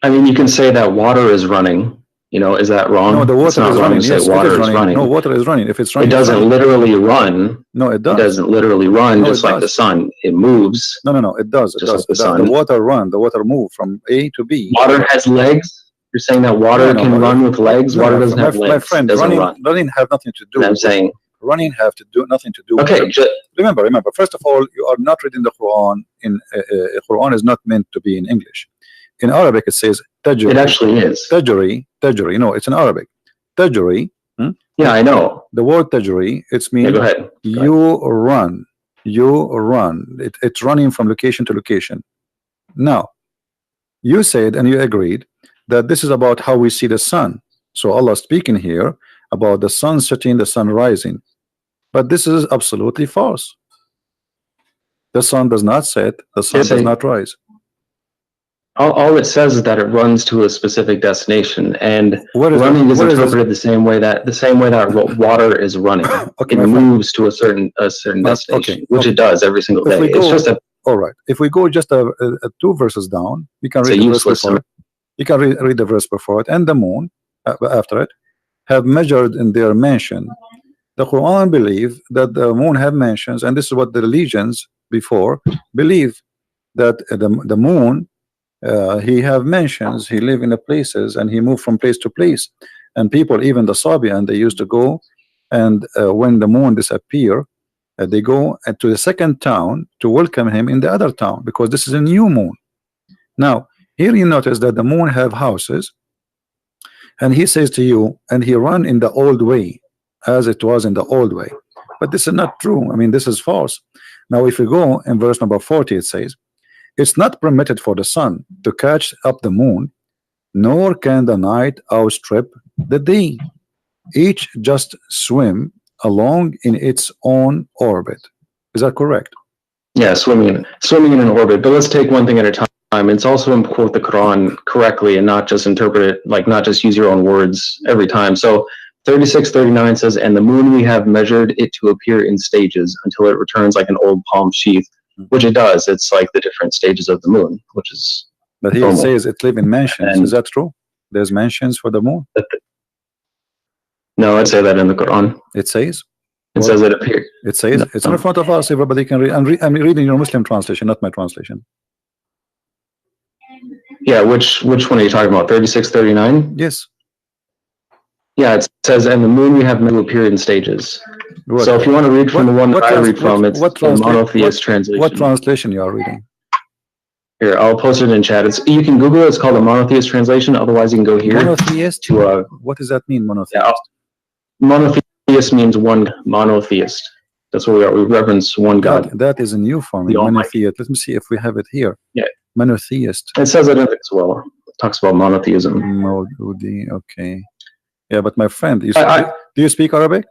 I mean, you can say that water is running. You know, is that wrong? No, the water is running. Yes, water is running. No, water is running. If it's running, it doesn't literally run. No, it does. It doesn't literally run, just like the sun. It moves. No, it does. It does. Like the water run. The water move from A to B. Water has legs. You're saying that water can run with legs. Water doesn't have legs. My friend, running have nothing to do. I'm saying running have to do nothing to do. Okay. Remember. First of all, you are not reading the Quran. Quran is not meant to be in English. In Arabic, it says tajri. It actually is. Tajri. No, it's in Arabic. Tajri. Yeah, I know. The word tajri, it's mean go ahead. You run. It's running from location to location. Now, you said and you agreed that this is about how we see the sun. So Allah speaking here about the sun setting, the sun rising, but this is absolutely false. The sun does not set, the sun It's does a, not rise. all it says is that it runs to a specific destination, and Where is running is where is interpreted the same way that water is running. okay, It my friend. moves to a certain destination, Okay, which okay. it does every single If day. we It's go, just all right. If we go just two verses down, you can it's read a the verse useless. before it. You can read the verse before it. And the moon, after it, have measured in their mansion. The Quran believe that the moon have mansions, and this is what the religions before believe, that the moon, he have mansions, he live in the places, and he move from place to place. And people, even the Sabian, they used to go, and when the moon disappear, they go to the second town to welcome him in the other town, because this is a new moon. Now here you notice that the moon have houses, and he says to you, and he run in the old way, as it was in the old way. But this is not true. I mean, this is false. Now if you go in verse number 40, it says, it's not permitted for the sun to catch up the moon, nor can the night outstrip the day. Each just swim along in its own orbit. Is that correct? Yeah, swimming in an orbit. But let's take one thing at a time. It's also important to quote the Quran correctly and not just interpret it, like not just use your own words every time. So 36:39 says, and the moon we have measured it to appear in stages until it returns like an old palm sheath, which it does. It's like the different stages of the moon, which is But here it normal. says it live in mansions. And is that true? There's mansions for the moon. no, I'd say that in the Quran. It says. It says it appears. It says No. it's in front of us. Everybody can read. I'm reading your Muslim translation, not my translation. Yeah, which one are you talking about? 36:39? Yes. Yeah, it says, and the moon we have meant to appear in stages. What, So if you want to read from the one that I read from, it's the monotheist translation. What translation you are reading? Here, I'll post it in chat. You can Google it. It's called the monotheist translation. Otherwise, you can go here. Monotheist? To what does that mean, monotheist? Yeah, monotheist means one monotheist. That's what we are. We reverence one God. That is a new form. Monotheist. Let me see if we have it here. Yeah. Monotheist. It says it in it as well. It talks about monotheism. Okay. Yeah, but my friend, do you speak Arabic?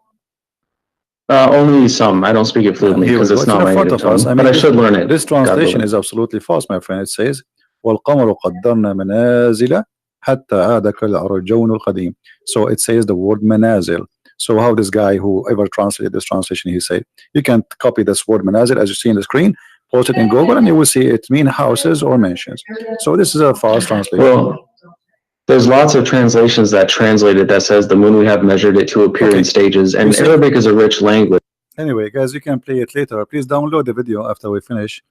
Only some. I don't speak it fluently because it's not my native tongue. But I should learn it. This translation is absolutely false, my friend. It says, وَالْقَمَرُ قَدَّرْنَا مَنَازِلَ حَتَّى عَادَ كَالْأَرْجُونُ الْقَدِيمِ. So it says the word manazil. So how this guy, whoever translated this translation, he said, you can copy this word manazil as you see in the screen, post it in Google, and you will see it mean houses or mansions. So this is a false translation. Well, there's lots of translations that translate it that says the moon we have measured it to appear in stages, and Arabic is a rich language. Anyway, guys, you can play it later. Please download the video after we finish,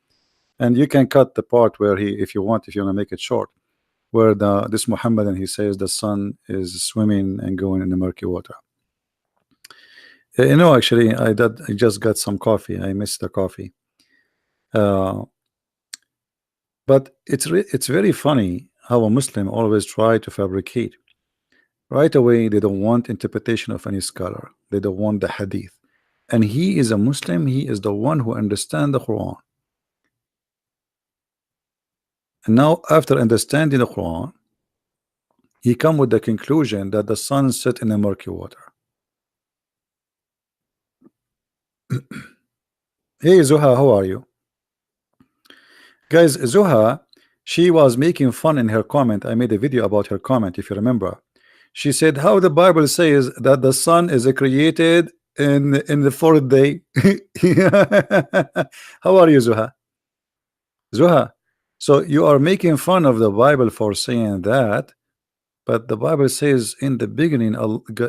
and you can cut the part where if you want to make it short, where this Muhammadan, he says the sun is swimming and going in the murky water. Actually, I just got some coffee. I missed the coffee. But it's very funny how a Muslim always try to fabricate. Right away, they don't want interpretation of any scholar. They don't want the hadith. And he is a Muslim. He is the one who understands the Quran. And now, after understanding the Quran, he come with the conclusion that the sun set in a murky water. Hey Zuha, how are you? Guys, Zuha, she was making fun in her comment. I made a video about her comment, if you remember. She said how the Bible says that the sun is created in the fourth day. How are you, Zuha? Zuha, so you are making fun of the Bible for saying that, but the Bible says in the beginning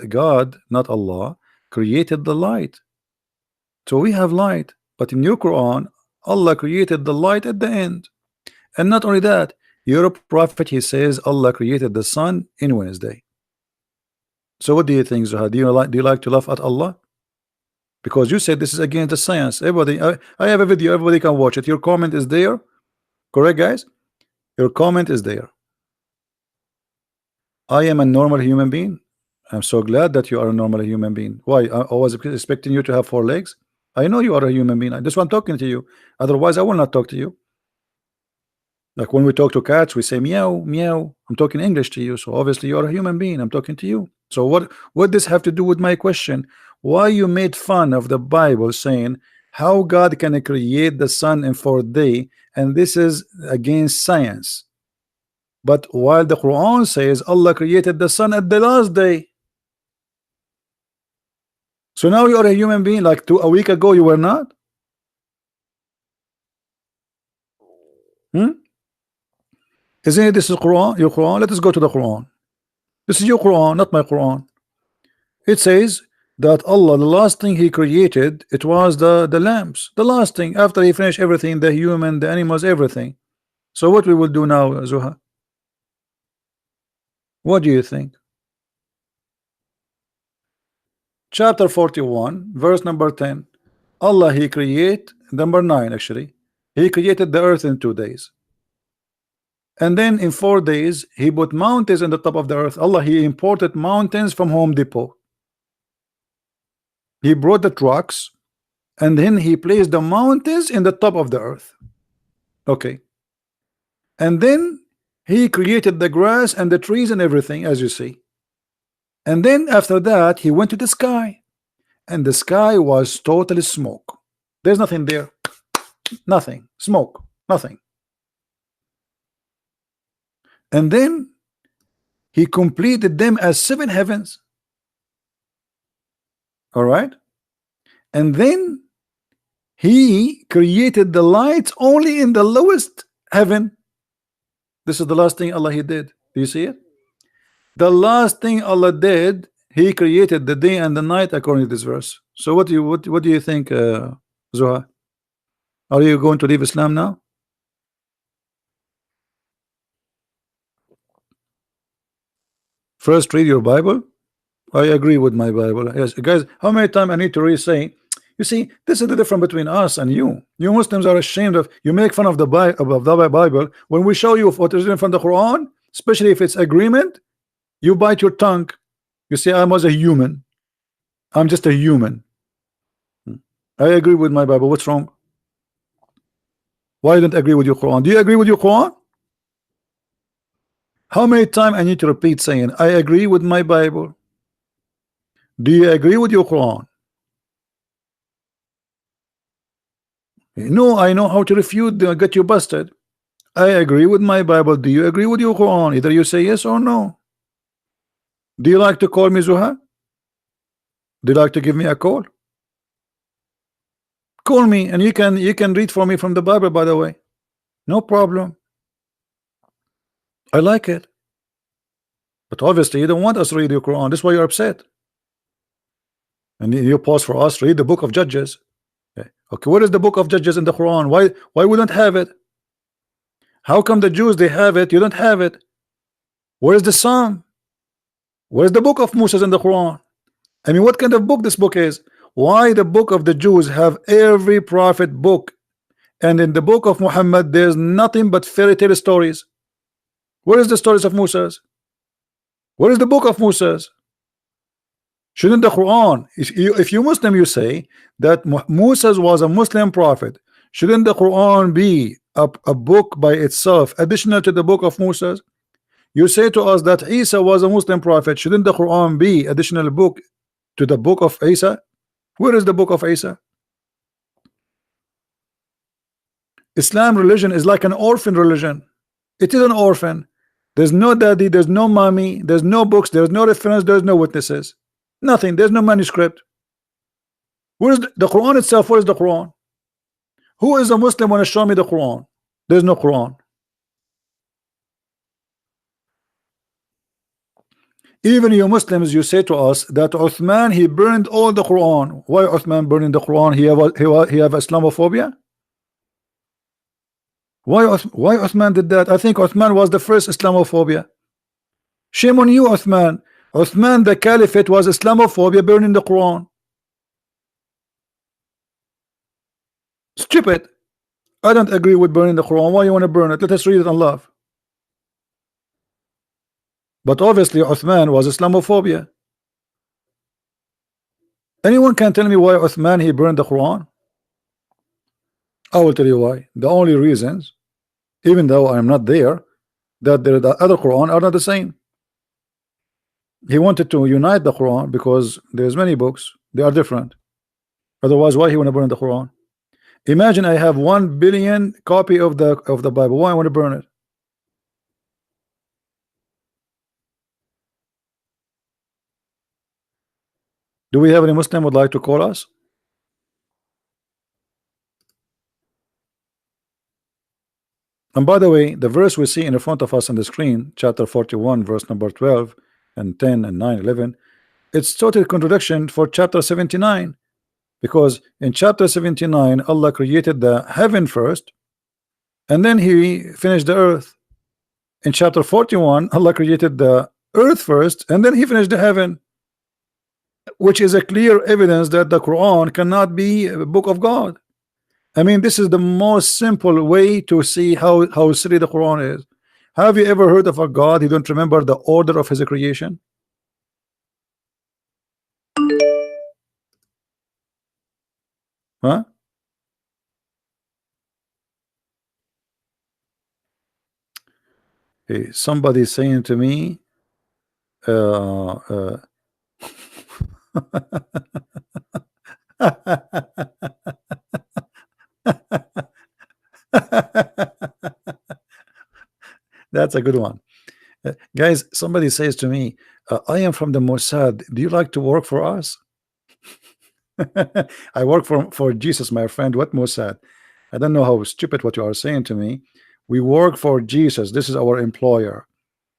God, not Allah, created the light. So we have light, but in your Quran Allah created the light at the end. And not only that, your prophet, he says Allah created the sun in Wednesday. So what do you think, Zuha? Do you like to laugh at Allah? Because you said this is against the science. Everybody, I have a video, everybody can watch it. Your comment is there. Correct, guys? Your comment is there. I am a normal human being. I'm so glad that you are a normal human being. Why? I was expecting you to have 4 legs. I know you are a human being. That's why I'm talking to you. Otherwise, I will not talk to you. Like when we talk to cats, we say meow, meow. I'm talking English to you, so obviously you're a human being. I'm talking to you. So what this have to do with my question? Why you made fun of the Bible saying how God can create the sun in 4 days, and this is against science? But while the Quran says Allah created the sun at the last day. So now you're a human being, like a week ago you were not. Hmm? Isn't it this is Quran? Your Quran? Let us go to the Quran. This is your Quran, not my Quran. It says that Allah, the last thing He created, it was the lamps. The last thing after He finished everything, the human, the animals, everything. So what we will do now, Zuha? What do you think? Chapter 41, verse number 10. Allah He create number 9 actually. He created the earth in 2 days. And then in 4 days, He put mountains in the top of the earth. Allah He imported mountains from Home Depot. He brought the trucks, and then He placed the mountains in the top of the earth. Okay. And then He created the grass and the trees and everything, as you see. And then after that, He went to the sky, and the sky was totally smoke. There's nothing there. Nothing. Smoke. Nothing. And then He completed them as 7 heavens. All right. And then He created the lights only in the lowest heaven. This is the last thing Allah He did. Do you see it? The last thing Allah did, He created the day and the night according to this verse. So what do you think, Zuha? Are you going to leave Islam now? First, read your Bible. I agree with my Bible. Yes, guys. How many times I need to re-say? You see, this is the difference between us and you. You Muslims are ashamed of. You make fun of the Bible when we show you what is in front of the Quran, especially if it's agreement. You bite your tongue. You say I was a human. I'm just a human. I agree with my Bible. What's wrong? Why you don't agree with your Quran? Do you agree with your Quran? How many times I need to repeat saying I agree with my Bible? Do you agree with your Quran? No, I know how to refute. Get you busted. I agree with my Bible. Do you agree with your Quran? Either you say yes or no. Do you like to call me Zuha? Do you like to give me a call? Call me, and you can read for me from the Bible, by the way. No problem. I like it. But obviously you don't want us to read your Quran. That's why you're upset. And you pause for us, read the book of Judges. Okay, what is the book of Judges in the Quran? Why we don't have it? How come the Jews they have it, you don't have it? Where is the Psalm? Where is the book of Moses in the Quran? I mean, what kind of book this book is? Why the book of the Jews have every prophet book, and in the book of Muhammad there's nothing but fairy tale stories? Where is the stories of Moses? Where is the book of Moses? Shouldn't the Quran, if you Muslim, you say that Moses was a Muslim prophet, shouldn't the Quran be a book by itself additional to the book of Moses? You say to us that Isa was a Muslim prophet, shouldn't the Quran be additional book to the book of Isa? Where is the book of Isa? Islam religion is like an orphan religion. It is an orphan. There's no daddy, there's no mommy, there's no books, there's no reference, there's no witnesses, nothing. There's no manuscript. Where is the Quran itself? Where is the Quran? Who is a Muslim want to show me the Quran? There's no Quran. Even you Muslims, you say to us that Uthman he burned all the Quran. Why Uthman burning the Quran? He have Islamophobia? Why Uthman did that? I think Uthman was the first Islamophobia. Shame on you, Uthman. Uthman the Caliphate was Islamophobia, burning the Quran. Stupid. I don't agree with burning the Quran. Why you want to burn it? Let us read it and love. But obviously Uthman was Islamophobia. Anyone can tell me why Uthman he burned the Quran? I will tell you why. The only reasons even though I'm not there, that the other Quran are not the same. He wanted to unite the Quran because there's many books, they are different. Otherwise, why he want to burn the Quran? Imagine I have 1 billion copy of the Bible. Why I want to burn it? Do we have any Muslim would like to call us? And by the way, the verse we see in front of us on the screen, chapter 41, verse number 12 and 10 and 9, 11, it's total contradiction for chapter 79, because in chapter 79 Allah created the heaven first and then he finished the earth. In chapter 41 Allah created the earth first and then he finished the heaven, which is a clear evidence that the Quran cannot be a book of God. I mean, this is the most simple way to see how silly the Quran is. Have you ever heard of a God who don't remember the order of his creation? Huh? Hey, somebody saying to me, uh, that's a good one. Guys, somebody says to me, I am from the Mossad. Do you like to work for us? I work for Jesus, my friend. What Mossad? I don't know how stupid what you are saying to me. We work for Jesus. This is our employer.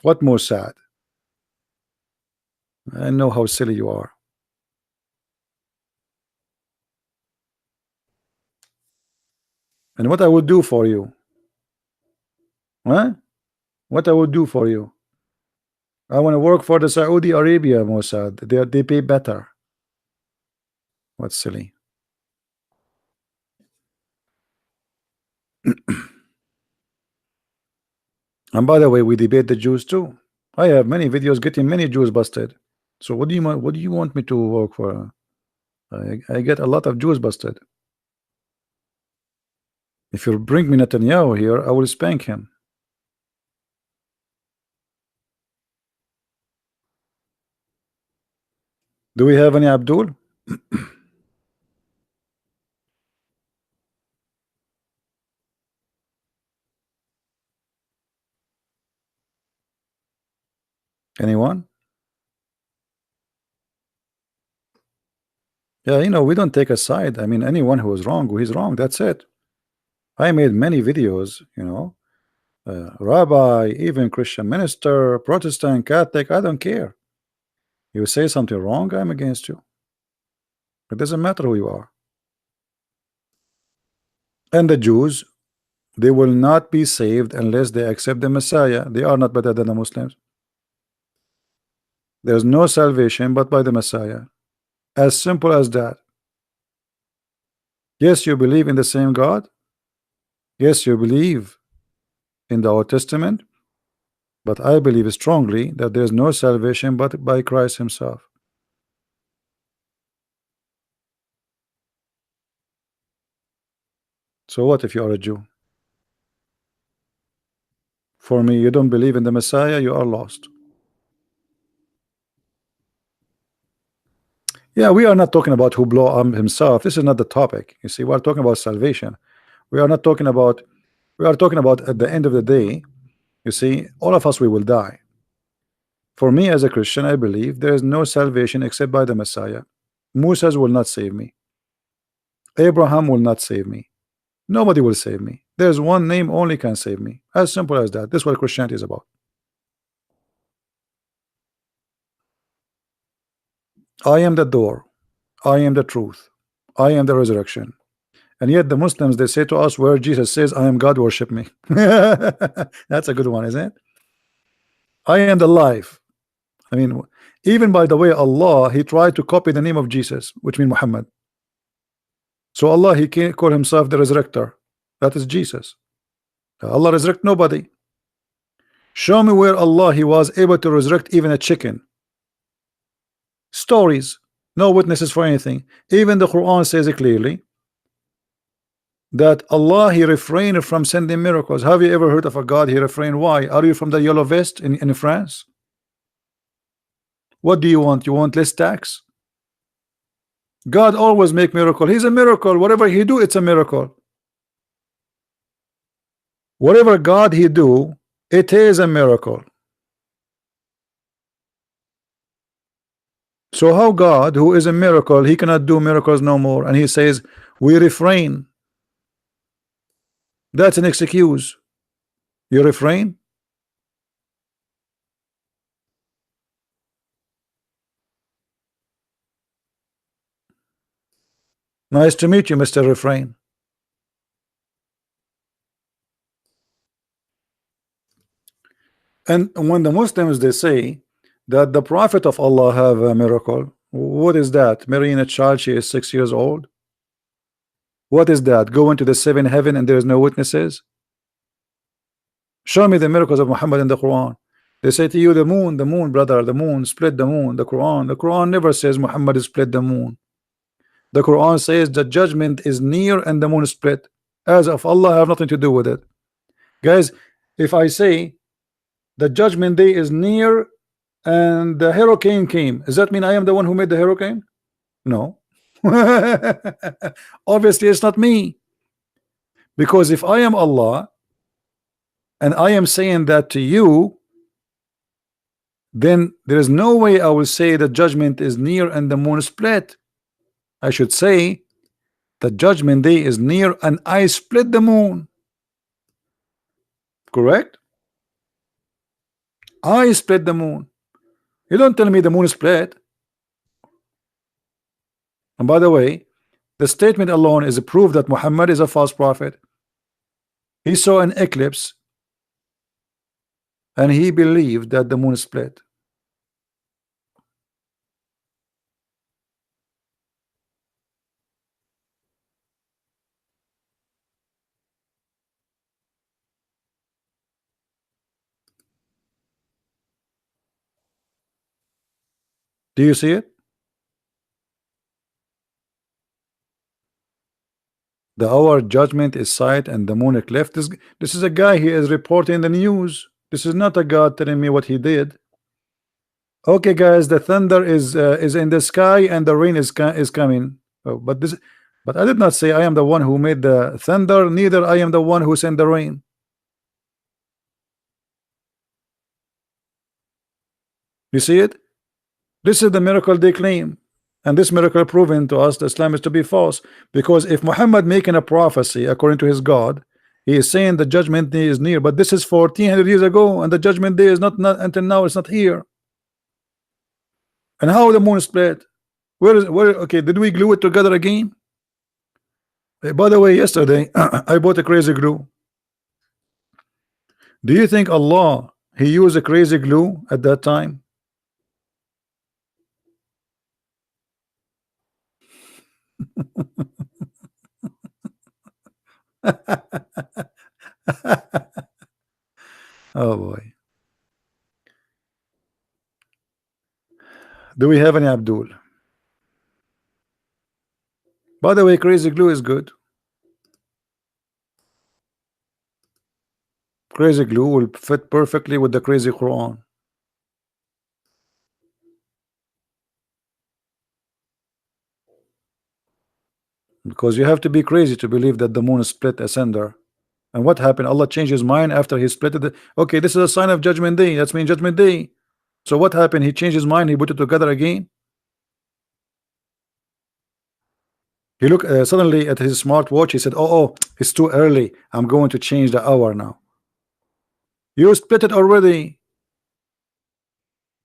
What Mossad? I know how silly you are. And what I would do for you? Huh? What I would do for you? I want to work for the Saudi Arabia Mossad. They pay better. What's silly? And by the way, we debate the Jews too. I have many videos getting many Jews busted. So what do you want? What do you want me to work for? I get a lot of Jews busted. If you bring me Netanyahu here, I will spank him. Do we have any Abdul? Anyone? Yeah, you know, we don't take a side. I mean, anyone who is wrong, he's wrong. That's it. I made many videos, you know, rabbi, even Christian minister, Protestant, Catholic, I don't care. You say something wrong, I'm against you. It doesn't matter who you are. And the Jews, they will not be saved unless they accept the Messiah. They are not better than the Muslims. There's no salvation but by the Messiah. As simple as that. Yes, you believe in the same God. Yes, you believe in the Old Testament. But I believe strongly that there is no salvation but by Christ himself. So what if you are a Jew? For me, you don't believe in the Messiah, you are lost. Yeah, we are not talking about who blow up himself. This is not the topic. You see, we are talking about salvation. We are not talking about, we are talking about at the end of the day, you see, all of us, we will die. For me as a Christian, I believe there is no salvation except by the Messiah. Moses will not save me. Abraham will not save me. Nobody will save me. There's one name only can save me. As simple as that. This is what Christianity is about. I am the door. I am the truth. I am the resurrection. And yet the Muslims, they say to us where Jesus says, I am God, worship me. That's a good one, isn't it? I am the life. I mean, even by the way, Allah, he tried to copy the name of Jesus, which means Muhammad. So Allah, he can't call himself the resurrector. That is Jesus. Allah resurrect nobody. Show me where Allah, he was able to resurrect even a chicken. Stories, no witnesses for anything. Even the Quran says it clearly. that Allah he refrained from sending miracles. Have you ever heard of a God he refrained? Why? Are you from the yellow vest in France? What do you want? You want less tax? God always make miracle. He's a miracle. Whatever he do, it's a miracle. Whatever God he do, it is a miracle. So how God, who is a miracle, he cannot do miracles no more, and he says we refrain? That's an excuse. You refrain? Nice to meet you, Mr. Refrain. And when the Muslims they say that the Prophet of Allah have a miracle, what is that? Marrying a child, she is 6 years old. What is that? Going to the seventh heaven and there is no witnesses? Show me the miracles of Muhammad in the Quran. They say to you, the moon, brother, the moon, split the moon. The Quran never says Muhammad split the moon. The Quran says the judgment is near and the moon split. As of Allah have nothing to do with it. Guys, if I say the judgment day is near and the hurricane came, does that mean I am the one who made the hurricane? No. Obviously it's not me, because if I am Allah and I am saying that to you, then there is no way I will say the judgment is near and the moon split. I should say the judgment day is near and I split the moon. Correct? I split the moon. You don't tell me the moon split. And by the way, the statement alone is a proof that Muhammad is a false prophet. He saw an eclipse and he believed that the moon split. Do you see it? The hour judgment is sight and the moon eclipse. This is a guy he is reporting the news. This is not a God telling me what he did. Okay, guys, the thunder is in the sky and the rain is coming. Oh, but I did not say I am the one who made the thunder. Neither I am the one who sent the rain. You see it? This is the miracle they claim, and this miracle proven to us that Islam is to be false. Because if Muhammad making a prophecy according to his God, he is saying the judgment day is near, but this is 1400 years ago, and the judgment day is not until now. It's not here. And how the moon split? Where? Okay, did we glue it together again? By the way, yesterday I bought a crazy glue. Do you think Allah he used a crazy glue at that time? Oh boy. Do we have any Abdul? By the way, crazy glue is good. Crazy glue will fit perfectly with the crazy Quran. Because you have to be crazy to believe that the moon split asunder. And what happened? Allah changed his mind after he split it. Okay, this is a sign of judgment day. That's mean judgment day. So what happened? He changed his mind. He put it together again. He looked suddenly at his smartwatch. He said, oh, it's too early. I'm going to change the hour now. You split it already.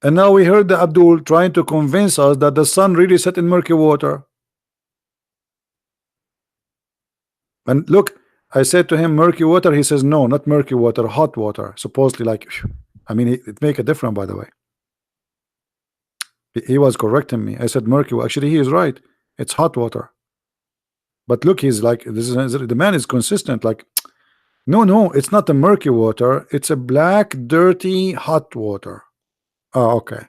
And now we heard the Abdul trying to convince us that the sun really set in murky water. And look, I said to him murky water. He says no, not murky water, hot water. Supposedly, like, I mean, it make a difference. By the way, he was correcting me. I said murky. Actually, he is right. It's hot water. But look, he's like, this is the man is consistent. Like, no, it's not the murky water. It's a black, dirty, hot water. Oh, okay.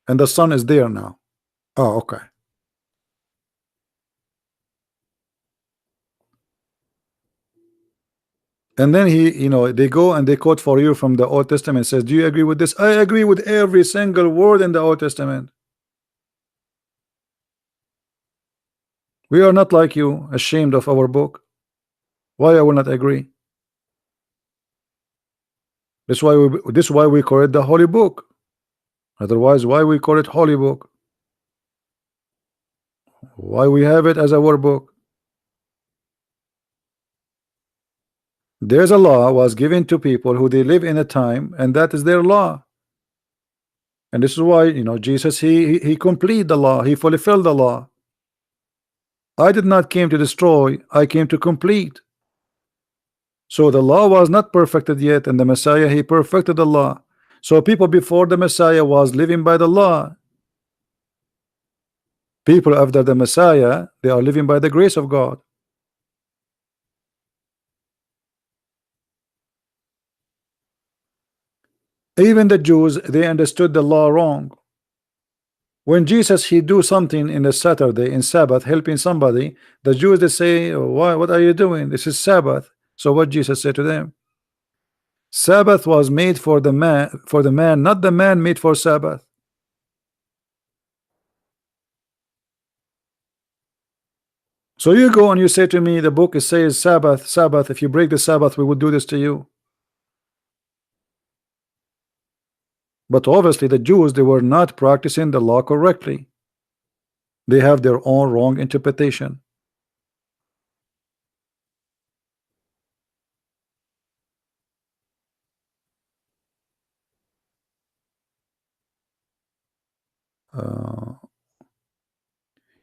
And the sun is there now. Oh, okay. And then they go and they quote for you from the Old Testament, says, do you agree with this? I agree with every single word in the Old Testament. We are not like you, ashamed of our book. Why I will not agree? This is why we call it the holy book. Otherwise, why we call it holy book? Why we have it as our book? There's a law was given to people who they live in a time, and that is their law. And this is why Jesus, he complete the law, he fulfilled the law. I did not came to destroy, I came to complete. So the law was not perfected yet, and the Messiah, he perfected the law. So people before the Messiah was living by the law. People after the Messiah, they are living by the grace of God. Even the Jews, they understood the law wrong. When Jesus, he do something in the Saturday, in Sabbath, helping somebody, the Jews, they say, why, what are you doing? This is Sabbath. So what Jesus said to them? Sabbath was made for the man, not the man made for Sabbath. So you go and you say to me, the book says Sabbath, Sabbath. If you break the Sabbath, we will do this to you. But obviously the Jews, they were not practicing the law correctly. They have their own wrong interpretation.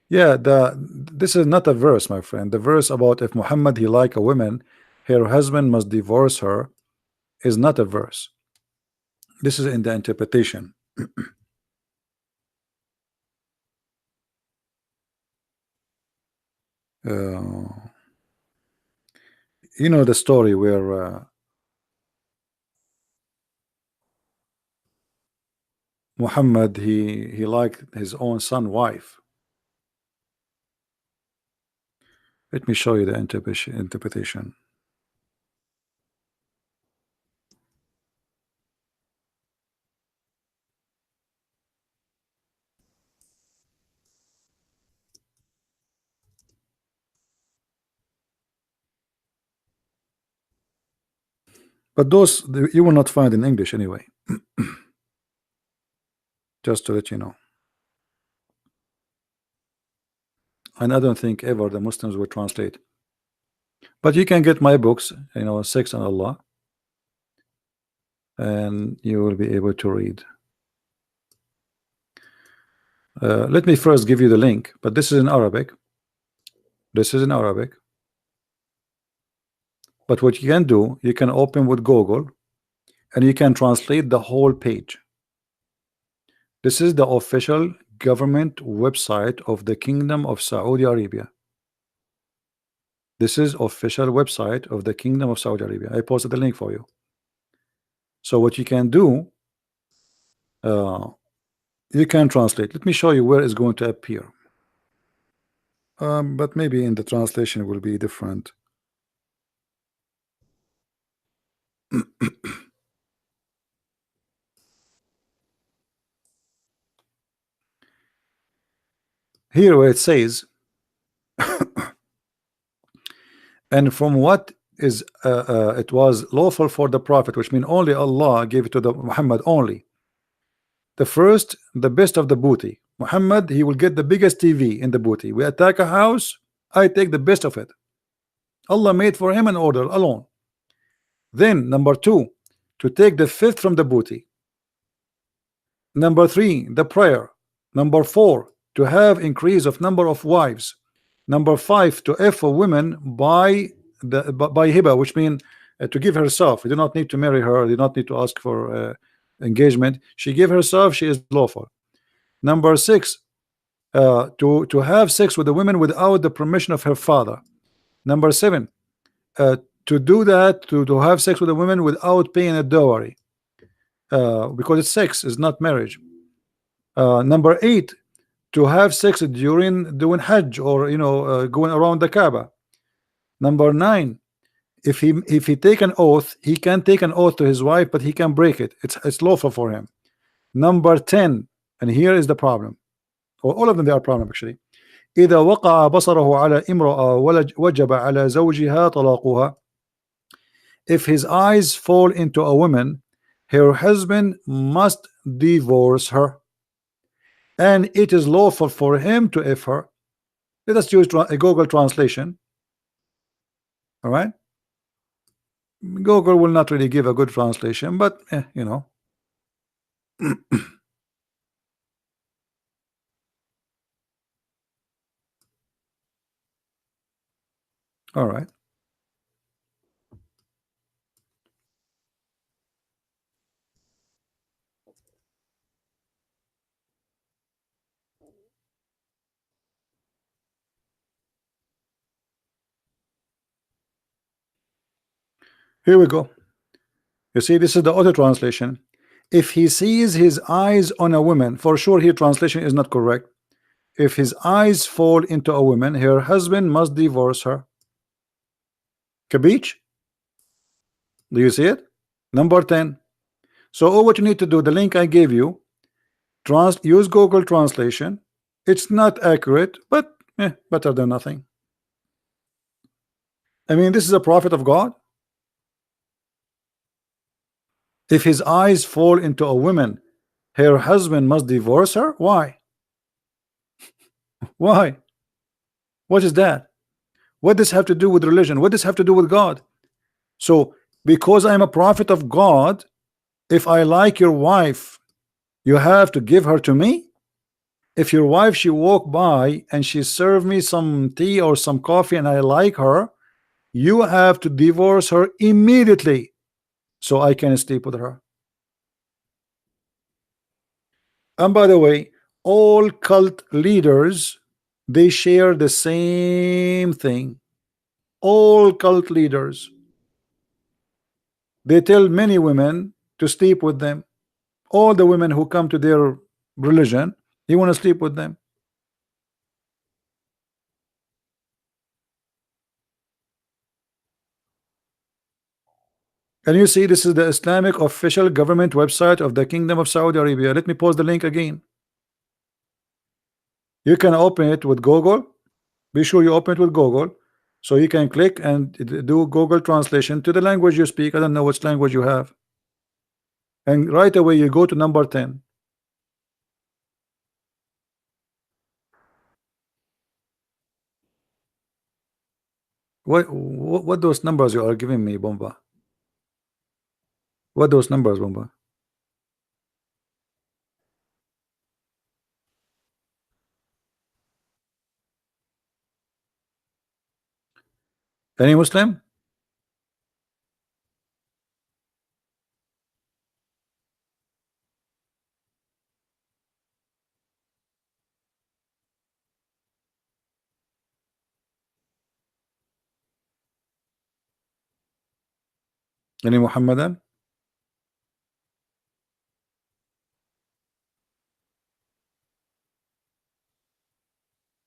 Yeah, this is not a verse, my friend. The verse about if Muhammad he like a woman, her husband must divorce her, is not a verse. This is in the interpretation. Uh, you know the story where Muhammad he liked his own son wife. Let me show you the interpretation. But those you will not find in English anyway. Just to let you know. And I don't think ever the Muslims will translate. But you can get my books, Sex and Allah, and you will be able to read. Let me first give you the link, but this is in Arabic. This is in Arabic. But what you can do, you can open with Google and you can translate the whole page. This is the official government website of the Kingdom of Saudi Arabia. This is official website of the Kingdom of Saudi Arabia. I posted the link for you. So what you can do, you can translate. Let me show you where it's going to appear. But maybe in the translation it will be different. Here where it says, and from what is it was lawful for the Prophet, which means only Allah gave it to the Muhammad only. The first, the best of the booty. Muhammad, he will get the biggest TV in the booty. We attack a house, I take the best of it. Allah made for him an order alone. Then number two, to take the fifth from the booty. Number three, the prayer. Number four, to have increase of number of wives. Number five, to offer women by hiba, which means to give herself. You do not need to marry her. You do not need to ask for engagement. She gave herself. She is lawful. Number six, to have sex with the women without the permission of her father. Number seven, to do that, to have sex with the women without paying a dowry, because it's sex, is not marriage. Number eight, to have sex during doing Hajj or going around the Kaaba. Number nine, if he take an oath, he can take an oath to his wife, but he can break it. It's lawful for him. Number 10, and here is the problem, or all of them they are problem actually. إذا وقع بصره على امرأة وجب على زوجها طلاقها. If his eyes fall into a woman, her husband must divorce her, and it is lawful for him to F her. Let us use a Google translation. All right, Google will not really give a good translation, but you know. All right, here we go. You see, this is the auto translation. If he sees his eyes on a woman, for sure here translation is not correct. If his eyes fall into a woman, her husband must divorce her. Kabich? Do you see it? Number 10. So all what you need to do, the link I gave you, use Google translation. It's not accurate, but better than nothing. I mean, this is a prophet of God. If his eyes fall into a woman, her husband must divorce her. Why? Why? What is that? What does have to do with religion? What does have to do with God? So because I'm a prophet of God, if I like your wife, you have to give her to me? If your wife, she walk by and she serve me some tea or some coffee and I like her, you have to divorce her immediately so I can sleep with her. And by the way, all cult leaders, they share the same thing. All cult leaders, they tell many women to sleep with them. All the women who come to their religion, they want to sleep with them. And you see, this is the Islamic official government website of the Kingdom of Saudi Arabia. Let me post the link again. You can open it with Google. Be sure you open it with Google, so you can click and do Google translation to the language you speak. I don't know which language you have, and right away you go to number 10. What those numbers you are giving me, Bomba? What those numbers, Bomba? Any Muslim? Any Muhammadan?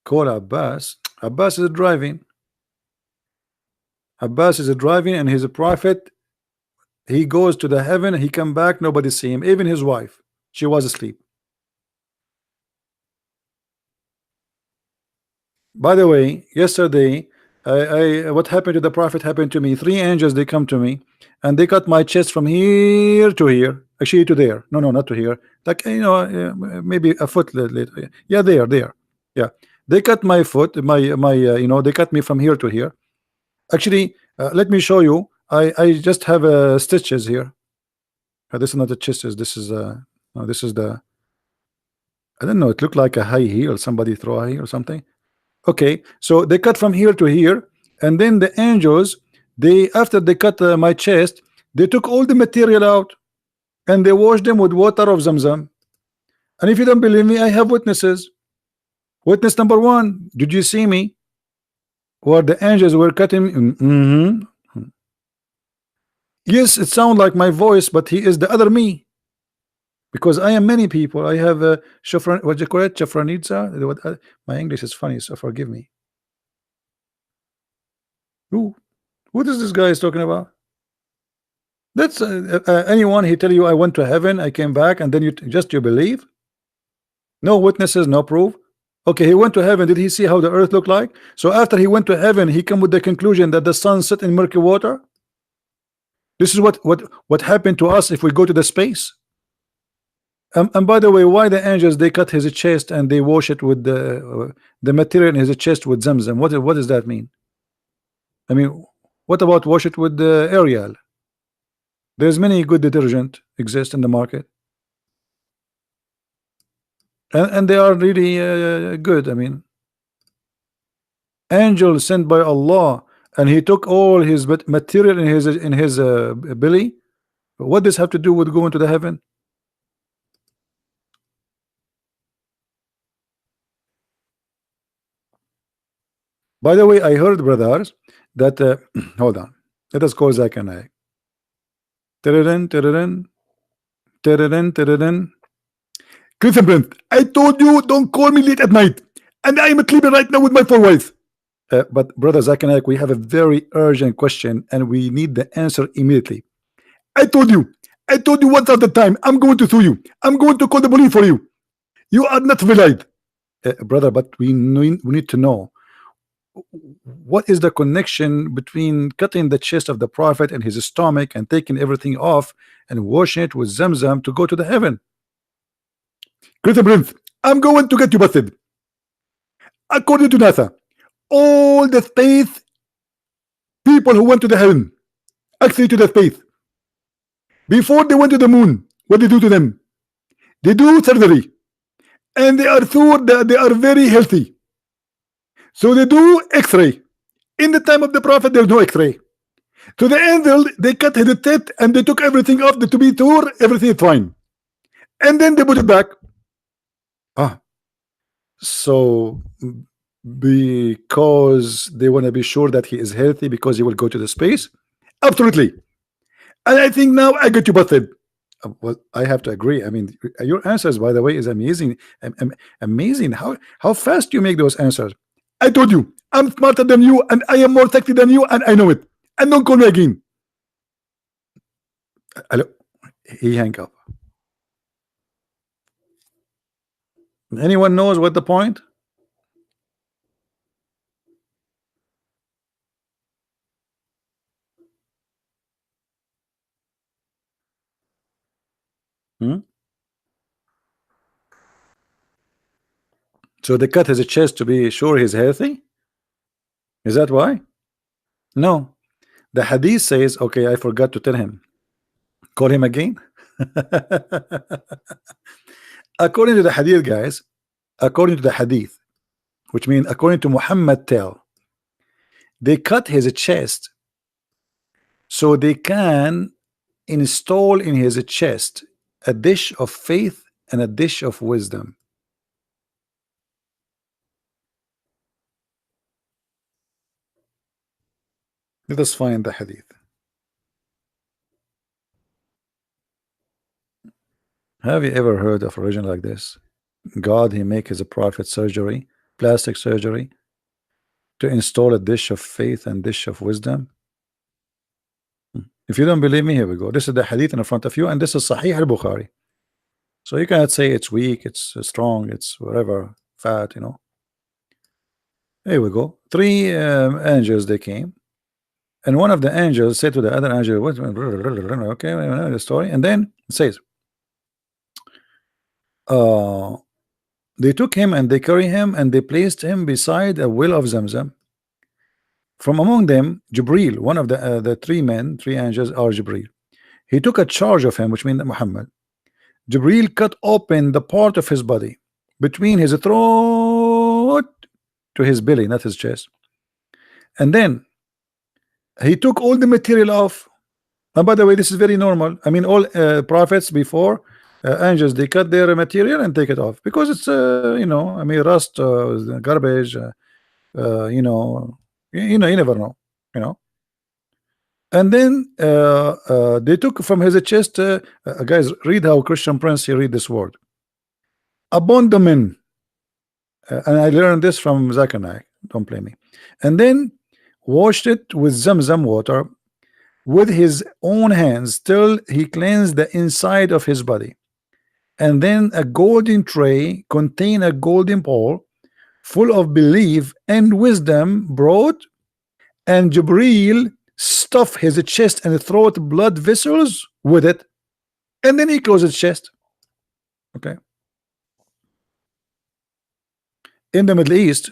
Call Abbas. Abbas is driving. Abbas is driving, and he's a prophet. He goes to the heaven, he come back, nobody see him, even his wife, she was asleep. By the way, yesterday, what happened to the prophet happened to me. 3 angels, they come to me, and they cut my chest from here to here, actually to there. No, not to here. Like, maybe a foot later. Yeah, there. Yeah, they cut my foot, my they cut me from here to here. Actually, let me show you. I just have stitches here. This is not the stitches. This is no, this is the. I don't know. It looked like a high heel. Somebody throw a high heel or something. Okay, so they cut from here to here, and then the angels, they after they cut my chest, they took all the material out, and they washed them with water of Zamzam. And if you don't believe me, I have witnesses. Witness number 1: did you see me where the angels were cutting? Yes, it sounds like my voice, but he is the other me, because I am many people. I have Shafran, what you call it, Shafranitza. My English is funny, so forgive me. Ooh. What is this guy is talking about? That's anyone he tell you I went to heaven, I came back, and then you believe? No witnesses, no proof. Okay, he went to heaven. Did he see how the earth looked like? So after he went to heaven, he come with the conclusion that the sun set in murky water. This is what happened to us if we go to the space. And by the way, why the angels they cut his chest and they wash it with the material in his chest with Zamzam? What does that mean? I mean, what about wash it with the Ariel? There's many good detergent exist in the market, and they are really good. I mean, angel sent by Allah, and he took all his material in his belly. What does have to do with going to the heaven? By the way, I heard, brothers, that hold on, let us call Zach and I. Christian Prince, I told you don't call me late at night, and I am sleeping right now with my four wives. But brother Zach and I, we have a very urgent question, and we need the answer immediately. I told you once at the time. I'm going to sue you. I'm going to call the police for you. You are not relied, brother. But we need to know what is the connection between cutting the chest of the prophet and his stomach and taking everything off and washing it with Zamzam to go to the heaven. Christian Prince, I'm going to get you busted. According to NASA, all the space people who went to the heaven, actually to the space, before they went to the moon, what they do to them? They do surgery, and they are sure that they are very healthy. So they do X-ray. In the time of the prophet, there's no X-ray. So the angel, they cut his teeth and they took everything off to be sure everything is fine, and then they put it back. So because they want to be sure that he is healthy because he will go to the space? Absolutely. And I think now I got you busted. Well, I have to agree. I mean, your answers, by the way, is amazing. Amazing how fast you make those answers. I told you, I'm smarter than you, and I am more sexy than you, and I know it. And don't call me again. Hello. He hang up. Anyone knows what the point? So they cut his chest to be sure he's healthy? Is that why? No. The hadith says, okay, I forgot to tell him. Call him again? According to the hadith, guys, according to the hadith, which means according to Muhammad tell, they cut his chest so they can install in his chest a dish of faith and a dish of wisdom. Let us find the hadith. Have you ever heard of a religion like this? God, he make his prophet surgery, plastic surgery, to install a dish of faith and dish of wisdom. If you don't believe me, here we go. This is the hadith in front of you, and this is Sahih al-Bukhari. So you cannot say it's weak, it's strong, it's whatever, fat, you know. Here we go. Three angels, they came, and one of the angels said to the other angel, what, okay, the story, and then it says, they took him and they carried him and they placed him beside a well of Zamzam. From among them, Jibril, one of the three angels are Jibril. He took a charge of him, which means Muhammad. Jibril cut open the part of his body between his throat to his belly, not his chest. And then he took all the material off. And by the way, this is very normal. I mean, all prophets before, angels, they cut their material and take it off because it's you know, I mean, rust, garbage, you know, you never know, you know. And then they took from his chest, guys, read how Christian Prince he read this word, abandonment, and I learned this from Zach and I, don't blame me. And then washed it with Zamzam water with his own hands till he cleansed the inside of his body. And then a golden tray contained a golden bowl full of belief and wisdom brought, and Jibril stuffed his chest and throat blood vessels with it, and then he closed his chest. Okay. In the Middle East,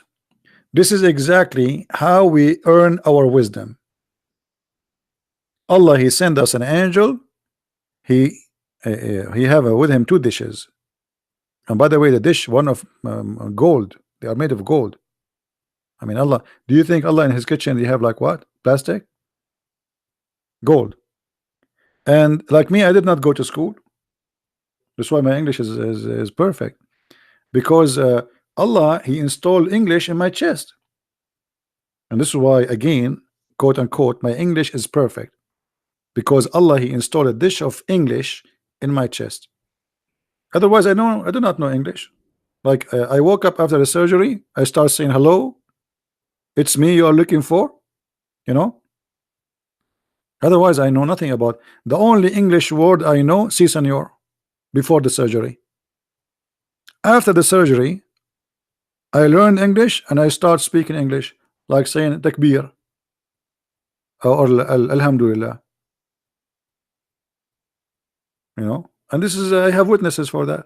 this is exactly how we earn our wisdom. Allah, he sent us an angel. He have with him two dishes. And by the way, the dish, one of gold. They are made of gold. I mean, Allah, do you think Allah in his kitchen, they have like what? Plastic? Gold. And like me, I did not go to school. That's why my English is perfect. Because Allah, he installed English in my chest. And this is why, again, quote unquote, my English is perfect. Because Allah, he installed a dish of English in my chest. Otherwise, I do not know English. Like I woke up after the surgery, I start saying hello, it's me you are looking for, you know. Otherwise, I know nothing about. The only English word I know, si senor, before the surgery. After the surgery, I learned English and I start speaking English, like saying takbir or alhamdulillah, you know. And this is I have witnesses for that.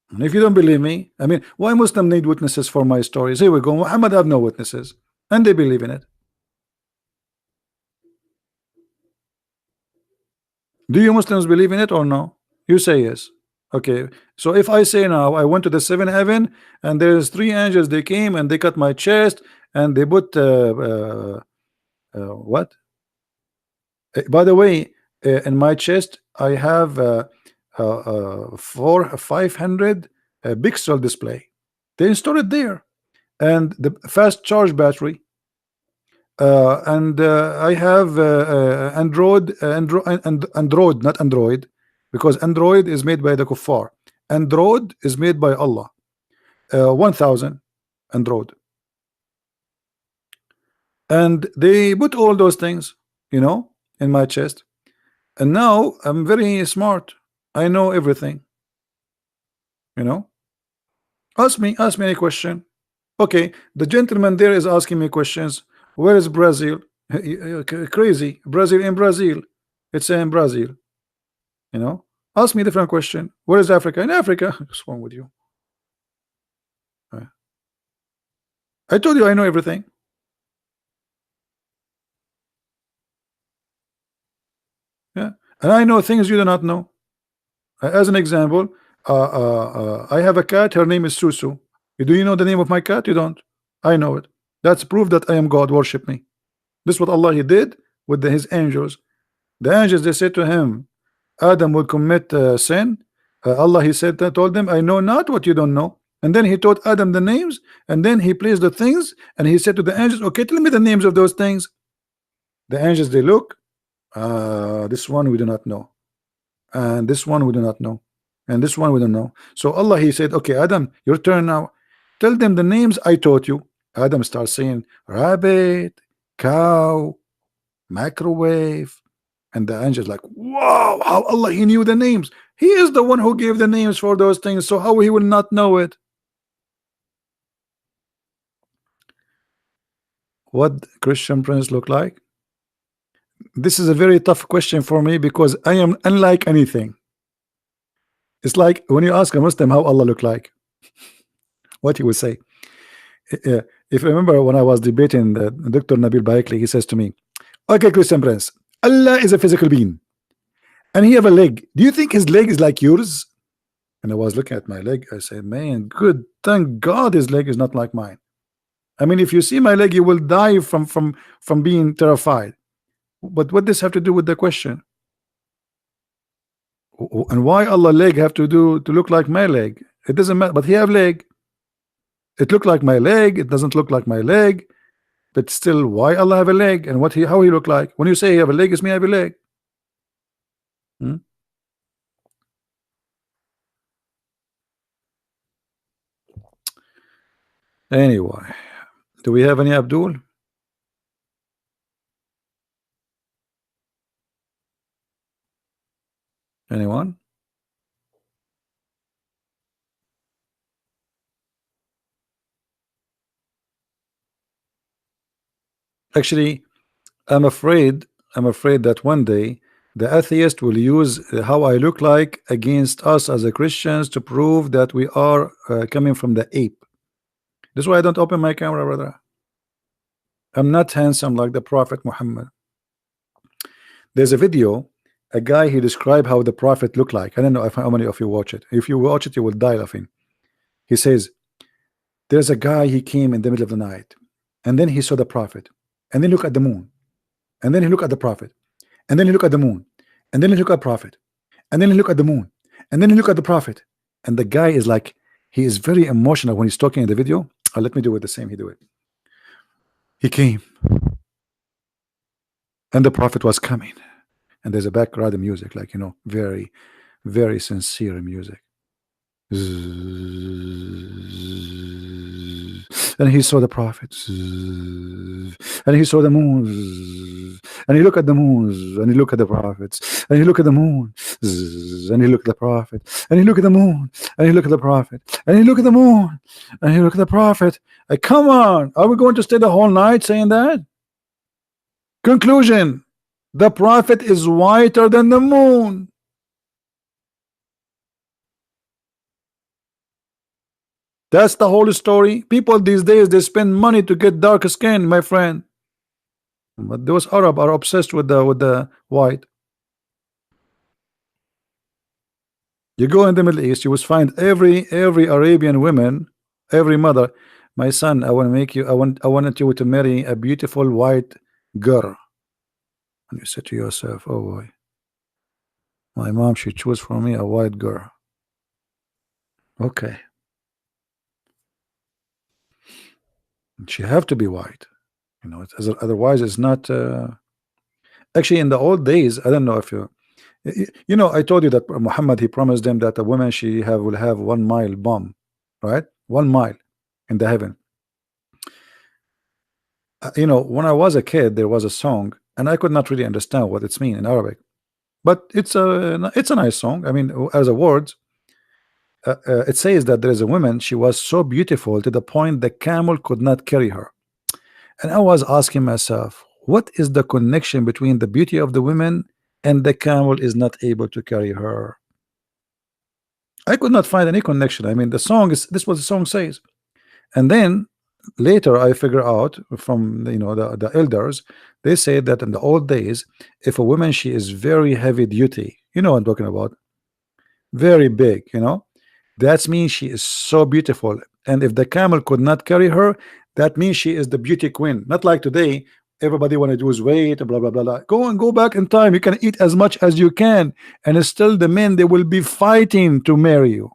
And if you don't believe me, I mean, why Muslim need witnesses for my stories? Here we go. Muhammad have no witnesses, and they believe in it. Do you Muslims believe in it or no? You say yes. Okay. So if I say now I went to the seventh heaven and there's three angels, they came and they cut my chest and they put what? By the way, in my chest I have 500 pixel display. They installed it there, and the fast charge battery. And I have Android, not Android, because Android is made by the kuffar. Android is made by Allah. 1000 Android, and they put all those things, you know, in my chest. And now I'm very smart. I know everything. You know, ask me any question. Okay, the gentleman there is asking me questions. Where is Brazil? Crazy. Brazil in Brazil. It's in Brazil. You know, ask me a different question. Where is Africa? In Africa. What's wrong with you? I told you I know everything. Yeah, and I know things you do not know. As an example, I have a cat. Her name is Susu. Do you know the name of my cat? You don't. I know it. That's proof that I am God. Worship me. This is what Allah he did with his angels. The angels, they said to him, Adam will commit sin. Allah, he said, told them, I know not what you don't know. And then he taught Adam the names, and then he placed the things, and he said to the angels, okay, tell me the names of those things. The angels, they look, this one we do not know, and this one we do not know, and this one we don't know. So Allah, he said, okay, Adam, your turn now. Tell them the names I taught you. Adam starts saying rabbit, cow, microwave. And the angels like, wow, how Allah he knew the names. He is the one who gave the names for those things, so how he will not know it? What Christian Prince look like? This is a very tough question for me because I am unlike anything. It's like when you ask a Muslim how Allah look like, what he will say. If you remember when I was debating Dr. Nabil Baikli, he says to me, okay, Christian Prince, Allah is a physical being and he have a leg. Do you think his leg is like yours? And I was looking at my leg. I said, man, good. Thank God his leg is not like mine. I mean, if you see my leg, you will die from being terrified. But what does this have to do with the question? And why Allah leg have to look like my leg? It doesn't matter. But he have leg. It look like my leg. It doesn't look like my leg. But still, why Allah have a leg? And how he look like? When you say he have a leg, it's me have a leg. Hmm? Anyway, Do we have any Abdul? Anyone? Actually, I'm afraid that one day the atheist will use how I look like against us as a Christians to prove that we are coming from the ape. This is why I don't open my camera, brother. I'm not handsome like the Prophet Muhammad. There's a video, a guy he described how the Prophet looked like. I don't know if how many of you watch it. If you watch it, you will die laughing. He says, there's a guy, he came in the middle of the night, and then he saw the Prophet, and then look at the moon, and then he looked at the Prophet, and then he looked at the moon, and then he looked at Prophet, and then he looked at the moon, and then he looked at the Prophet. And the guy is like, he is very emotional when he's talking in the video. Let me do it the same he do it. He came, and the Prophet was coming, and there's a background music, like, you know, very, very sincere music. And he saw the Prophet, and he saw the moon, and he looked at the moon, and he looked at the prophets, and he looked at the moon, and he looked at the Prophet, and he looked at the moon, and he looked at the Prophet, and he looked at the moon, and he looked at the Prophet. Come on, are we going to stay the whole night saying that? Conclusion: the Prophet is whiter than the moon. That's the whole story. People these days, they spend money to get dark skin, my friend. But those Arab are obsessed with the white. You go in the Middle East, you will find every Arabian woman, every mother. My son, I want to make you. I wanted you to marry a beautiful white girl. And you say to yourself, oh boy, my mom, she chose for me a white girl. Okay, she have to be white. You know, otherwise it's not. Actually, in the old days, I don't know if you know, I told you that Muhammad, he promised them that a woman she have will have 1 mile bomb, right? 1 mile in the heaven. You know, when I was a kid, there was a song, and I could not really understand what it's mean in Arabic, but it's a nice song. I mean, as a words, it says that there is a woman. She was so beautiful to the point the camel could not carry her. And I was asking myself, what is the connection between the beauty of the women and the camel is not able to carry her? I could not find any connection. I mean, the song is this what the song says. And then later I figure out from the elders, they say that in the old days, if a woman she is very heavy duty, you know what I'm talking about, very big, that means she is so beautiful. And if the camel could not carry her, that means she is the beauty queen. Not like today, everybody want to lose weight, blah blah blah blah. Go back in time. You can eat as much as you can, and still the men, they will be fighting to marry you.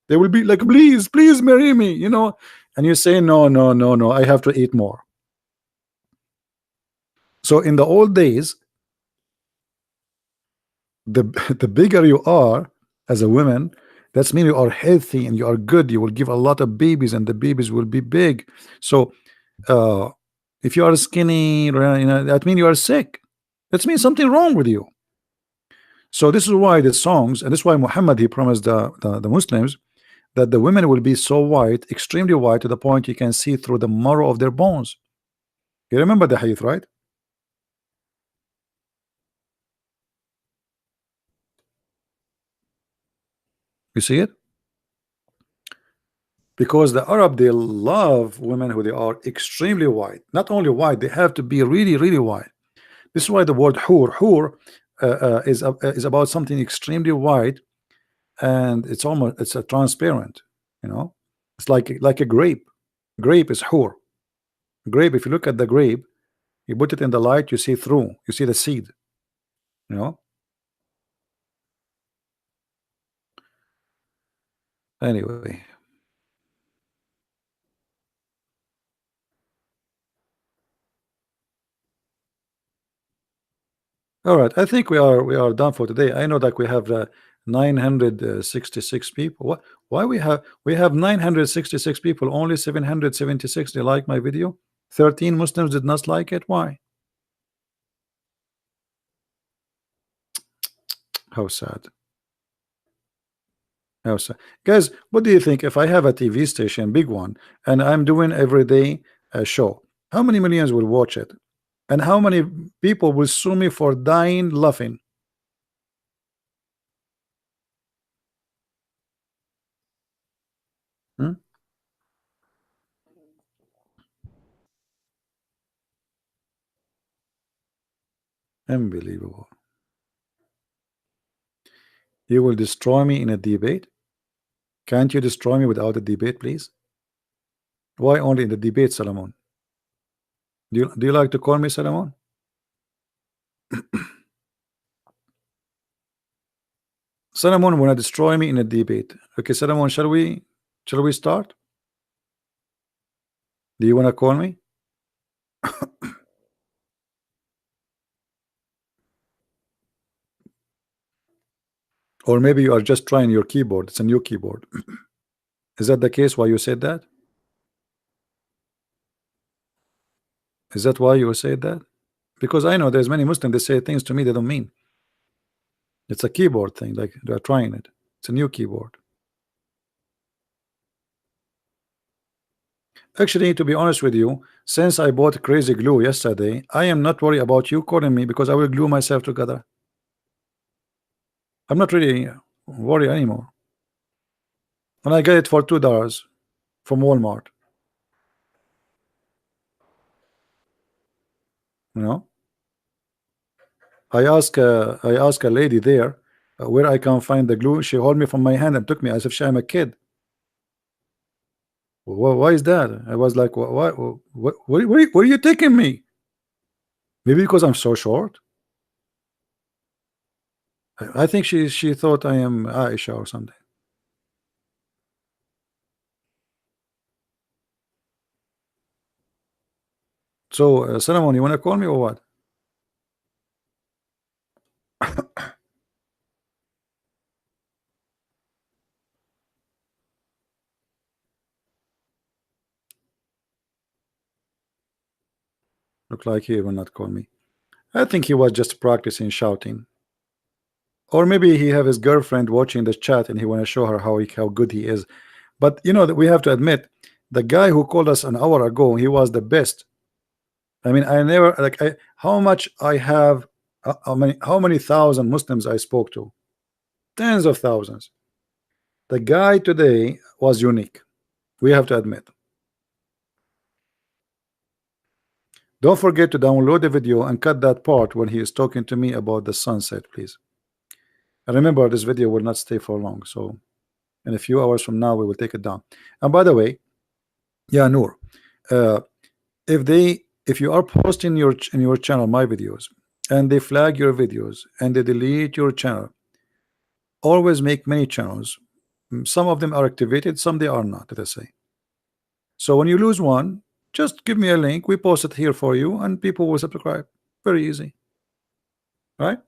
They will be like, please, please marry me, and you say, no, no, no, no, I have to eat more. So in the old days, the the bigger you are as a woman, that's mean you are healthy and you are good. You will give a lot of babies, and the babies will be big. So if you are skinny, that means you are sick. That means something wrong with you. So this is why the songs, and this is why Muhammad, he promised the Muslims that the women will be so white, extremely white, to the point you can see through the marrow of their bones. You remember the hadith, right? You see it? Because the Arab, they love women who they are extremely white. Not only white, they have to be really, really white. This is why the word hur is about something extremely white, and it's a transparent. It's like a grape. Grape is hur. Grape. If you look at the grape, you put it in the light, you see through. You see the seed. You know. Anyway. All right, I think we are done for today. I know that we have 966 people. What? Why we have 966 people? Only 776 they like my video. 13 Muslims did not like it. Why? How sad. How sad. Guys, what do you think if I have a TV station, big one, and I'm doing every day a show? How many millions will watch it? And how many people will sue me for dying laughing? Hmm? Unbelievable. You will destroy me in a debate? Can't you destroy me without a debate, please? Why only in the debate, Solomon? Do you like to call me Solomon? Solomon wanna destroy me in a debate. Okay, Solomon, shall we start? Do you wanna call me? Or maybe you are just trying your keyboard. It's a new keyboard. Is that the case why you said that? Is that why you said that? Because I know there's many Muslims they say things to me they don't mean. It's a keyboard thing, like they're trying it. It's a new keyboard. Actually, to be honest with you, since I bought crazy glue yesterday, I am not worried about you calling me because I will glue myself together. I'm not really worried anymore. And I get it for $2 from Walmart. You know, I ask a lady there where I can find the glue. She held me from my hand and took me as if I'm a kid. Why is that? I was like, why, where are you taking me? Maybe because I'm so short. I think she thought I am Aisha or something. So, Solomon, you want to call me or what? Look like he will not call me. I think he was just practicing shouting. Or maybe he have his girlfriend watching the chat and he want to show her how good he is. But you know that we have to admit, the guy who called us an hour ago, he was the best. I mean, I never like how much I have, how many thousand Muslims I spoke to, tens of thousands. The guy today was unique. We have to admit. Don't forget to download the video and cut that part when he is talking to me about the sunset, please. And remember, this video will not stay for long, so in a few hours from now we will take it down. And by the way, yeah, Noor, uh, if you are posting in your channel my videos and they flag your videos and they delete your channel, always make many channels. Some of them are activated, some they are not, let us say. So when you lose one, just give me a link, we post it here for you and people will subscribe. Very easy, right?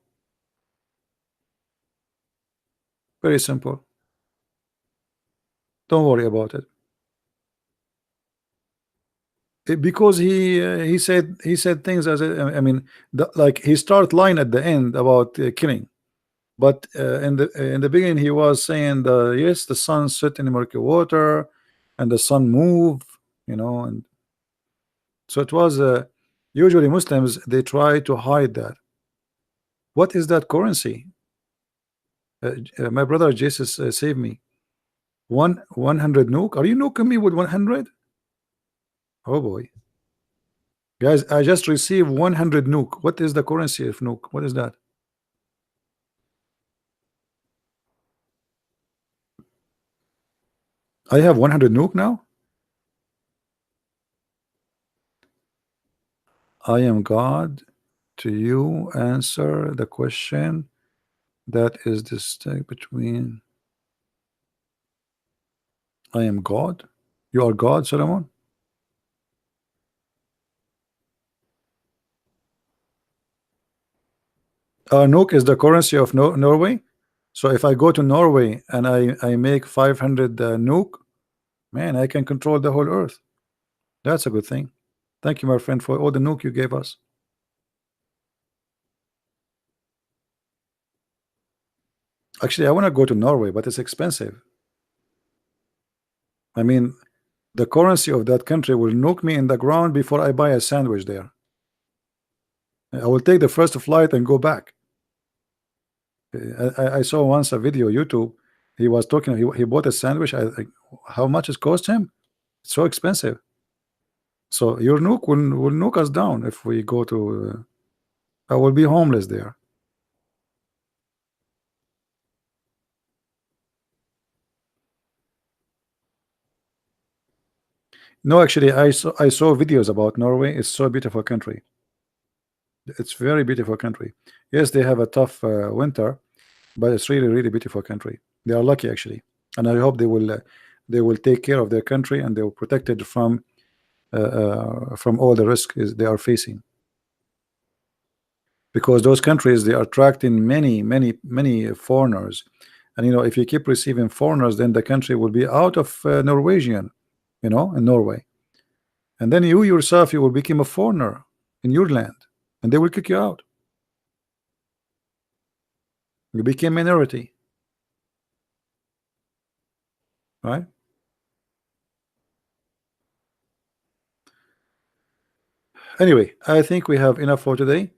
Very simple. Don't worry about it. Because he said things as I mean, like he start line at the end about killing, but in the beginning he was saying yes, the sun set in the murky water and the sun move, and so it was usually Muslims they try to hide that. What is that currency? My brother Jesus saved me. 100 nuke. Are you nuking me with 100? Oh boy. Guys, I just received 100 nuke. What is the currency of nuke? What is that? I have 100 nuke now. I am God. To you answer the question that is distinct between I am God. You are God, Solomon. Nuke is the currency of Norway. So if I go to Norway and I make 500 nuke, man, I can control the whole earth. That's a good thing. Thank you, my friend, for all the nuke you gave us. Actually, I want to go to Norway, but it's expensive. I mean, the currency of that country will nuke me in the ground before I buy a sandwich there. I will take the first flight and go back. I saw once a video YouTube. He was talking. He bought a sandwich. How much it cost him? It's so expensive. So your nuke will nuke us down if we go to. I will be homeless there. No, actually, I saw videos about Norway. It's so beautiful country. It's very beautiful country. Yes, they have a tough winter, but it's really beautiful country. They are lucky actually, and I hope they will take care of their country and they will protect it from all the risk they are facing. Because those countries, they are attracting many foreigners, and if you keep receiving foreigners, then the country will be out of Norwegian, in Norway, and then you yourself, you will become a foreigner in your land, and they will kick you out. You became minority, right? Anyway, I think we have enough for today.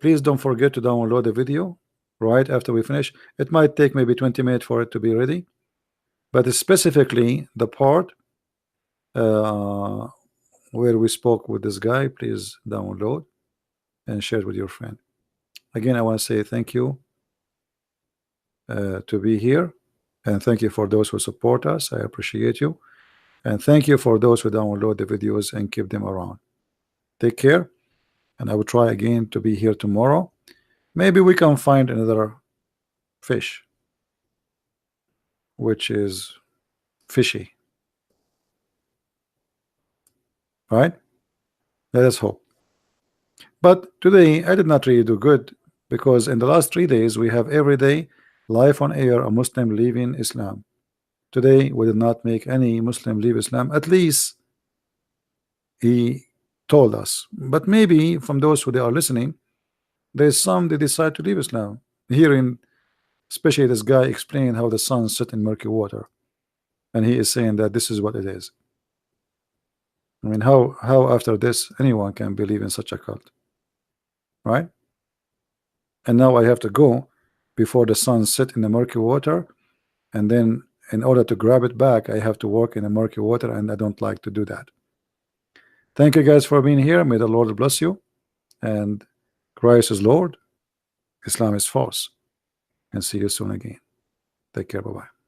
Please don't forget to download the video right after we finish. It might take maybe 20 minutes for it to be ready, but specifically the part where we spoke with this guy, please download and share it with your friend. Again, I want to say thank you to be here, and thank you for those who support us. I appreciate you, and thank you for those who download the videos and keep them around. Take care, and I will try again to be here tomorrow. Maybe we can find another fish which is fishy, right? Let us hope. But today I did not really do good, because in the last 3 days we have every day live on air a Muslim leaving Islam. Today we did not make any Muslim leave Islam. At least he told us, but maybe from those who they are listening, there's some they decide to leave Islam. Hearing especially this guy explain how the sun set in murky water, and he is saying that this is what it is. I mean, how after this anyone can believe in such a cult, right? And now I have to go before the sun set in the murky water, and then in order to grab it back I have to walk in the murky water, and I don't like to do that. Thank you guys for being here. May the Lord bless you, and Christ is Lord, Islam is false, and see you soon again. Take care. Bye-bye.